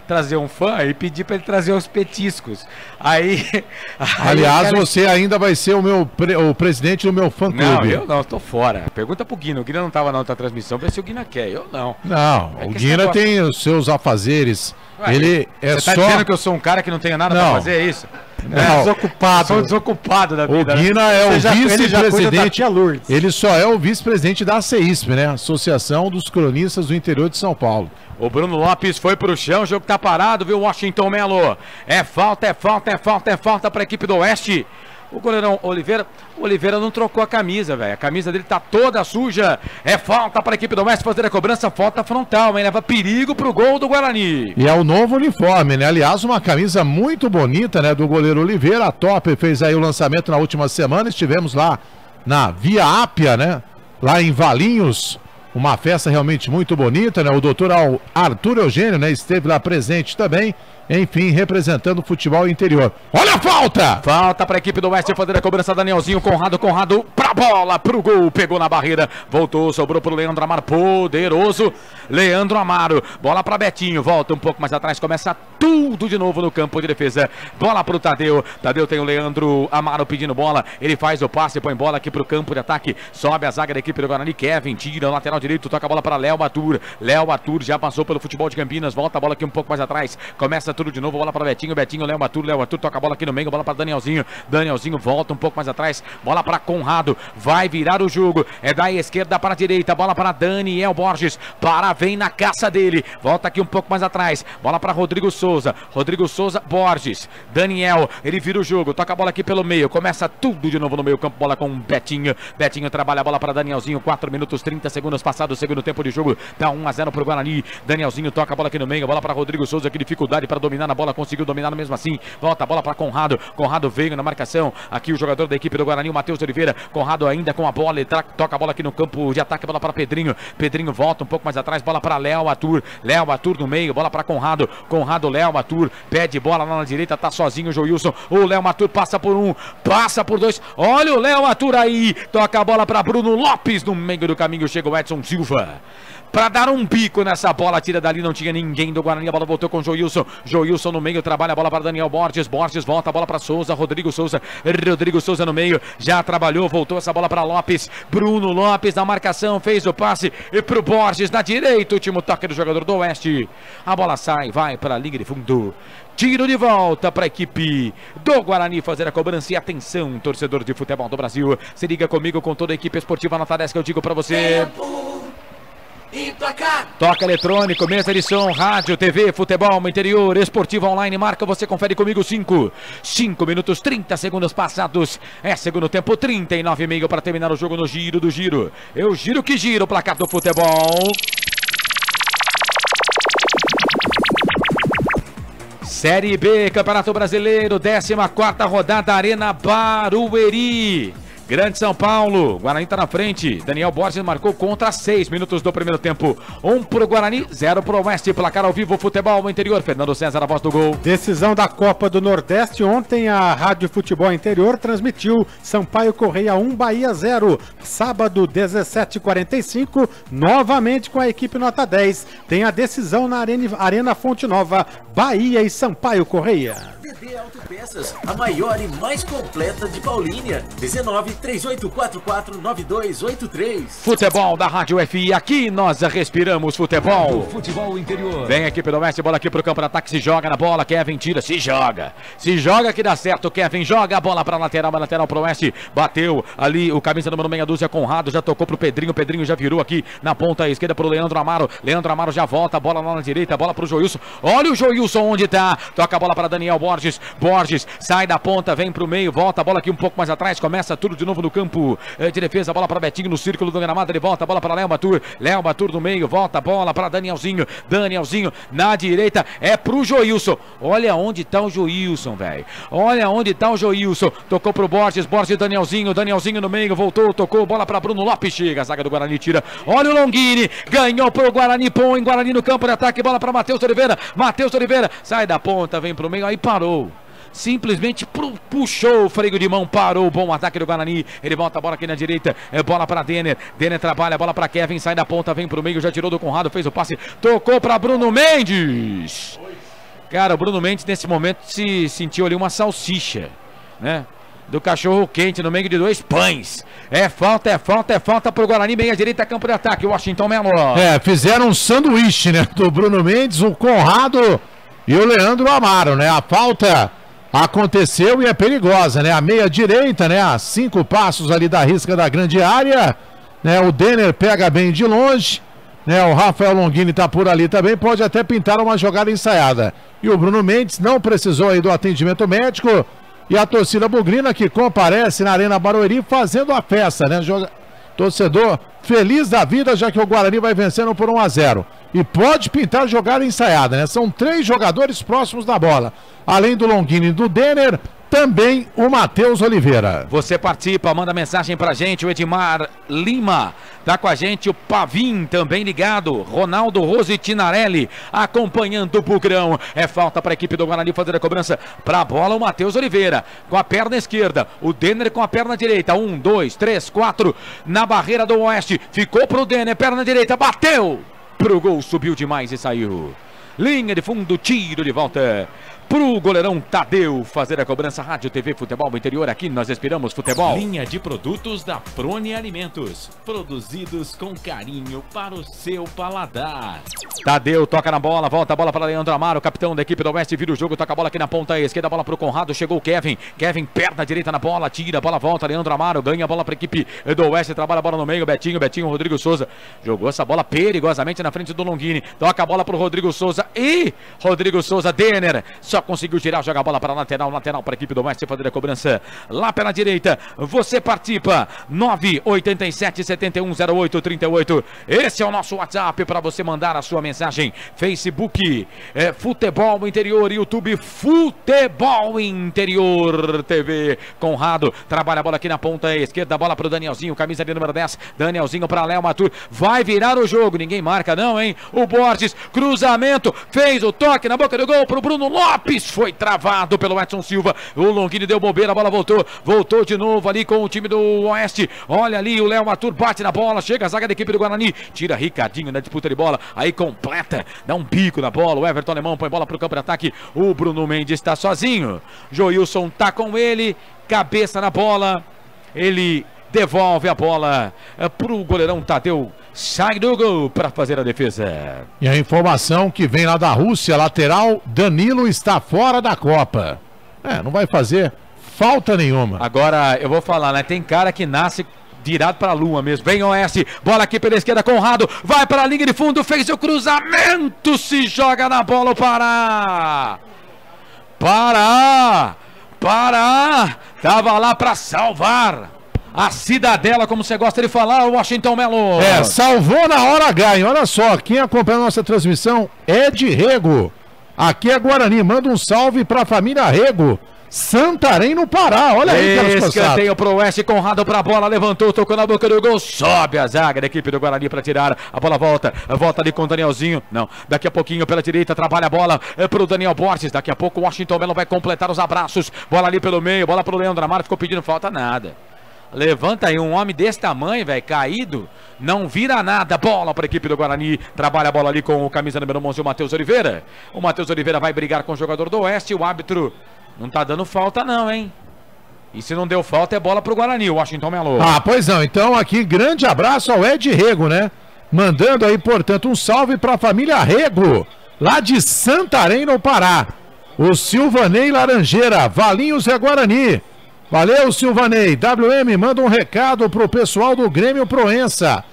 Speaker 5: trazer um fã e pedir para ele trazer os petiscos.
Speaker 3: Aliás, você ainda vai ser o presidente do meu fã-clube.
Speaker 5: Não, eu não, estou fora. Pergunta pro Guina, o Guina não estava na outra transmissão, vê se o Guina quer, eu não.
Speaker 3: Não, o Guina tem os seus afazeres.
Speaker 5: Ué,
Speaker 3: ele é
Speaker 5: você tá dizendo que eu sou um cara que não tenho nada para fazer, é isso?
Speaker 3: Não.
Speaker 5: Desocupado. Sou desocupado da vida.
Speaker 3: O Guina é o vice-presidente. Ele só é o vice-presidente da ACISP, né? Associação dos Cronistas do Interior de São Paulo.
Speaker 5: O Bruno Lopes foi pro chão, o jogo tá parado, viu, Washington Melo? É falta para a equipe do Oeste. O goleirão Oliveira não trocou a camisa, velho. A camisa dele tá toda suja. É falta para a equipe do Oeste fazer a cobrança. Falta frontal, hein? Leva perigo pro gol do Guarani.
Speaker 3: E é o novo uniforme, né? Aliás, uma camisa muito bonita, né? Do goleiro Oliveira. A Top fez aí o lançamento na última semana. Estivemos lá na Via Ápia, né? Lá em Valinhos. Uma festa realmente muito bonita, né? O doutor Arthur Eugênio, né? Esteve lá presente também. Enfim, representando o futebol interior. Olha a falta!
Speaker 5: Falta para a equipe do Oeste fazer a cobrança. Danielzinho, Conrado pra bola, pro gol. Pegou na barreira, voltou, sobrou pro Leandro Amaro. Poderoso Leandro Amaro. Bola para Betinho, volta um pouco mais atrás. Começa tudo de novo no campo de defesa. Bola pro Tadeu. Tadeu tem o Leandro Amaro pedindo bola. Ele faz o passe, põe bola aqui pro campo de ataque. Sobe a zaga da equipe do Guarani. Kevin tira o lateral direito, toca a bola para Léo Arthur. Léo Arthur já passou pelo futebol de Campinas. Volta a bola aqui um pouco mais atrás. Começa tudo de novo, bola para Betinho, Léo Arthur toca a bola aqui no meio, bola para Danielzinho volta um pouco mais atrás, bola para Conrado, vai virar o jogo, é da esquerda para a direita, bola para Daniel Borges, vem na caça dele, volta aqui um pouco mais atrás, bola para Rodrigo Souza, Borges, Daniel, ele vira o jogo, toca a bola aqui pelo meio, começa tudo de novo no meio campo, bola com Betinho trabalha a bola para Danielzinho, 4 minutos 30 segundos passados o segundo tempo de jogo, dá 1-0 pro Guarani. Danielzinho toca a bola aqui no meio, bola para Rodrigo Souza, que dificuldade para dominar na bola, conseguiu dominar mesmo assim, volta a bola para Conrado veio na marcação, aqui o jogador da equipe do Guarani, o Matheus Oliveira, Conrado ainda com a bola, ele toca a bola aqui no campo de ataque, bola para Pedrinho volta um pouco mais atrás, bola para Léo Arthur no meio, bola para Conrado, Léo Arthur, pede bola lá na direita, tá sozinho o Joilson, o Léo Arthur passa por um, passa por dois, olha o Léo Arthur aí, toca a bola para Bruno Lopes, no meio do caminho chega o Edson Silva. Para dar um bico nessa bola, tira dali, não tinha ninguém do Guarani, a bola voltou com o Joilson Joilson no meio, trabalha a bola para Daniel Borges. Borges volta a bola para Souza. Rodrigo Souza no meio, já trabalhou, voltou essa bola para Lopes. Bruno Lopes na marcação, fez o passe e pro Borges na direita. Último toque do jogador do Oeste. A bola sai, vai para a linha de fundo. Tiro de volta para a equipe do Guarani fazer a cobrança. E atenção, torcedor de futebol do Brasil, se liga comigo com toda a equipe esportiva Nota 10 que eu digo para você. Toca eletrônico, mesa de som, rádio, TV, futebol, interior, esportivo online, marca, você confere comigo 5 minutos, 30 segundos passados. É segundo tempo, 39,5 para terminar o jogo no giro do giro. Eu giro que giro o placar do futebol. Série B, Campeonato Brasileiro, 14ª rodada, Arena Barueri. Grande São Paulo, Guarani está na frente. Daniel Borges marcou contra 6 minutos do primeiro tempo. 1 pro Guarani, 0 pro Oeste. Placar ao vivo, futebol interior. Fernando César, a voz do gol.
Speaker 1: Decisão da Copa do Nordeste. Ontem a Rádio Futebol Interior transmitiu Sampaio Correia 1, Bahia 0. Sábado, 17h45, novamente com a equipe Nota 10. Tem a decisão na Arena Fonte Nova, Bahia e Sampaio Correia.
Speaker 11: DD Autopeças, a maior e mais completa de Paulínia. 19-3844-9283.
Speaker 5: Futebol da Rádio FI, aqui nós respiramos futebol.
Speaker 8: Futebol interior.
Speaker 5: Vem a equipe do Mestre, bola aqui pro campo de ataque, se joga na bola, Kevin tira, se joga que dá certo, Kevin joga a bola pra lateral pro Oeste, bateu ali o camisa número meia dúzia, Conrado, já tocou pro Pedrinho, Pedrinho já virou aqui na ponta esquerda pro Leandro Amaro já volta, bola lá na direita, bola pro Joilson, olha o Joilson onde tá, toca a bola para Daniel Borges, sai da ponta, vem pro meio, volta a bola aqui um pouco mais atrás, começa tudo de novo no campo de defesa, bola para Betinho no círculo do gramado, ele volta a bola para Léo Batur no meio, volta a bola para Danielzinho na direita, é pro Joilson, olha onde tá o Joilson, velho, tocou pro Borges, Danielzinho no meio, voltou, tocou, bola para Bruno Lopes, chega, a zaga do Guarani tira, olha o Longini, ganhou pro Guarani, põe Guarani no campo de ataque, bola para Matheus Oliveira, sai da ponta, vem pro meio, aí parou. Simplesmente puxou o freio de mão, parou o bom ataque do Guarani. Ele volta a bola aqui na direita, bola para Denner trabalha, bola para Kevin, sai da ponta, vem pro meio, já tirou do Conrado, fez o passe, tocou para Bruno Mendes. Cara, o Bruno Mendes nesse momento se sentiu ali uma salsicha, né? Do cachorro quente no meio de dois pães. É falta pro Guarani, meia direita, campo de ataque, Washington Melo.
Speaker 3: Fizeram um sanduíche, né? Do Bruno Mendes, o Conrado e o Leandro Amaro, né? A falta aconteceu e é perigosa, né? A meia direita, né? A 5 passos ali da risca da grande área, né? O Denner pega bem de longe, né? O Rafael Longini tá por ali também, pode até pintar uma jogada ensaiada. E o Bruno Mendes não precisou aí do atendimento médico. E a torcida bugrina que comparece na Arena Barueri fazendo a festa, né? Torcedor feliz da vida, já que o Guarani vai vencendo por 1-0. E pode pintar jogada ensaiada, né? São 3 jogadores próximos da bola. Além do Longini e do Denner, também o Matheus Oliveira.
Speaker 5: Você participa, manda mensagem pra gente, o Edmar Lima tá com a gente, o Pavim também ligado, Ronaldo Rose Tinarelli acompanhando o Bugrão. É falta pra equipe do Guarani fazer a cobrança pra bola, o Matheus Oliveira com a perna esquerda, o Denner com a perna direita, 1, 2, 3, 4 na barreira do Oeste, ficou pro Denner, perna direita, bateu pro gol, subiu demais e saiu. Linha de fundo, tiro de volta pro goleirão Tadeu fazer a cobrança. Rádio TV Futebol Interior, aqui nós respiramos futebol.
Speaker 2: Linha de produtos da Prone Alimentos, produzidos com carinho para o seu paladar.
Speaker 5: Tadeu toca na bola, volta a bola para Leandro Amaro, capitão da equipe do Oeste, vira o jogo, toca a bola aqui na ponta esquerda, bola pro Conrado, chegou o Kevin, perna direita na bola, tira, a bola volta, Leandro Amaro ganha a bola para a equipe do Oeste, trabalha a bola no meio, Betinho, Rodrigo Souza, jogou essa bola perigosamente na frente do Longini, toca a bola pro Rodrigo Souza e Rodrigo Souza, Denner, só conseguiu girar, joga a bola para lateral para a equipe do Oeste fazer a cobrança lá pela direita. Você participa, 987-7108-38. Esse é o nosso WhatsApp para você mandar a sua mensagem. Facebook, Futebol Interior, YouTube, Futebol Interior TV. Conrado, trabalha a bola aqui na ponta esquerda, bola para o Danielzinho, camisa de número 10, Danielzinho para Léo Matur, vai virar o jogo, ninguém marca não, hein? O Borges, cruzamento, fez o toque na boca do gol para o Bruno Lopes. Lopes foi travado pelo Edson Silva. O Longini deu bobeira, a bola voltou de novo ali com o time do Oeste. Olha ali, o Léo Arthur bate na bola, chega a zaga da equipe do Guarani, tira Ricardinho na disputa de bola, aí completa, dá um bico na bola, o Everton Alemão põe bola pro campo de ataque, o Bruno Mendes está sozinho, Joilson tá com ele, cabeça na bola, ele devolve a bola pro goleirão Tadeu, sai do gol para fazer a defesa.
Speaker 3: E a informação que vem lá da Rússia, lateral, Danilo está fora da Copa. Não vai fazer falta nenhuma.
Speaker 5: Agora, eu vou falar, né? Tem cara que nasce virado para a lua mesmo. Vem Oeste, bola aqui pela esquerda, Conrado, vai para a linha de fundo, fez o cruzamento, se joga na bola, o Pará. Tava lá para salvar a cidadela, como você gosta de falar, o Washington Melo.
Speaker 3: Salvou na hora H, hein? Olha só, quem acompanha a nossa transmissão é de Rego. Aqui é Guarani, manda um salve para a família Rego. Santarém no Pará, olha aí, Carlos Cossato.
Speaker 5: Escanteio pro Oeste, Conrado pra bola, levantou, tocou na boca do gol, sobe a zaga da equipe do Guarani pra tirar, a bola volta ali com o Danielzinho, não, daqui a pouquinho pela direita, trabalha a bola pro Daniel Borges, daqui a pouco o Washington Melo vai completar os abraços, bola ali pelo meio, bola pro Leandro Amaro, ficou pedindo falta, nada. Levanta aí, um homem desse tamanho, velho, caído, não vira nada, bola para a equipe do Guarani, trabalha a bola ali com o camisa número 11, o Matheus Oliveira. O Matheus Oliveira vai brigar com o jogador do Oeste, o árbitro não tá dando falta não, hein? E se não deu falta é bola pro Guarani, o Washington Melo.
Speaker 3: Pois não, então aqui grande abraço ao Ed Rego, né? Mandando aí, portanto, um salve para a família Rego, lá de Santarém no Pará. O Silvanei Laranjeira, Valinhos é Guarani. Valeu, Silvanei. WM, manda um recado pro pessoal do Grêmio Proença.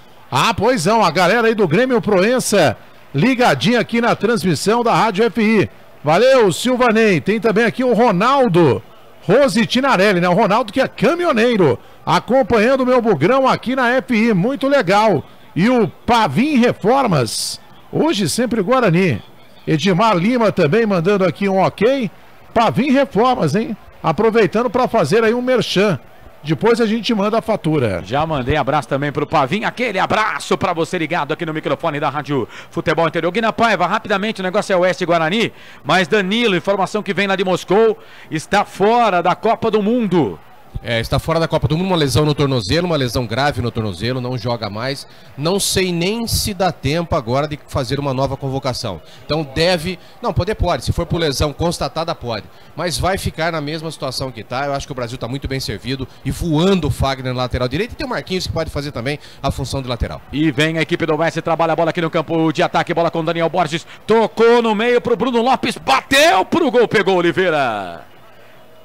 Speaker 3: Pois não, a galera aí do Grêmio Proença ligadinha aqui na transmissão da Rádio FI. Valeu, Silvanei. Tem também aqui o Ronaldo Rose Tinarelli, né? O Ronaldo que é caminhoneiro, acompanhando o meu bugrão aqui na FI. Muito legal. E o Pavim Reformas, hoje sempre Guarani. Edmar Lima também mandando aqui um ok. Pavim Reformas, hein? Aproveitando para fazer aí um merchan. Depois a gente manda a fatura.
Speaker 5: Já mandei abraço também pro Pavinho. Aquele abraço para você ligado aqui no microfone da Rádio Futebol Interior. Guina Paiva, rapidamente, o negócio é Oeste e Guarani. Mas Danilo, informação que vem lá de Moscou, está fora da Copa do Mundo.
Speaker 4: Está fora da Copa do Mundo, uma lesão no tornozelo, uma lesão grave no tornozelo, não joga mais. Não sei nem se dá tempo agora de fazer uma nova convocação. Então deve... Não, pode. Se for por lesão constatada, pode. Mas vai ficar na mesma situação que está. Eu acho que o Brasil está muito bem servido e voando o Fagner na lateral direita. E tem o Marquinhos que pode fazer também a função de lateral.
Speaker 5: E vem a equipe do Oeste, trabalha a bola aqui no campo de ataque. Bola com o Daniel Borges. Tocou no meio pro Bruno Lopes. Bateu pro gol, pegou Oliveira.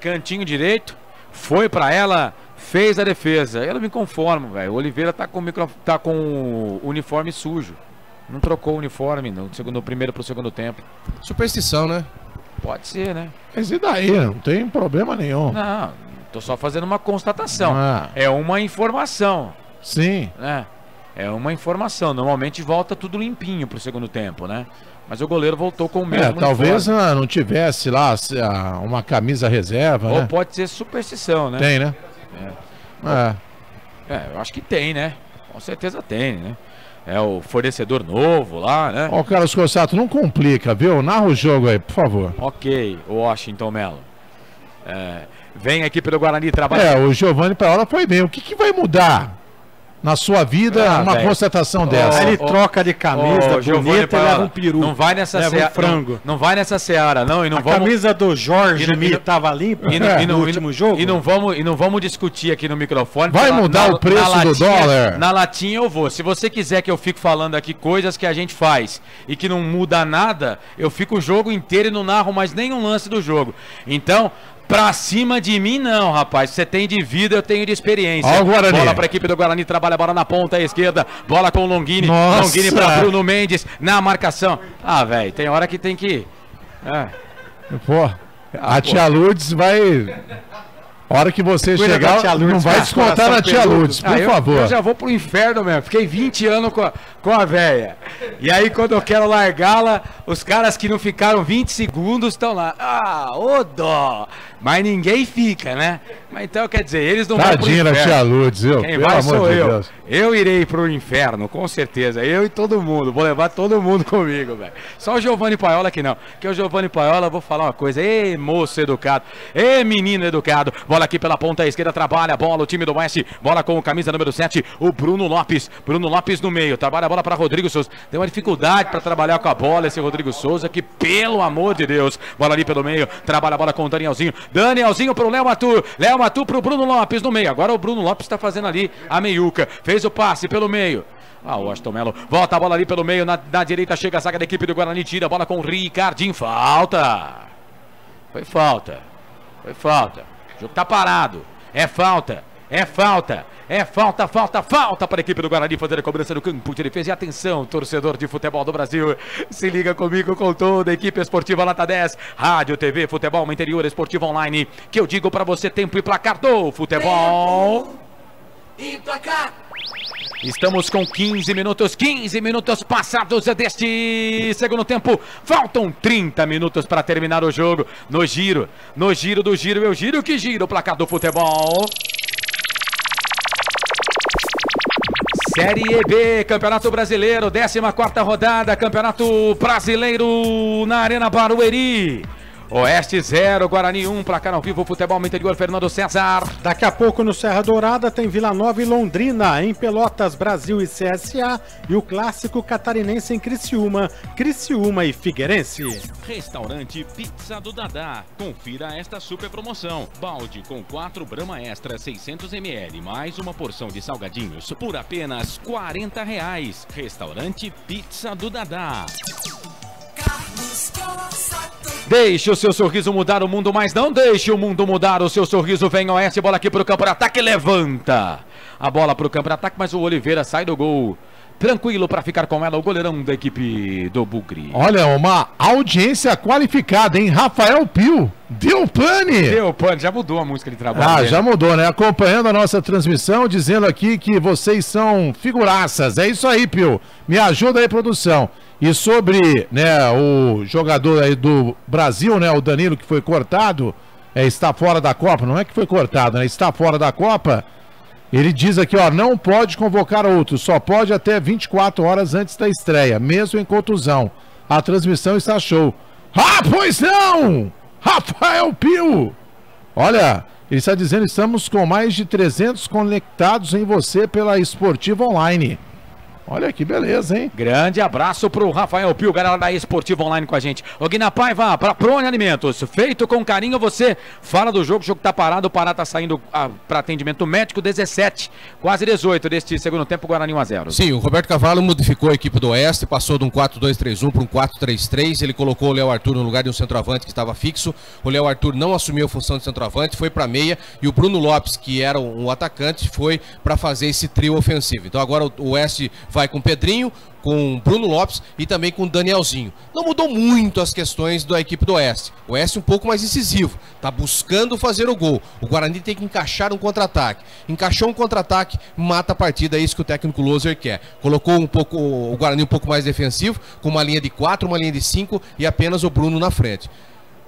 Speaker 5: Cantinho direito. Foi pra ela, fez a defesa. Eu não me conformo, velho. O Oliveira tá com o uniforme sujo. Não trocou o uniforme no primeiro pro segundo tempo.
Speaker 4: Superstição, né?
Speaker 5: Pode ser, né?
Speaker 3: Mas e daí? Não tem problema nenhum.
Speaker 5: Não, tô só fazendo uma constatação. É uma informação.
Speaker 3: Sim.
Speaker 5: É uma informação. Normalmente volta tudo limpinho pro segundo tempo, né? Mas o goleiro voltou com o mesmo
Speaker 3: talvez não tivesse lá uma camisa reserva,
Speaker 5: Ou
Speaker 3: né?
Speaker 5: pode ser superstição, né?
Speaker 3: Tem, né?
Speaker 5: Eu acho que tem, né? Com certeza tem, né? É o fornecedor novo lá, né?
Speaker 3: Ó, Carlos Cossato, não complica, viu? Narra o jogo aí, por favor.
Speaker 5: Ok, o Washington Melo. Vem a equipe do Guarani trabalhar.
Speaker 3: O Giovanni Paola foi bem. O que vai mudar na sua vida uma constatação dessa?
Speaker 1: Ele troca de camisa, bonita, leva um peru.
Speaker 5: Não vai nessa
Speaker 1: seara, frango.
Speaker 5: Não vai nessa seara, não. E não
Speaker 1: vamos... camisa do Jorge estava limpa no último jogo.
Speaker 5: E não vamos discutir aqui no microfone.
Speaker 3: Vai mudar o preço do dólar?
Speaker 5: Na latinha eu vou. Se você quiser que eu fique falando aqui coisas que a gente faz e que não muda nada, eu fico o jogo inteiro e não narro mais nenhum lance do jogo. Então... Pra cima de mim não, rapaz. Você tem de vida, eu tenho de experiência.
Speaker 3: Ó, o Guarani.
Speaker 5: Bola pra equipe do Guarani, trabalha a bola na ponta esquerda. Bola com o Longini.
Speaker 3: Nossa.
Speaker 5: Longini pra Bruno Mendes na marcação. Velho, tem hora que tem que...
Speaker 3: A tia Lourdes vai... A hora que você chegar, não vai descontar na tia Lourdes, por favor.
Speaker 5: Eu já vou pro inferno mesmo. Fiquei 20 anos com a véia. E aí, quando eu quero largá-la, os caras que não ficaram 20 segundos estão lá. Ô dó! mas ninguém fica, né? Mas então, quer dizer, eles não vão pro
Speaker 3: Tadinha da
Speaker 5: inferno.
Speaker 3: tia Lourdes, viu?
Speaker 5: Quem
Speaker 3: Pelo
Speaker 5: vai
Speaker 3: amor
Speaker 5: sou
Speaker 3: de
Speaker 5: eu.
Speaker 3: Deus.
Speaker 5: Eu irei pro inferno, com certeza. Eu e todo mundo. Vou levar todo mundo comigo, velho. Só o Giovanni Paiola que não. Porque o Giovanni Paiola, vou falar uma coisa. Ê, moço educado. Ê, menino educado. Bola aqui pela ponta esquerda, trabalha a bola. O time do Oeste. Bola com o camisa número 7, o Bruno Lopes. Bruno Lopes no meio. Trabalha a bola para Rodrigo Souza. Tem uma dificuldade para trabalhar com a bola esse Rodrigo Souza, que pelo amor de Deus. Bola ali pelo meio. Trabalha a bola com o Danielzinho. Danielzinho pro Léo Matur. Léo Matur pro Bruno Lopes no meio. Agora o Bruno Lopes está fazendo ali a meiuca. Fez o passe pelo meio. Ah, o Aston Melo volta a bola ali pelo meio. Na direita chega a zaga da equipe do Guarani. Tira a bola com o Ricardinho. Falta. Foi falta. Foi falta. O jogo tá parado. É falta. É falta. É falta, falta para a equipe do Guarani fazer a cobrança do campo de defesa. E atenção, torcedor de futebol do Brasil, se liga comigo com toda a equipe esportiva Nota 10, Rádio, TV, Futebol Interior, Esportivo Online, que eu digo para você, tempo e placar do futebol.
Speaker 11: E placar.
Speaker 5: Estamos com 15 minutos passados deste segundo tempo. Faltam 30 minutos para terminar o jogo. No giro do giro, eu giro que giro o placar do futebol. Série B, Campeonato Brasileiro, 14ª rodada, Campeonato Brasileiro na Arena Barueri. Oeste 0, Guarani 1, placar ao vivo, Futebol Interior, Fernando César.
Speaker 1: Daqui a pouco no Serra Dourada tem Vila Nova e Londrina, em Pelotas, Brasil e CSA, e o clássico catarinense em Criciúma, Criciúma e Figueirense.
Speaker 2: Restaurante Pizza do Dadá. Confira esta super promoção. Balde com 4 Brahma Extra 600 ml, mais uma porção de salgadinhos por apenas R$40. Restaurante Pizza do Dadá.
Speaker 5: Deixe o seu sorriso mudar o mundo, mas não deixe o mundo mudar o seu sorriso. Vem Oeste, bola aqui pro campo de ataque, levanta a bola pro campo de ataque, mas o Oliveira sai do gol. Tranquilo para ficar com ela, o goleirão da equipe do Bugre.
Speaker 3: Olha, uma audiência qualificada, hein? Rafael Pio, deu pane!
Speaker 5: Deu pane, já mudou a música de trabalho.
Speaker 3: Ah, já mudou, né? Acompanhando a nossa transmissão, dizendo aqui que vocês são figuraças. É isso aí, Pio. Me ajuda aí, produção. E sobre, né, o jogador aí do Brasil, né, o Danilo, que foi cortado, está fora da Copa, não é que foi cortado, né? Está fora da Copa. Ele diz aqui, ó, não pode convocar outros, só pode até 24 horas antes da estreia, mesmo em contusão. A transmissão está show. Ah, pois não! Rafael Pio! Olha, ele está dizendo, estamos com mais de 300 conectados em você pela Esportiva Online. Olha que beleza, hein?
Speaker 5: Grande abraço pro Rafael Pio, galera da Esportiva Online com a gente. O Guina Paiva, pra Prone Alimentos, feito com carinho, você fala do jogo, o jogo tá parado, o Pará tá saindo para atendimento médico, 17, quase 18 deste segundo tempo, Guarani 1-0.
Speaker 4: Sim, o Roberto Cavalo modificou a equipe do Oeste, passou de um 4-2-3-1 para um 4-3-3, ele colocou o Léo Arthur no lugar de um centroavante que estava fixo, o Léo Arthur não assumiu a função de centroavante, foi para meia, e o Bruno Lopes, que era um atacante, foi para fazer esse trio ofensivo. Então agora o Oeste vai com Pedrinho, com Bruno Lopes e também com Danielzinho. Não mudou muito as questões da equipe do Oeste. O Oeste um pouco mais incisivo, tá buscando fazer o gol. O Guarani tem que encaixar um contra-ataque. Encaixou um contra-ataque, mata a partida, é isso que o técnico Loser quer. Colocou um pouco o Guarani um pouco mais defensivo, com uma linha de 4, uma linha de 5 e apenas o Bruno na frente.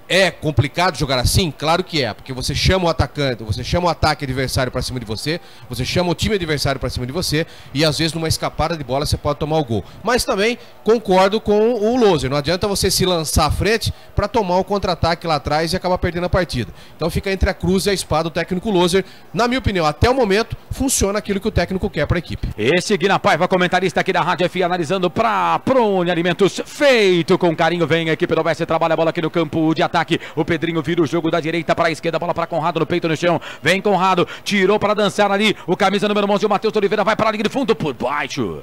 Speaker 4: É complicado jogar assim? Claro que é, porque você chama o atacante, você chama o ataque adversário para cima de você, você chama o time adversário para cima de você e às vezes numa escapada de bola você pode tomar o gol. Mas também concordo com o Loser, não adianta você se lançar à frente para tomar o contra-ataque lá atrás e acabar perdendo a partida. Então fica entre a cruz e a espada o técnico Loser. Na minha opinião, até o momento, funciona aquilo que o técnico quer para a equipe.
Speaker 5: Esse Guina Paiva, comentarista aqui da Rádio F, analisando para Prone Alimentos, feito com carinho, vem a equipe do Oeste, trabalha a bola aqui no campo de ataque. O Pedrinho vira o jogo da direita para a esquerda, bola para Conrado no peito, no chão, vem Conrado, tirou para dançar ali, o camisa número 11, o Matheus Oliveira vai para a linha de fundo por baixo.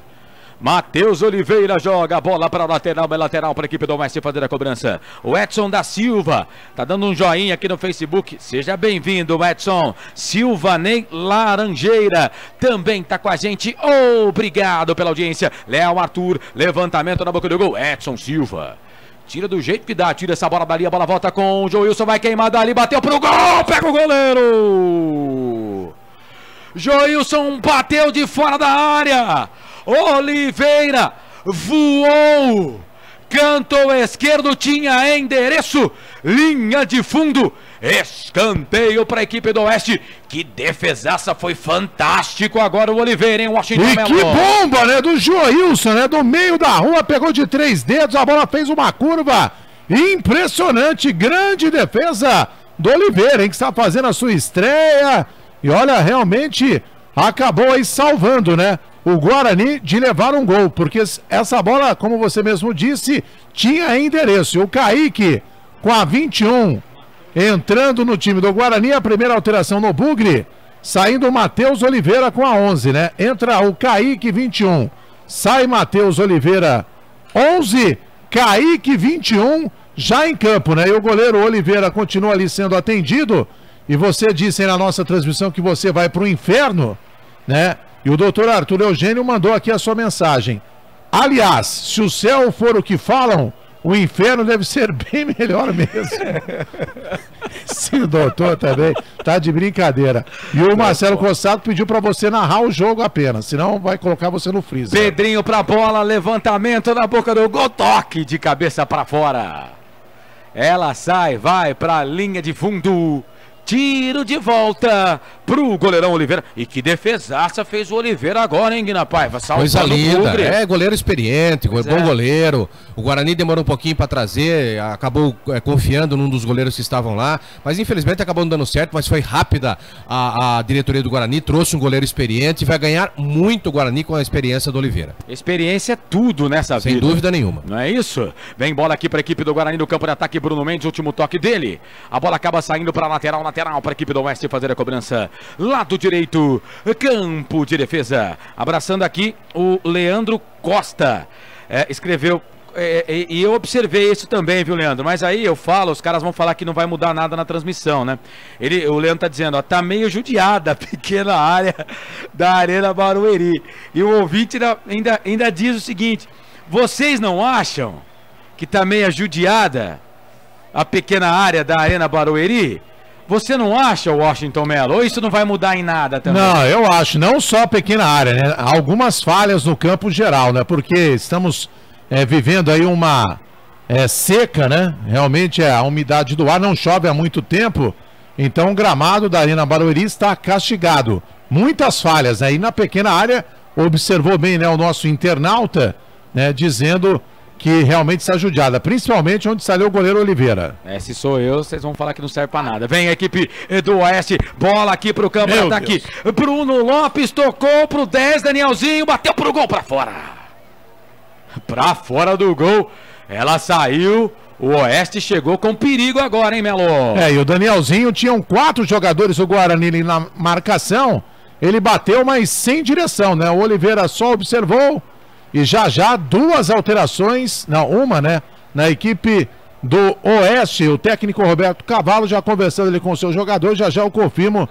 Speaker 5: Matheus Oliveira joga a bola para o lateral, para a equipe do Oeste fazer a cobrança. O Edson da Silva tá dando um joinha aqui no Facebook. Seja bem-vindo, Edson. Silva Ney Laranjeira também tá com a gente. Obrigado pela audiência. Léo Arthur, levantamento na boca do gol. Edson Silva. Tira do jeito que dá, tira essa bola dali, a bola volta com o Joilson, vai queimar dali, bateu pro gol, pega o goleiro! Joilson bateu de fora da área, Oliveira voou, canto esquerdo tinha endereço, linha de fundo, Escanteio para a equipe do Oeste. Que defesaça, foi fantástico agora o Oliveira, hein, Washington
Speaker 3: E
Speaker 5: Melo.
Speaker 3: que bomba, né, do Joilson, né, do meio da rua, pegou de 3 dedos, a bola fez uma curva impressionante, grande defesa do Oliveira, hein, que está fazendo a sua estreia. E olha, realmente acabou aí salvando, né, o Guarani de levar um gol, porque essa bola, como você mesmo disse, tinha endereço. E o Kaique, com a 21, entrando no time do Guarani, a primeira alteração no Bugre, saindo o Matheus Oliveira com a 11, né? Entra o Kaique, 21, sai Matheus Oliveira, 11, Kaique, 21, já em campo, né? E o goleiro Oliveira continua ali sendo atendido. E você disse aí na nossa transmissão que você vai pro inferno, né? E o doutor Arthur Eugênio mandou aqui a sua mensagem. Aliás, se o céu for o que falam, o inferno deve ser bem melhor mesmo. Sim, o doutor também tá de brincadeira. E o Marcelo Cossato pediu para você narrar o jogo apenas, senão vai colocar você no freezer.
Speaker 5: Pedrinho pra bola, levantamento na boca do gol, toque de cabeça pra fora. Ela sai, vai pra linha de fundo. Tiro de volta pro goleirão Oliveira. E que defesaça fez o Oliveira agora, hein, Guina Paiva?
Speaker 4: Coisa linda, goleiro experiente, bom goleiro. O Guarani demorou um pouquinho para trazer, acabou confiando num dos goleiros que estavam lá, mas infelizmente acabou não dando certo, mas foi rápida a diretoria do Guarani, trouxe um goleiro experiente e vai ganhar muito o Guarani com a experiência do Oliveira.
Speaker 5: Experiência é tudo nessa vida.
Speaker 4: Sem dúvida nenhuma.
Speaker 5: Não é isso? Vem bola aqui para a equipe do Guarani no campo de ataque, Bruno Mendes, último toque dele. A bola acaba saindo para lateral para a equipe do Oeste fazer a cobrança. Lado direito, campo de defesa. Abraçando aqui o Leandro Costa. Escreveu, e eu observei isso também, viu, Leandro? Mas aí eu falo, os caras vão falar que não vai mudar nada na transmissão, né? O Leandro tá dizendo, ó, tá meio judiada a pequena área da Arena Barueri. E o ouvinte ainda diz o seguinte: vocês não acham que tá meio judiada a pequena área da Arena Barueri? Você não acha, Washington Melo? Ou isso não vai mudar em nada também?
Speaker 3: Não, eu acho. Não só a pequena área, né? Algumas falhas no campo geral, né? Porque estamos vivendo aí uma seca, né? Realmente a umidade do ar não chove há muito tempo. Então o gramado da Arena Barueri está castigado. Muitas falhas, né? E na pequena área, observou bem, né, o nosso internauta, né? Dizendo que realmente está judiada, principalmente onde saiu o goleiro Oliveira.
Speaker 5: Se sou eu, vocês vão falar que não serve pra nada. Vem a equipe do Oeste, bola aqui pro campo de ataque. Bruno Lopes tocou pro 10, Danielzinho, bateu pro gol, pra fora. Pra fora do gol, ela saiu. O Oeste chegou com perigo agora, hein, Melo?
Speaker 3: E o Danielzinho, tinham 4 jogadores do Guarani ali na marcação. Ele bateu, mas sem direção, né? O Oliveira só observou. E já 2 alterações, não, uma, né? Na equipe do Oeste, o técnico Roberto Cavalo já conversando ali com o seu jogador, já eu confirmo.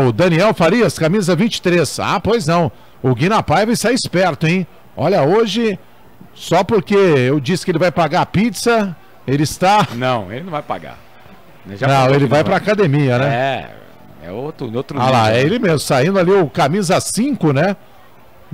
Speaker 3: O Daniel Farias, camisa 23. Pois não. O Guina Paiva está esperto, hein? Olha, hoje, só porque eu disse que ele vai pagar a pizza, ele está...
Speaker 5: Não, ele não vai pagar.
Speaker 3: Ele vai pra academia, né?
Speaker 5: É outro
Speaker 3: lá, é ele mesmo, saindo ali o camisa 5, né?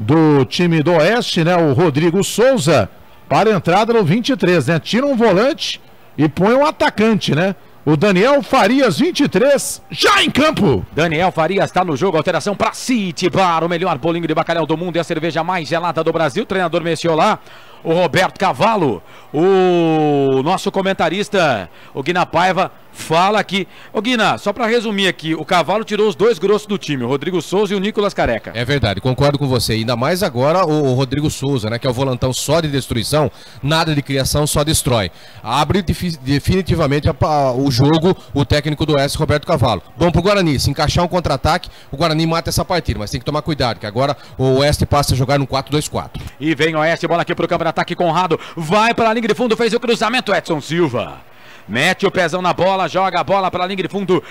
Speaker 3: Do time do Oeste, né? O Rodrigo Souza, para a entrada no 23, né? Tira um volante e põe um atacante, né? O Daniel Farias, 23, já em campo.
Speaker 5: Daniel Farias está no jogo, alteração para City Bar, o melhor bolinho de bacalhau do mundo e a cerveja mais gelada do Brasil. O treinador mexeu lá, o Roberto Cavalo, o nosso comentarista, o Guina Paiva, fala aqui. Ô Guina, só para resumir aqui, o Cavalo tirou os 2 grossos do time, o Rodrigo Souza e o Nicolas Careca.
Speaker 4: É verdade, concordo com você, ainda mais agora o Rodrigo Souza, né, que é o volantão só de destruição, nada de criação, só destrói. Abre definitivamente o jogo o técnico do Oeste, Roberto Cavalo. Bom pro Guarani, se encaixar um contra-ataque, o Guarani mata essa partida, mas tem que tomar cuidado, que agora o Oeste passa a jogar no 4-2-4.
Speaker 5: E vem o Oeste, bola aqui pro campo de ataque, Conrado, vai para a linha de fundo, fez o cruzamento, Edson Silva. Mete o pezão na bola, joga a bola para a linha de fundo.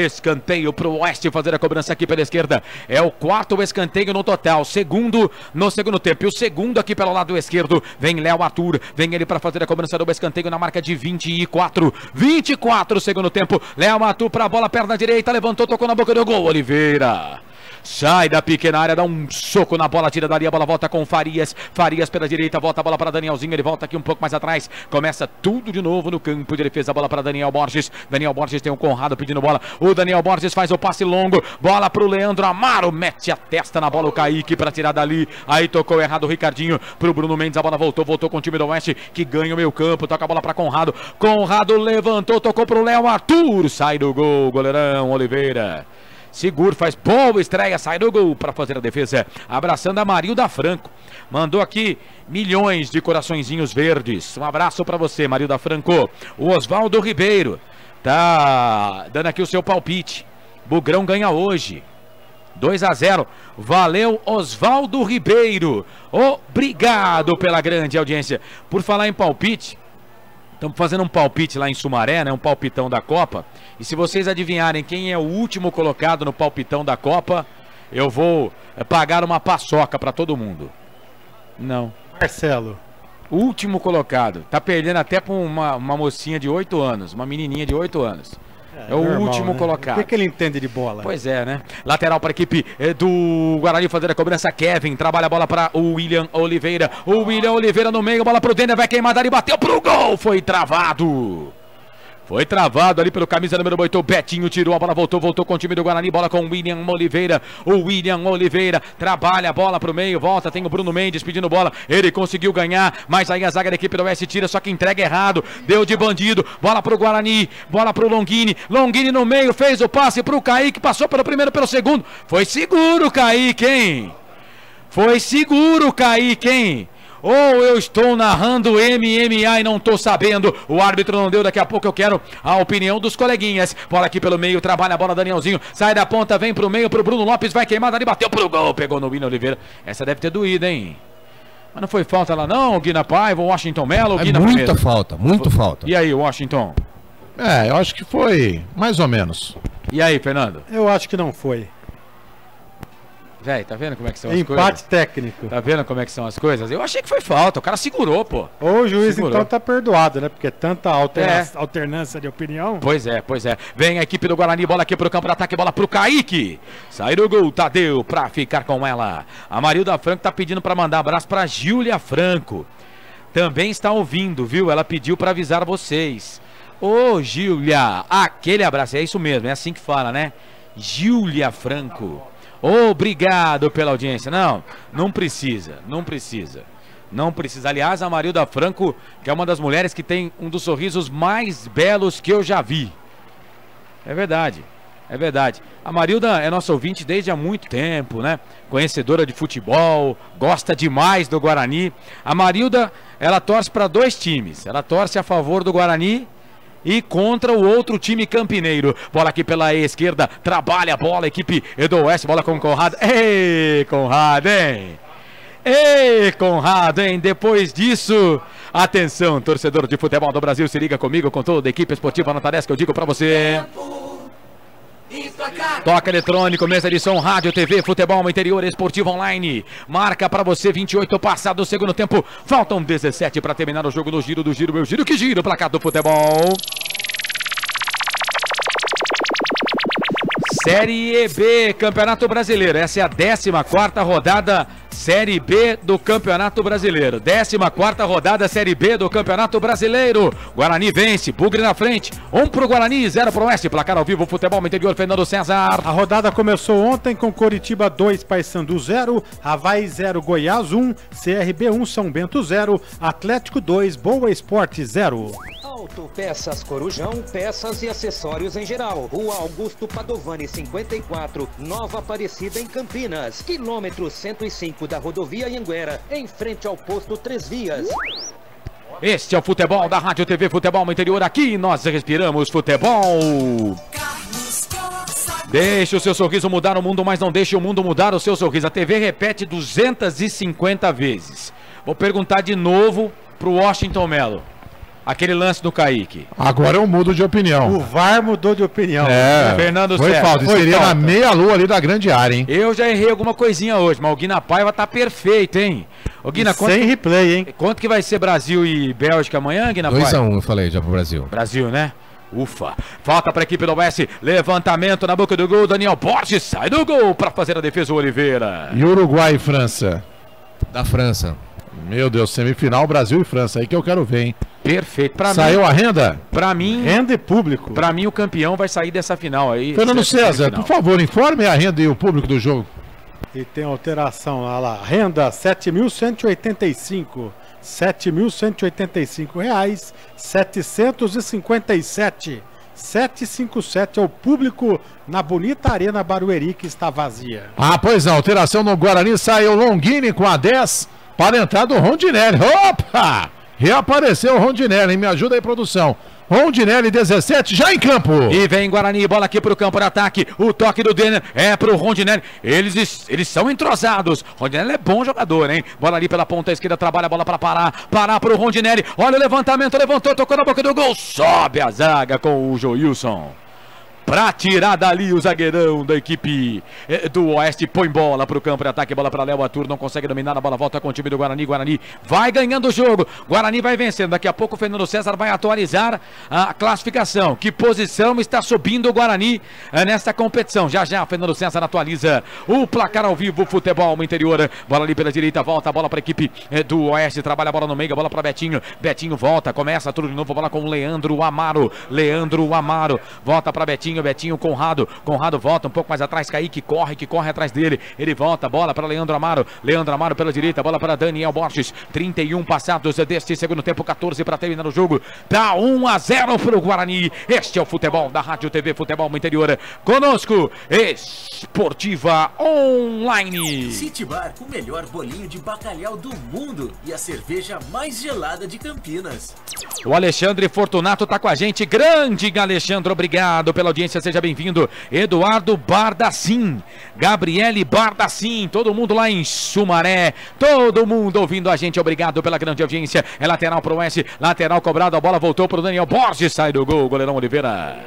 Speaker 5: Escanteio para o Oeste fazer a cobrança aqui pela esquerda. É o 4º escanteio no total. Segundo no segundo tempo. E o segundo aqui pelo lado esquerdo. Vem Léo Arthur. Vem ele para fazer a cobrança do escanteio na marca de 24. 24 segundo tempo. Léo Arthur para a bola, perna direita. Levantou, tocou na boca do gol. Oliveira. sai da pequena área, dá um soco na bola, tira dali, a bola volta com Farias. Farias pela direita, volta a bola para Danielzinho, ele volta aqui um pouco mais atrás. Começa tudo de novo no campo de defesa, a bola para Daniel Borges. Daniel Borges tem o Conrado pedindo bola. O Daniel Borges faz o passe longo, bola pro Leandro Amaro, mete a testa na bola o Kaique para tirar dali. Aí tocou errado o Ricardinho pro Bruno Mendes, a bola voltou com o time do Oeste que ganha o meio campo, toca a bola para Conrado. Conrado levantou, tocou pro Léo Arthur, sai do gol, goleirão Oliveira. Seguro, faz boa estreia, sai do gol para fazer a defesa. Abraçando a Marilda Franco. Mandou aqui milhões de coraçõezinhos verdes. Um abraço para você, Marilda Franco. O Oswaldo Ribeiro tá dando aqui o seu palpite. Bugrão ganha hoje. 2-0. Valeu, Oswaldo Ribeiro. Obrigado pela grande audiência. Por falar em palpite, estamos fazendo um palpite lá em Sumaré, né? Um palpitão da Copa. E se vocês adivinharem quem é o último colocado no palpitão da Copa, eu vou pagar uma paçoca para todo mundo. Não.
Speaker 1: Marcelo.
Speaker 5: Último colocado. Tá perdendo até pra uma mocinha de 8 anos. Uma menininha de 8 anos. É o
Speaker 1: normal,
Speaker 5: último
Speaker 1: né?
Speaker 5: colocado.
Speaker 1: O que ele entende de bola?
Speaker 5: Pois é, né? Lateral para a equipe do Guarani fazer a cobrança. Kevin trabalha a bola para o William Oliveira. O William Oliveira no meio, bola para o Denner, vai queimar dali, bateu pro gol, foi travado. Foi travado ali pelo camisa número 8, o Betinho tirou a bola, voltou com o time do Guarani, bola com o William Oliveira. O William Oliveira trabalha a bola pro meio, volta, tem o Bruno Mendes pedindo bola, ele conseguiu ganhar, mas aí a zaga da equipe do Oeste tira, só que entrega errado, deu de bandido, bola pro Guarani, bola pro Longini, Longini no meio, fez o passe pro Kaique, passou pelo primeiro, pelo segundo, foi seguro o Kaique, hein? Foi seguro o Kaique, hein? Ou eu estou narrando MMA e não estou sabendo. O árbitro não deu, daqui a pouco eu quero a opinião dos coleguinhas. Bola aqui pelo meio, trabalha a bola Danielzinho. Sai da ponta, vem pro meio, pro Bruno Lopes, vai queimar dali, bateu pro gol. Pegou no William Oliveira. Essa deve ter doído, hein? Mas não foi falta lá não, Guina Paiva, Washington Melo, Guina
Speaker 3: muita
Speaker 5: primeiro.
Speaker 3: falta, muito falta.
Speaker 5: E aí, Washington?
Speaker 3: Eu acho que foi mais ou menos.
Speaker 5: E aí, Fernando?
Speaker 1: Eu acho que não foi.
Speaker 5: Véi, tá vendo como é que são as coisas?
Speaker 1: Empate técnico.
Speaker 5: Tá vendo como é que são as coisas? Eu achei que foi falta, o cara segurou, pô.
Speaker 1: Ou o juiz
Speaker 5: segurou.
Speaker 1: então tá perdoado, né? Porque tanta alternância de opinião.
Speaker 5: Pois é. Vem a equipe do Guarani, bola aqui pro campo de ataque, bola pro Kaique. Sai do gol, Tadeu pra ficar com ela. A Marilda Franco tá pedindo pra mandar abraço pra Júlia Franco. Também está ouvindo, viu? Ela pediu pra avisar vocês. Ô, Júlia, aquele abraço, é isso mesmo, é assim que fala, né? Júlia Franco. Obrigado pela audiência. Não precisa. Aliás, a Marilda Franco, que é uma das mulheres que tem um dos sorrisos mais belos que eu já vi. É verdade. A Marilda é nossa ouvinte desde há muito tempo, né? Conhecedora de futebol, gosta demais do Guarani. A Marilda, ela torce para 2 times. Ela torce a favor do Guarani e contra o outro time campineiro. Bola aqui pela esquerda, trabalha a bola, equipe do Oeste, bola com o Conrado. Ei, Conrado, hein? Depois disso, atenção, torcedor de futebol do Brasil, se liga comigo, com toda a equipe esportiva Nota 10, que eu digo pra você. Toca eletrônico, mesa de som, rádio, TV, futebol, interior, esportivo online. Marca pra você, 28 passado do segundo tempo. Faltam 17 pra terminar o jogo no giro do giro, meu giro que gira o placar do futebol. Série B, Campeonato Brasileiro. Essa é a 14ª rodada Série B do Campeonato Brasileiro. 14ª rodada Série B do Campeonato Brasileiro. Guarani vence, Bugre na frente. 1 pro Guarani, 0 pro Oeste. Placar ao vivo, futebol no interior, Fernando César.
Speaker 1: A rodada começou ontem com Coritiba 2, Paysandu 0, Avaí 0, Goiás 1, CRB 1, São Bento 0, Atlético 2, Boa Esporte 0.
Speaker 12: Autopeças Corujão, peças e acessórios em geral. Rua Augusto Padovani 54, Nova Aparecida em Campinas. Quilômetro 105 da rodovia Anhanguera, em frente ao posto 3 Vias.
Speaker 5: Este é o futebol da Rádio TV Futebol no Interior. Aqui nós respiramos futebol. Deixe o seu sorriso mudar o mundo, mas não deixe o mundo mudar o seu sorriso. A TV repete 250 vezes. Vou perguntar de novo pro Washington Melo. Aquele lance do Kaique.
Speaker 3: Agora eu mudo de opinião.
Speaker 1: O VAR mudou de opinião.
Speaker 5: Fernando
Speaker 3: foi
Speaker 5: César.
Speaker 3: falta. Seria na meia-lua ali da grande área, hein?
Speaker 5: Eu já errei alguma coisinha hoje, mas o Guina Paiva tá perfeito, hein? O Guina,
Speaker 1: sem replay, hein?
Speaker 5: Quanto que vai ser Brasil e Bélgica amanhã, Guina Paiva?
Speaker 4: 2-1, eu falei já pro Brasil.
Speaker 5: Brasil, né? Ufa, falta para a equipe do Oeste, levantamento na boca do gol, Daniel Borges sai do gol para fazer a defesa, o Oliveira.
Speaker 3: E Uruguai e França?
Speaker 4: Da França.
Speaker 3: Meu Deus, semifinal Brasil e França, aí que eu quero ver, hein?
Speaker 5: Perfeito.
Speaker 3: Saiu a renda?
Speaker 5: Para mim...
Speaker 1: Renda e público.
Speaker 5: Para mim o campeão vai sair dessa final aí.
Speaker 3: Fernando César, por favor, informe a renda e o público do jogo.
Speaker 1: E tem alteração, olha lá, renda 7.185, 7.185 reais, 757, 757 é o público na bonita Arena Barueri que está vazia.
Speaker 3: Ah, pois não, alteração no Guarani, saiu Longini com a 10 para a entrada do Rondinelli. Opa! Reapareceu o Rondinelli, me ajuda aí, produção. Rondinelli 17, já em campo.
Speaker 5: E vem Guarani, bola aqui pro campo de ataque. O toque do Denner é pro Rondinelli. Eles são entrosados. Rondinelli é bom jogador, hein? Bola ali pela ponta esquerda, trabalha a bola para parar pro Rondinelli. Olha o levantamento, levantou, tocou na boca do gol. Sobe a zaga com o Joilson. Pra tirar dali o zagueirão da equipe do Oeste, põe bola pro campo de ataque, bola pra Léo Arthur, não consegue dominar, a bola volta com o time do Guarani, Guarani vai ganhando o jogo, Guarani vai vencendo, daqui a pouco o Fernando César vai atualizar a classificação, que posição está subindo o Guarani nesta competição, já o Fernando César atualiza o placar ao vivo, futebol interior, bola ali pela direita, volta a bola pra equipe do Oeste, trabalha a bola no meio, a bola pra Betinho, Betinho volta, começa tudo de novo, bola com o Leandro Amaro, volta pra Betinho, Conrado volta um pouco mais atrás, Kaique corre atrás dele, ele volta, bola para Leandro Amaro pela direita, bola para Daniel Borges, 31 passados deste segundo tempo, 14 para terminar o jogo, tá 1-0 pro Guarani, este é o futebol da Rádio TV Futebol Interior, conosco, Esportiva Online.
Speaker 11: City Bar, o melhor bolinho de bacalhau do mundo e a cerveja mais gelada de Campinas.
Speaker 5: O Alexandre Fortunato tá com a gente, grande Alexandre, obrigado pela audiência, seja bem-vindo. Eduardo Bardacim, Gabriele Bardacim, todo mundo lá em Sumaré, todo mundo ouvindo a gente, obrigado pela grande audiência. É lateral pro Oeste, lateral cobrado, a bola voltou pro Daniel Borges, sai do gol, goleirão Oliveira.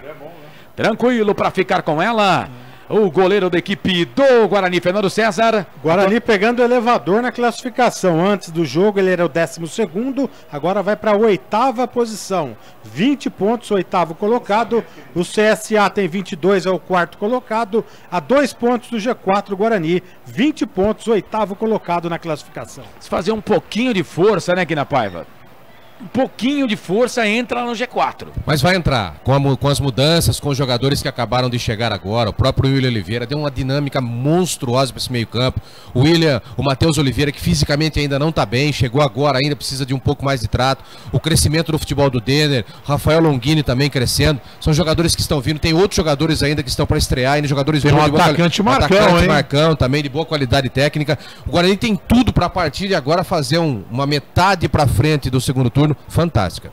Speaker 5: Tranquilo para ficar com ela. O goleiro da equipe do Guarani, Fernando César.
Speaker 1: Guarani pegando o elevador na classificação. Antes do jogo ele era o 12º, agora vai para a 8ª posição. 20 pontos, 8º colocado. O CSA tem 22, é o 4º colocado. A 2 pontos do G4 Guarani. 20 pontos, 8º colocado na classificação.
Speaker 5: Se fazer um pouquinho de força, né, Guina Paiva? Um pouquinho de força, entra no G4.
Speaker 4: Mas vai entrar, com as mudanças, com os jogadores que acabaram de chegar agora. O próprio William Oliveira deu uma dinâmica monstruosa para esse meio campo. O Matheus Oliveira, que fisicamente ainda não está bem, chegou agora, ainda precisa de um pouco mais de trato. O crescimento do futebol do Denner, Rafael Longini também crescendo. São jogadores que estão vindo, tem outros jogadores ainda que estão para estrear, ainda jogadores
Speaker 3: tem um atacante
Speaker 4: Marcão também, de boa qualidade técnica. O Guarani tem tudo para a partir de agora fazer uma metade para frente do segundo turno fantástica.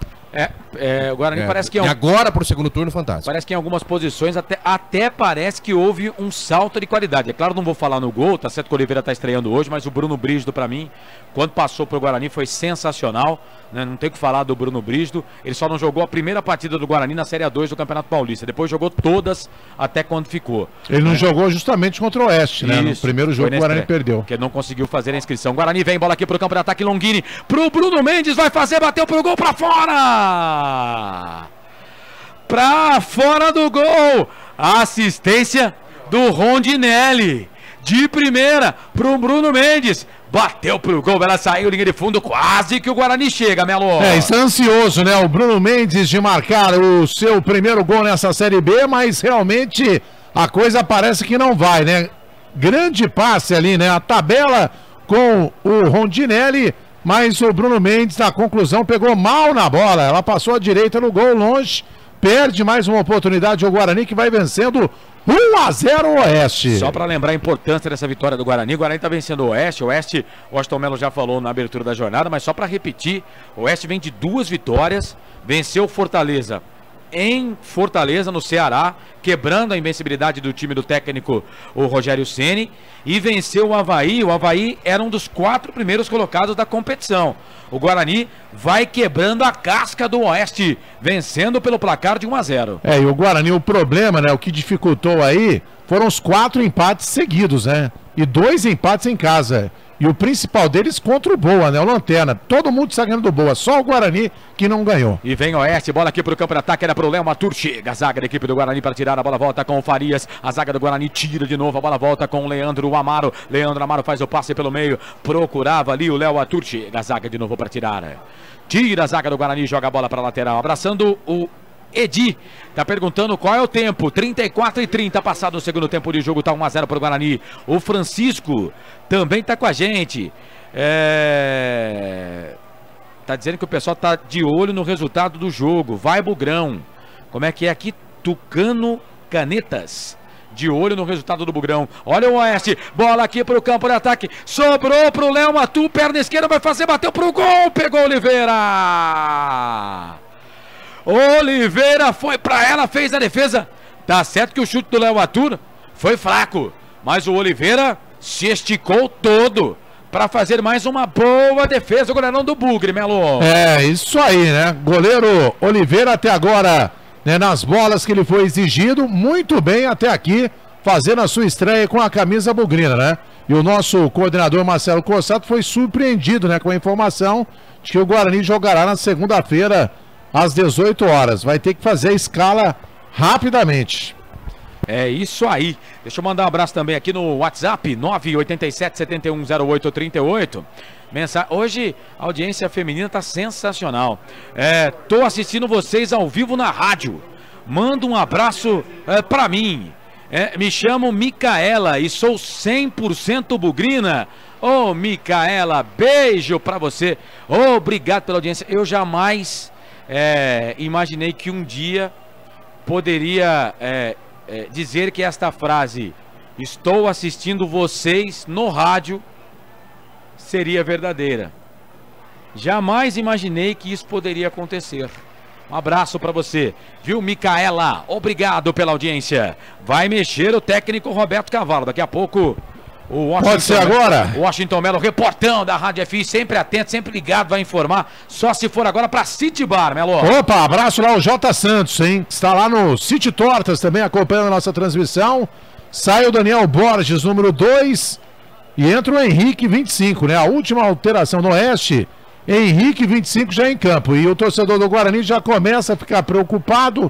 Speaker 5: O Guarani parece que...
Speaker 4: E agora para o segundo turno, fantástico.
Speaker 5: Parece que em algumas posições até parece que houve um salto de qualidade. É claro, não vou falar no gol, tá certo que o Oliveira tá estreando hoje, mas o Bruno Brígido, para mim, quando passou pro Guarani, foi sensacional, né? Não tem o que falar do Bruno Brígido. Ele só não jogou a primeira partida do Guarani na Série A2 do Campeonato Paulista. Depois jogou todas até quando ficou.
Speaker 3: Ele não jogou justamente contra o Oeste, né? No primeiro jogo o Guarani perdeu.
Speaker 5: Porque não conseguiu fazer a inscrição. Guarani vem, bola aqui pro campo de ataque, Longini pro Bruno Mendes, vai fazer, bateu pro gol, pra fora! Pra fora do gol, assistência do Rondinelli, de primeira pro Bruno Mendes, bateu pro gol, ela saiu, linha de fundo, quase que o Guarani chega, Melo.
Speaker 3: Está ansioso, né, o Bruno Mendes de marcar o seu primeiro gol nessa Série B, mas realmente a coisa parece que não vai, né, grande passe ali, né, a tabela com o Rondinelli, mas o Bruno Mendes, na conclusão, pegou mal na bola. Ela passou à direita no gol, longe. Perde mais uma oportunidade o Guarani, que vai vencendo 1-0 o Oeste.
Speaker 5: Só para lembrar a importância dessa vitória do Guarani. O Guarani está vencendo o Oeste. O Oeste, o Aston Melo já falou na abertura da jornada, mas só para repetir, o Oeste vem de 2 vitórias. Venceu o Fortaleza em Fortaleza, no Ceará, quebrando a invencibilidade do time do técnico, o Rogério Ceni, e venceu o Avaí. O Avaí era um dos 4 primeiros colocados da competição. O Guarani vai quebrando a casca do Oeste, vencendo pelo placar de 1-0.
Speaker 3: E o Guarani, o problema, né, o que dificultou aí, foram os 4 empates seguidos, né, e 2 empates em casa. E o principal deles contra o Boa, né? O Lanterna. Todo mundo está ganhando do Boa, só o Guarani que não ganhou.
Speaker 5: E vem o Oeste, bola aqui pro campo de ataque, era pro Léo Matur, chega a zaga da equipe do Guarani para tirar, a bola volta com o Farias, a zaga do Guarani tira de novo, a bola volta com o Leandro Amaro faz o passe pelo meio, procurava ali o Léo Matur, chega a zaga de novo para tirar. Tira a zaga do Guarani, joga a bola para lateral, abraçando o Edi, tá perguntando qual é o tempo, 34:30 passado no segundo tempo de jogo, tá 1-0 pro Guarani. O Francisco também tá com a gente, tá dizendo que o pessoal tá de olho no resultado do jogo, vai Bugrão, como é que é aqui? Tucano Canetas, de olho no resultado do Bugrão. Olha o Oeste, bola aqui pro campo de ataque, sobrou pro Léo Matu, perna esquerda, vai fazer, bateu pro gol, pegou Oliveira. Oliveira foi pra ela, fez a defesa. Tá certo que o chute do Léo Atur foi fraco, mas o Oliveira se esticou todo para fazer mais uma boa defesa. O goleirão do Bugre, Melo.
Speaker 3: É, isso aí, né? Goleiro Oliveira até agora, né, nas bolas que ele foi exigido, muito bem até aqui, fazendo a sua estreia com a camisa bugrina, né? E o nosso coordenador Marcelo Cossato foi surpreendido, né, com a informação de que o Guarani jogará na segunda-feira às 18 horas. Vai ter que fazer a escala rapidamente.
Speaker 5: É isso aí. Deixa eu mandar um abraço também aqui no WhatsApp, 987-7108-38. Hoje a audiência feminina tá sensacional. Tô assistindo vocês ao vivo na rádio. Manda um abraço pra mim. Me chamo Micaela e sou 100% bugrina. Ô, Micaela, beijo pra você. Obrigado pela audiência. Eu jamais imaginei que um dia poderia dizer que esta frase, estou assistindo vocês no rádio, seria verdadeira. Jamais imaginei que isso poderia acontecer. Um abraço para você, viu, Micaela? Obrigado pela audiência. Vai mexer o técnico Roberto Cavalo. Daqui a pouco o Washington,
Speaker 3: pode ser agora?
Speaker 5: O Washington Melo, reportão da Rádio FI, sempre atento, sempre ligado, vai informar. Só se for agora para City Bar, Melo.
Speaker 3: Opa, abraço lá o J. Santos, hein? Está lá no City Tortas também acompanhando a nossa transmissão. Sai o Daniel Borges, número 2, e entra o Henrique, 25, né? A última alteração no Oeste, Henrique, 25, já em campo. E o torcedor do Guarani já começa a ficar preocupado,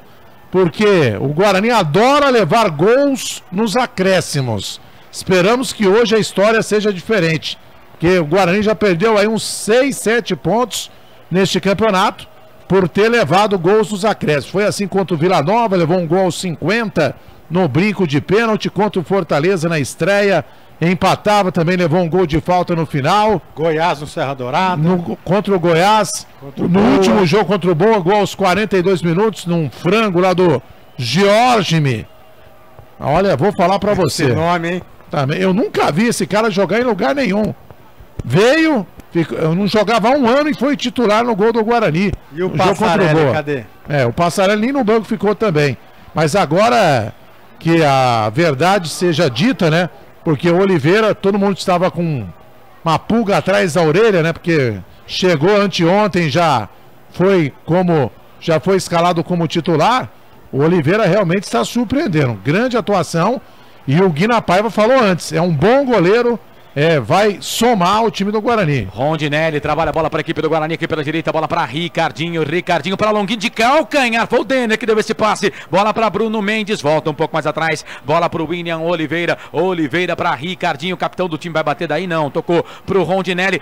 Speaker 3: porque o Guarani adora levar gols nos acréscimos. Esperamos que hoje a história seja diferente, porque o Guarani já perdeu aí uns 6, 7 pontos neste campeonato por ter levado gols nos acréscimos. Foi assim contra o Vila Nova, levou um gol aos 50 no brinco de pênalti, contra o Fortaleza na estreia, empatava, também levou um gol de falta no final.
Speaker 1: Goiás no Serra Dourada.
Speaker 3: Contra o Goiás, no último jogo contra o Boa, gol aos 42 minutos, num frango lá do Georgime. Olha, vou falar pra você.
Speaker 1: Esse nome, hein?
Speaker 3: Também, eu nunca vi esse cara jogar em lugar nenhum. Veio, eu não jogava há um ano e foi titular no gol do Guarani.
Speaker 1: E o Passarelli, cadê?
Speaker 3: O Passarelli nem no banco ficou também. Mas agora que a verdade seja dita, né? Porque o Oliveira, todo mundo estava com uma pulga atrás da orelha, né? Porque chegou anteontem, já foi escalado como titular. O Oliveira realmente está surpreendendo. Grande atuação. E o Guina Paiva falou antes, é um bom goleiro, vai somar ao time do Guarani.
Speaker 5: Rondinelli trabalha a bola para a equipe do Guarani, aqui pela direita, bola para Ricardinho para Longuinho de calcanhar, foi o Denner que deu esse passe, bola para Bruno Mendes, volta um pouco mais atrás, bola para o William Oliveira para Ricardinho, o capitão do time vai bater daí, não, tocou para o Rondinelli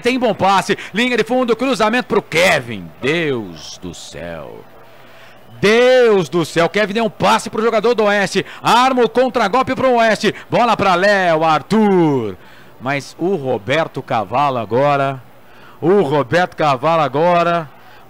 Speaker 5: tem bom passe, linha de fundo, cruzamento para o Kevin, Deus do céu, Kevin deu um passe pro jogador do Oeste, arma o contra-golpe pro Oeste, bola para Léo Arthur, mas o Roberto Cavalo agora,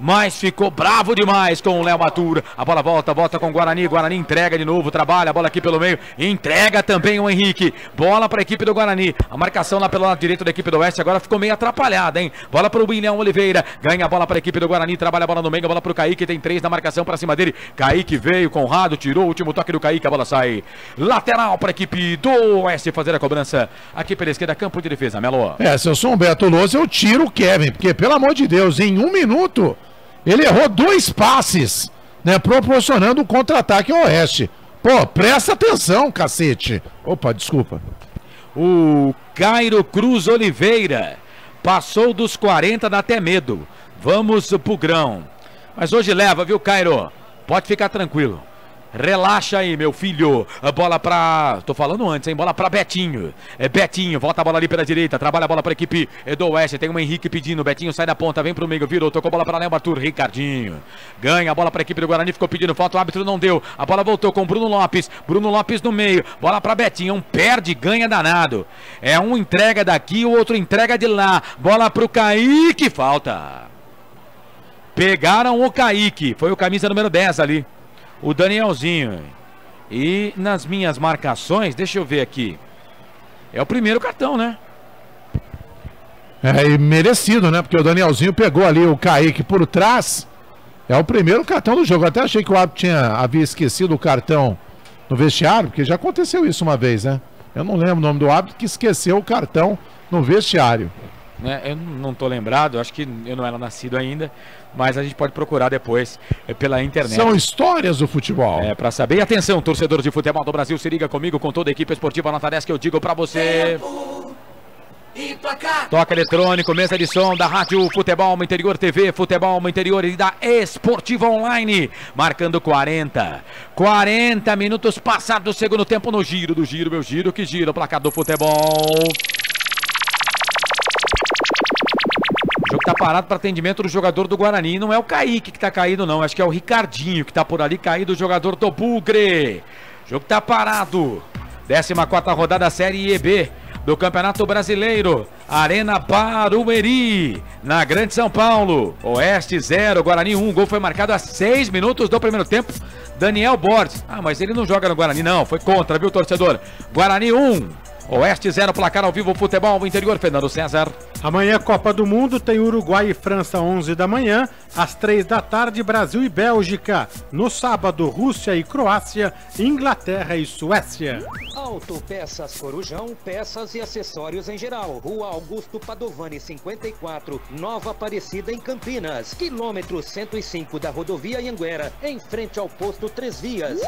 Speaker 5: mas ficou bravo demais com o Léo Matura. A bola volta com o Guarani entrega de novo, trabalha a bola aqui pelo meio, entrega também o Henrique, bola para a equipe do Guarani, a marcação lá pelo lado direito da equipe do Oeste agora ficou meio atrapalhada, hein? Bola para o William Oliveira, ganha a bola para a equipe do Guarani, trabalha a bola no meio, a bola para o Kaique, tem 3 na marcação para cima dele, Kaique veio, Conrado tirou o último toque do Kaique, a bola sai lateral para a equipe do Oeste fazer a cobrança aqui pela esquerda, campo de defesa, Melo.
Speaker 3: Se eu sou um Beto Lousa, eu tiro o Kevin, porque pelo amor de Deus, em 1 minuto ele errou 2 passes, né, proporcionando um contra-ataque ao Oeste. Pô, presta atenção, cacete. Opa, desculpa.
Speaker 5: O Cairo Cruz Oliveira. Passou dos 40, dá até medo. Vamos pro grão. Mas hoje leva, viu, Cairo? Pode ficar tranquilo. Relaxa aí, meu filho. A bola pra... Tô falando antes, hein? Bola pra Betinho. Betinho, volta a bola ali pela direita. Trabalha a bola pra equipe do Oeste. Tem o Henrique pedindo. Betinho sai da ponta, vem pro meio, virou. Tocou a bola pra Léo Arthur. Ricardinho. Ganha a bola pra equipe do Guarani. Ficou pedindo falta. O árbitro não deu. A bola voltou com Bruno Lopes. Bruno Lopes no meio. Bola pra Betinho. Um perde, ganha danado. É um entrega daqui, o outro entrega de lá. Bola pro Kaique. Falta. Pegaram o Kaique. Foi o camisa número 10 ali. O Danielzinho. E nas minhas marcações, deixa eu ver aqui. É o primeiro cartão, né?
Speaker 3: É, e merecido, né? Porque o Danielzinho pegou ali o Kaique por trás. É o primeiro cartão do jogo. Eu até achei que o árbitro havia esquecido o cartão no vestiário, porque já aconteceu isso uma vez, né? Eu não lembro o nome do árbitro que esqueceu o cartão no vestiário.
Speaker 5: Eu não tô lembrado, acho que eu não era nascido ainda, mas a gente pode procurar depois pela internet.
Speaker 3: São histórias do futebol.
Speaker 5: Pra saber. E atenção, torcedores de futebol do Brasil, se liga comigo com toda a equipe esportiva Nota 10 que eu digo pra você. Toca eletrônico, mesa de som da Rádio Futebol Interior TV, Futebol Interior e da Esportiva Online, marcando 40 minutos passados do segundo tempo no giro do giro, meu giro que gira o placar do futebol. O jogo tá parado para atendimento do jogador do Guarani. Não é o Kaique que tá caído, não. Acho que é o Ricardinho que tá por ali caído, o jogador do Bugre. O jogo tá parado. 14ª rodada Série EB do Campeonato Brasileiro. Arena Barueri, na Grande São Paulo. Oeste 0, Guarani 1. O gol foi marcado a 6 minutos do primeiro tempo. Daniel Borges. Mas ele não joga no Guarani, não. Foi contra, viu, torcedor? Guarani 1. Oeste 0, placar ao vivo, Futebol Interior, Fernando César.
Speaker 1: Amanhã, Copa do Mundo, tem Uruguai e França, 11 da manhã. Às 3 da tarde, Brasil e Bélgica. No sábado, Rússia e Croácia, Inglaterra e Suécia.
Speaker 12: Autopeças Corujão, peças e acessórios em geral. Rua Augusto Padovani, 54, Nova Aparecida, em Campinas. Quilômetro 105 da rodovia Anhanguera, em frente ao posto 3 Vias.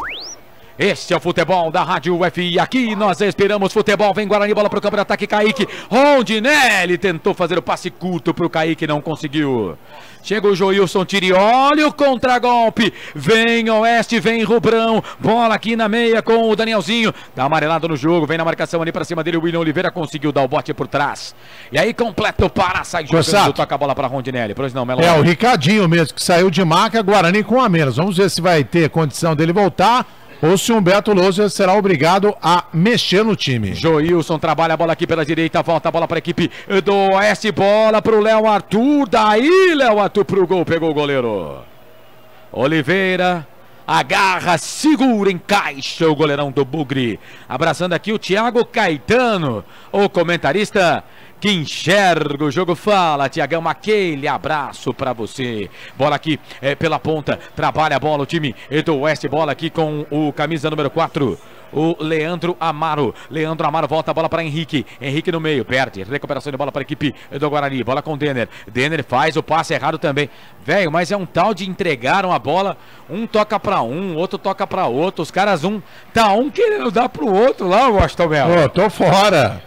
Speaker 5: Este é o futebol da Rádio UFI. Aqui nós esperamos futebol. Vem Guarani, bola para o campo de ataque. Kaique. Rondinelli tentou fazer o passe curto para o Kaique, não conseguiu. Chega o Joilson Tiri. Olha o contragolpe. Vem Oeste, vem Rubrão. Bola aqui na meia com o Danielzinho. Dá amarelado no jogo. Vem na marcação ali para cima dele. O William Oliveira conseguiu dar o bote por trás. E aí completa o para, sai jogando. Toca a bola para Rondinelli. Pois não, Melão.
Speaker 3: É o Ricardinho mesmo que saiu de marca. Guarani com a menos. Vamos ver se vai ter condição dele voltar ou se o Humberto Lousa será obrigado a mexer no time.
Speaker 5: Joilson trabalha a bola aqui pela direita, volta a bola para a equipe do Oeste, bola para o Léo Arthur, daí Léo Arthur pro gol, pegou o goleiro. Oliveira agarra, segura, encaixa o goleirão do Bugre. Abraçando aqui o Thiago Caetano, o comentarista que enxerga o jogo. Fala, Tiagão, aquele abraço pra você. Bola aqui pela ponta, trabalha a bola o time do Oeste, bola aqui com o camisa número 4, o Leandro Amaro. Leandro Amaro volta a bola para Henrique. Henrique no meio, perde. Recuperação de bola para a equipe do Guarani. Bola com o Denner. Denner faz o passe errado também. Velho, mas é um tal de entregaram a bola. Um toca para um, outro toca para outro. Os caras tá um querendo dar pro outro lá, Washington Melo.
Speaker 3: Tô fora.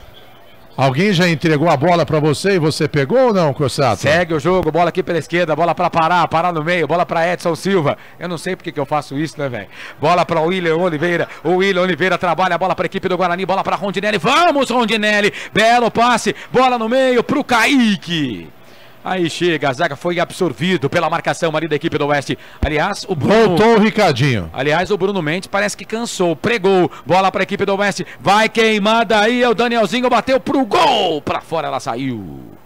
Speaker 3: Alguém já entregou a bola pra você e você pegou ou não, Cossato?
Speaker 5: Segue o jogo, bola aqui pela esquerda, bola pra parar no meio, bola pra Edson Silva. Eu não sei porque que eu faço isso, né, velho? Bola pra William Oliveira. O William Oliveira trabalha a bola pra equipe do Guarani, bola pra Rondinelli. Vamos, Rondinelli! Belo passe, bola no meio pro Kaique. Aí chega, a zaga foi absorvido pela marcação ali da equipe do Oeste. Aliás, o Bruno...
Speaker 3: Voltou o Ricardinho.
Speaker 5: Aliás, o Bruno Mendes parece que cansou, pregou. Bola para a equipe do Oeste, vai queimada aí, o Danielzinho bateu pro gol. Para fora ela saiu.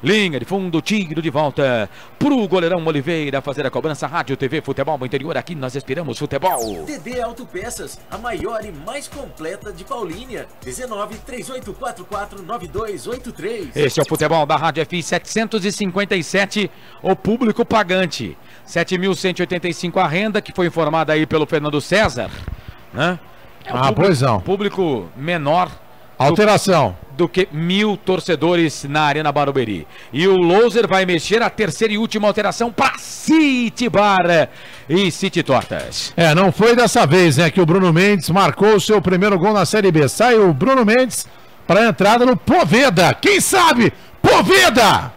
Speaker 5: Linha de fundo, tiro de volta pro goleirão Oliveira fazer a cobrança. Rádio TV Futebol Interior, aqui nós esperamos futebol.
Speaker 11: DD Autopeças, a maior e mais completa de Paulínia. 19-3844-9283.
Speaker 5: Este é o futebol da Rádio FI 757, o público pagante. 7.185 a renda, que foi informada aí pelo Fernando César, né?
Speaker 3: Pois não.
Speaker 5: Público menor.
Speaker 3: Alteração.
Speaker 5: Do que 1.000 torcedores na Arena Barueri. E o Loser vai mexer a terceira e última alteração para City Bar e City Tortas.
Speaker 3: Não foi dessa vez, né, que o Bruno Mendes marcou o seu primeiro gol na Série B. Sai o Bruno Mendes para a entrada no Poveda. Quem sabe? Poveda!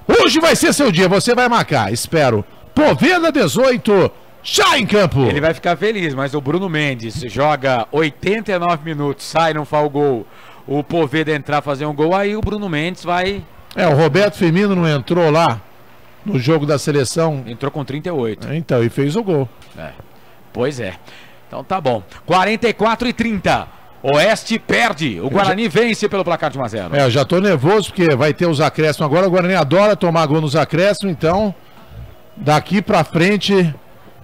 Speaker 3: Hoje vai ser seu dia, você vai marcar, espero. Poveda 18, já em campo.
Speaker 5: Ele vai ficar feliz, mas o Bruno Mendes joga 89 minutos, sai, não faz o gol. O Poveda entrar, fazer um gol, aí o Bruno Mendes vai...
Speaker 3: O Roberto Firmino não entrou lá no jogo da seleção?
Speaker 5: Entrou com 38.
Speaker 3: Então, e fez o gol.
Speaker 5: Pois é. Então tá bom. 44-30. Oeste perde. O Guarani vence pelo placar de 1-0.
Speaker 3: Eu já tô nervoso porque vai ter os acréscimos agora. O Guarani adora tomar gol nos acréscimos, então daqui pra frente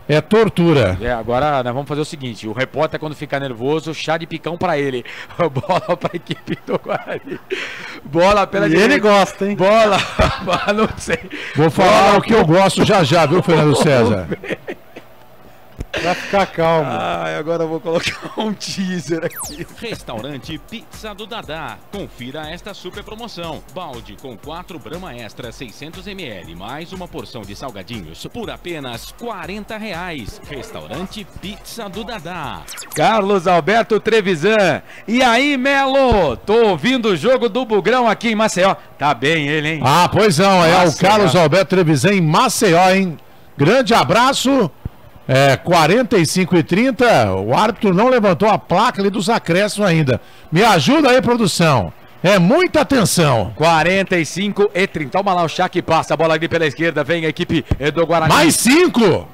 Speaker 3: é tortura.
Speaker 5: Agora nós vamos fazer o seguinte: o repórter, quando ficar nervoso, chá de picão pra ele. Bola pra equipe do Guarani. Bola pela direita.
Speaker 1: Ele gosta, hein?
Speaker 5: Bola, não sei.
Speaker 3: Vou falar o que eu gosto já, viu, Fernando César?
Speaker 1: Vai ficar calmo.
Speaker 5: Agora eu vou colocar um teaser aqui.
Speaker 2: Restaurante Pizza do Dadá. Confira esta super promoção. Balde com 4 Brahma Extra 600ml, mais uma porção de salgadinhos por apenas R$40. Restaurante Pizza do Dadá.
Speaker 5: Carlos Alberto Trevisan. E aí, Melo? Tô ouvindo o jogo do Bugrão aqui em Maceió. Tá bem ele, hein?
Speaker 3: Pois não, o Carlos Alberto Trevisan em Maceió, hein? Grande abraço. 45-30, o árbitro não levantou a placa ali dos acréscimos ainda. Me ajuda aí, produção. É muita atenção.
Speaker 5: 45-30. Toma lá o Chaque passa, a bola ali pela esquerda, vem a equipe do Guarani.
Speaker 3: Mais 5!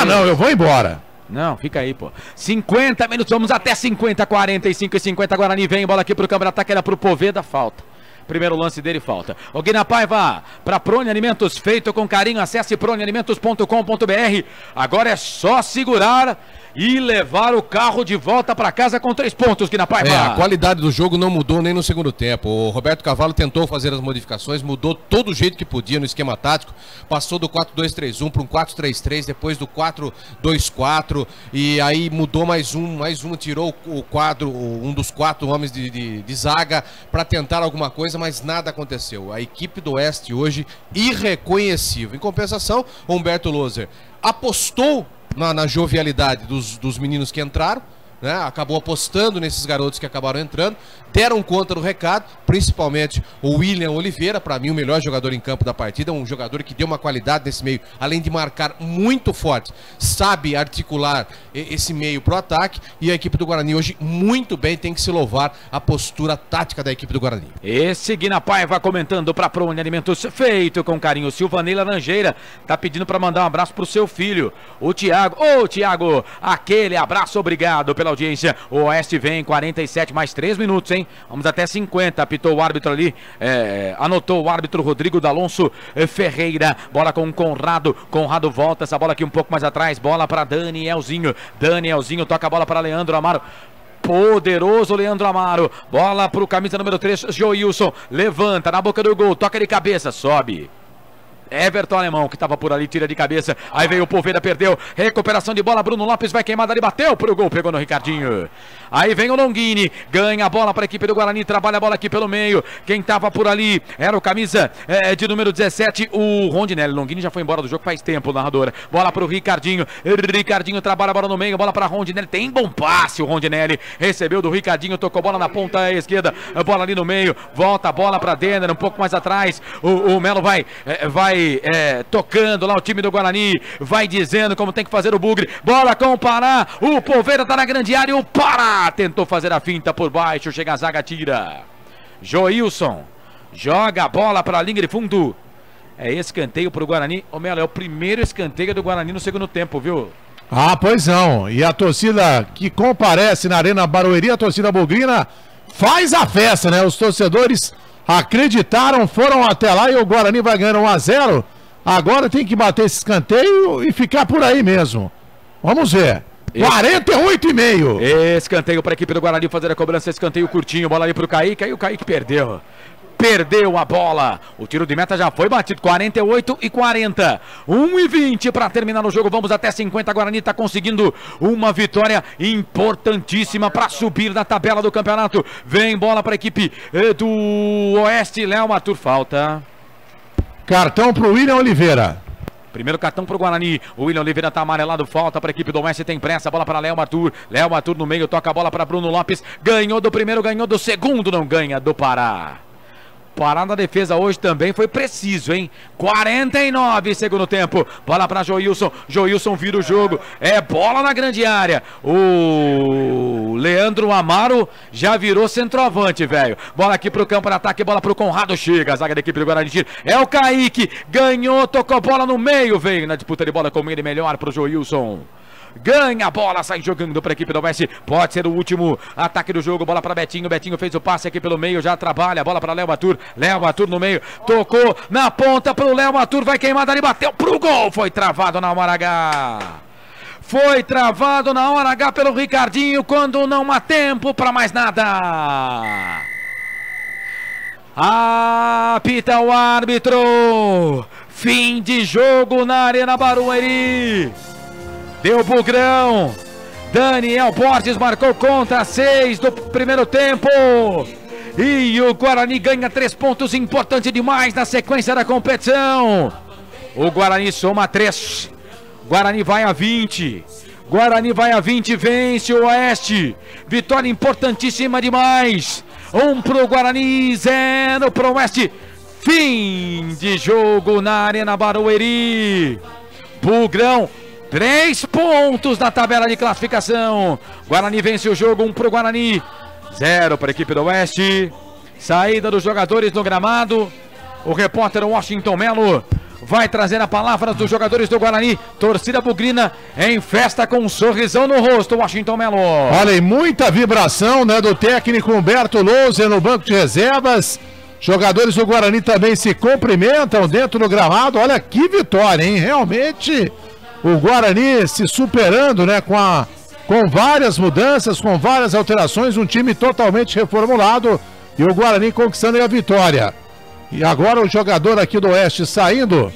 Speaker 3: Não, eu vou embora.
Speaker 5: Não, fica aí, pô. 50 minutos, vamos até 50, 45-50. Guarani vem, bola aqui pro câmera ataque, era pro Poveda, falta. Primeiro lance dele, falta. O Guina Paiva, para Prone Alimentos, feito com carinho. Acesse pronealimentos.com.br. Agora é só segurar e levar o carro de volta para casa com 3 pontos, Guina Paiva.
Speaker 4: A qualidade do jogo não mudou nem no segundo tempo. O Roberto Cavalo tentou fazer as modificações, mudou todo o jeito que podia no esquema tático. Passou do 4-2-3-1 para um 4-3-3, depois do 4-2-4. E aí mudou mais um, tirou o quadro, um dos 4 homens de zaga para tentar alguma coisa, mas nada aconteceu. A equipe do Oeste hoje irreconhecível. Em compensação, Humberto Loser apostou na jovialidade dos meninos que entraram, né? Acabou apostando nesses garotos que acabaram entrando, deram conta do recado, principalmente o William Oliveira, para mim o melhor jogador em campo da partida, um jogador que deu uma qualidade nesse meio, além de marcar muito forte, sabe articular esse meio pro ataque, e a equipe do Guarani hoje muito bem, tem que se louvar a postura tática da equipe do Guarani.
Speaker 5: Esse Guina Paiva comentando para Prone Alimentos, feito com carinho. Silvanei Laranjeira tá pedindo para mandar um abraço pro seu filho, o Thiago. Ô Thiago, aquele abraço, obrigado pela audiência. O Oeste vem, 47 mais 3 minutos, hein? Vamos até 50, apitou o árbitro ali, anotou o árbitro Rodrigo D'Alonso Ferreira. Bola com o Conrado volta, essa bola aqui um pouco mais atrás, bola para Danielzinho, toca a bola para Leandro Amaro. Poderoso Leandro Amaro, bola pro camisa número 3, Joilson, levanta na boca do gol, toca de cabeça, sobe. Everton Alemão, que estava por ali, tira de cabeça. Aí veio o Poveda, perdeu. Recuperação de bola, Bruno Lopes vai queimar ali, bateu pro gol, pegou no Ricardinho. Aí vem o Longini, ganha a bola para a equipe do Guarani, trabalha a bola aqui pelo meio. Quem estava por ali era o camisa de número 17, o Rondinelli. Longini já foi embora do jogo faz tempo, narradora. Bola pro Ricardinho, Ricardinho trabalha a bola no meio, bola para Rondinelli. Tem bom passe o Rondinelli, recebeu do Ricardinho, tocou bola na ponta esquerda, bola ali no meio, volta a bola para Denner, um pouco mais atrás. O Melo vai tocando lá o time do Guarani, vai dizendo como tem que fazer o Bugre, bola com o Pará, o Poveda tá na grande área, o Pará tentou fazer a finta por baixo, chega a zaga, tira. Joilson joga a bola para a linha de fundo, escanteio pro Guarani. Ô Melo, é o primeiro escanteio do Guarani no segundo tempo, viu?
Speaker 3: Pois não, e a torcida que comparece na Arena Barueri, a torcida bugrina, faz a festa, né? Os torcedores acreditaram, foram até lá e o Guarani vai ganhando 1-0. Agora tem que bater esse escanteio e ficar por aí mesmo. Vamos ver. 48,5.
Speaker 5: Escanteio para a equipe do Guarani fazer a cobrança, escanteio curtinho, bola ali pro Kaique, aí o Kaique perdeu a bola, o tiro de meta já foi batido, 48-40, 1:20 para terminar o jogo, vamos até 50, Guarani está conseguindo uma vitória importantíssima para subir na tabela do campeonato, vem bola para a equipe do Oeste, Léo Arthur, falta.
Speaker 3: Cartão pro William Oliveira.
Speaker 5: Primeiro cartão pro Guarani. O William Oliveira tá amarelado, falta para a equipe do Oeste, tem pressa, bola para Léo Arthur. Léo Arthur no meio, toca a bola para Bruno Lopes. Ganhou do primeiro, ganhou do segundo, não ganha do Pará. Pará na defesa hoje também foi preciso, hein? 49 segundo tempo. Bola para Joilson. Joilson vira o jogo. É bola na grande área. O Leandro Amaro já virou centroavante, velho. Bola aqui pro campo de ataque. Bola pro Conrado. Chega a zaga da equipe do Guarani. É o Kaique. Ganhou, tocou bola no meio. Veio na disputa de bola com ele melhor pro Joilson. Ganha a bola, sai jogando para a equipe do Oeste. Pode ser o último ataque do jogo. Bola para Betinho. Betinho fez o passe aqui pelo meio. Já trabalha. Bola para Léo Arthur. Léo Arthur no meio. Tocou na ponta para o Léo Arthur. Vai queimar dali. Bateu pro gol. Foi travado na hora H. Foi travado na hora H pelo Ricardinho. Quando não há tempo para mais nada. Apita o árbitro. Fim de jogo na Arena Barueri. Deu bugrão. Daniel Borges marcou contra 6 do primeiro tempo. E o Guarani ganha 3 pontos importantes demais na sequência da competição. O Guarani soma 3. Guarani vai a 20. Guarani vai a 20, vence o Oeste. Vitória importantíssima demais. 1 pro Guarani, 0 pro Oeste. Fim de jogo na Arena Barueri. Bugrão. 3 pontos na tabela de classificação. Guarani vence o jogo, 1 para o Guarani, 0 para a equipe do Oeste. Saída dos jogadores no gramado. O repórter Washington Melo vai trazer a palavra dos jogadores do Guarani. Torcida bugrina em festa com um sorrisão no rosto, Washington Melo.
Speaker 3: Olha, e muita vibração, né, do técnico Humberto Louser no banco de reservas. Jogadores do Guarani também se cumprimentam dentro do gramado. Olha que vitória, hein? Realmente... O Guarani se superando, né, com várias mudanças, com várias alterações, um time totalmente reformulado e o Guarani conquistando a vitória. E agora o jogador aqui do Oeste saindo,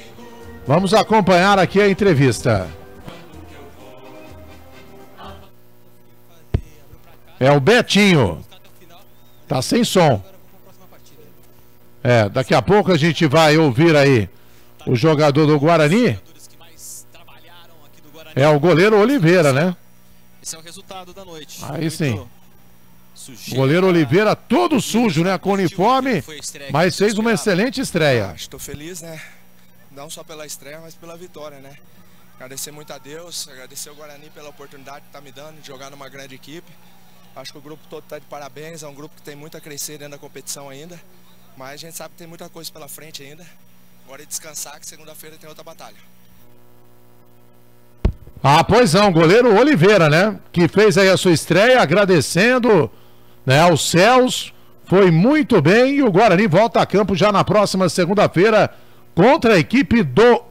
Speaker 3: vamos acompanhar aqui a entrevista. É o Betinho, tá sem som. Daqui a pouco a gente vai ouvir aí o jogador do Guarani. É o goleiro Oliveira, né?
Speaker 16: Esse é o resultado da noite.
Speaker 3: Aí sim. O goleiro Oliveira todo sujo, né? Com uniforme, mas fez uma excelente estreia.
Speaker 17: Estou feliz, né? Não só pela estreia, mas pela vitória, né? Agradecer muito a Deus, agradecer ao Guarani pela oportunidade que está me dando de jogar numa grande equipe. Acho que o grupo todo está de parabéns, é um grupo que tem muito a crescer dentro da competição ainda. Mas a gente sabe que tem muita coisa pela frente ainda. Agora é descansar, que segunda-feira tem outra batalha.
Speaker 3: Ah, pois não, goleiro Oliveira, né? Que fez aí a sua estreia, agradecendo, né, aos céus. Foi muito bem e o Guarani volta a campo já na próxima segunda-feira contra a equipe do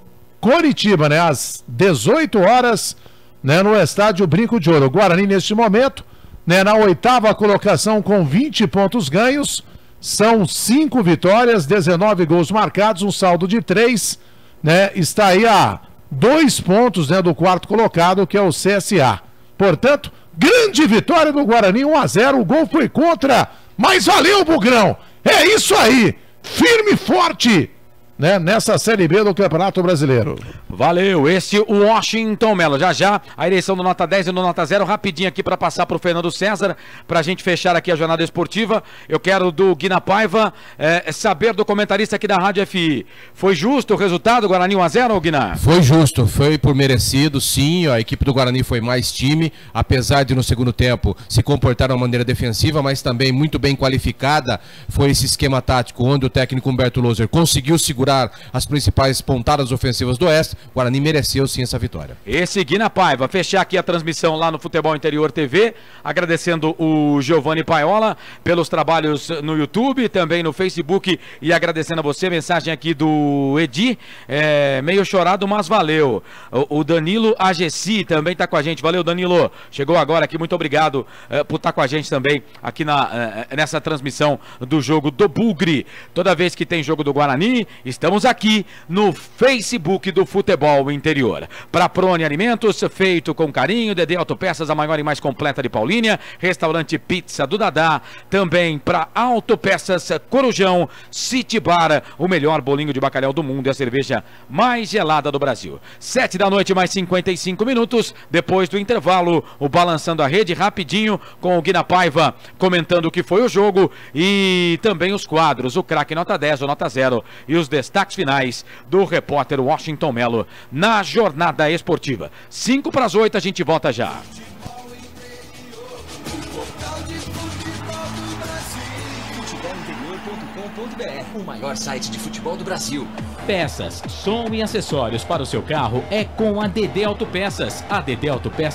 Speaker 3: Coritiba, né? Às 18 horas, né, no estádio Brinco de Ouro. O Guarani neste momento, né, na 8ª colocação com 20 pontos ganhos. São 5 vitórias, 19 gols marcados, um saldo de 3, né? Está aí a 2 pontos, né, do 4º colocado, que é o CSA. Portanto, grande vitória do Guarani, 1-0, o gol foi contra, mas valeu, Bugrão, é isso aí, firme e forte, né, nessa Série B do Campeonato Brasileiro.
Speaker 5: Valeu, esse o Washington Melo. Já a eleição do Nota 10 e do Nota 0, rapidinho aqui para passar para o Fernando César, para a gente fechar aqui a jornada esportiva. Eu quero do Guina Paiva saber do comentarista aqui da Rádio FI. Foi justo o resultado, Guarani 1-0, Guina?
Speaker 4: Foi justo, foi por merecido, sim. A equipe do Guarani foi mais time, apesar de no segundo tempo se comportar de uma maneira defensiva, mas também muito bem qualificada. Foi esse esquema tático onde o técnico Humberto Louser conseguiu segurar as principais pontadas ofensivas do Oeste. O Guarani mereceu sim essa vitória.
Speaker 5: Esse Guina Paiva, fechar aqui a transmissão lá no Futebol Interior TV, agradecendo o Giovanni Paiola pelos trabalhos no YouTube, também no Facebook, e agradecendo a você, mensagem aqui do Edi, meio chorado, mas valeu. O Danilo Agessi também está com a gente, valeu Danilo, chegou agora aqui, muito obrigado por estar com a gente também aqui nessa transmissão do jogo do Bugre. Toda vez que tem jogo do Guarani, Estamos aqui no Facebook do Futebol Interior. Para Prone Alimentos, feito com carinho, Dedê Autopeças, a maior e mais completa de Paulínia, Restaurante Pizza do Dadá, também para Autopeças Corujão, City Bar, o melhor bolinho de bacalhau do mundo e a cerveja mais gelada do Brasil. 7 da noite, mais 55 minutos, depois do intervalo, o Balançando a Rede, rapidinho, com o Guina Paiva comentando o que foi o jogo e também os quadros, o craque nota 10, o nota 0 e os destaques finais do repórter Washington Melo na jornada esportiva. 5 para as 8, a gente volta já.
Speaker 8: O maior site de futebol do Brasil.
Speaker 2: Peças, som e acessórios para o seu carro é com a Dedê Autopeças. A Dedê Autopeças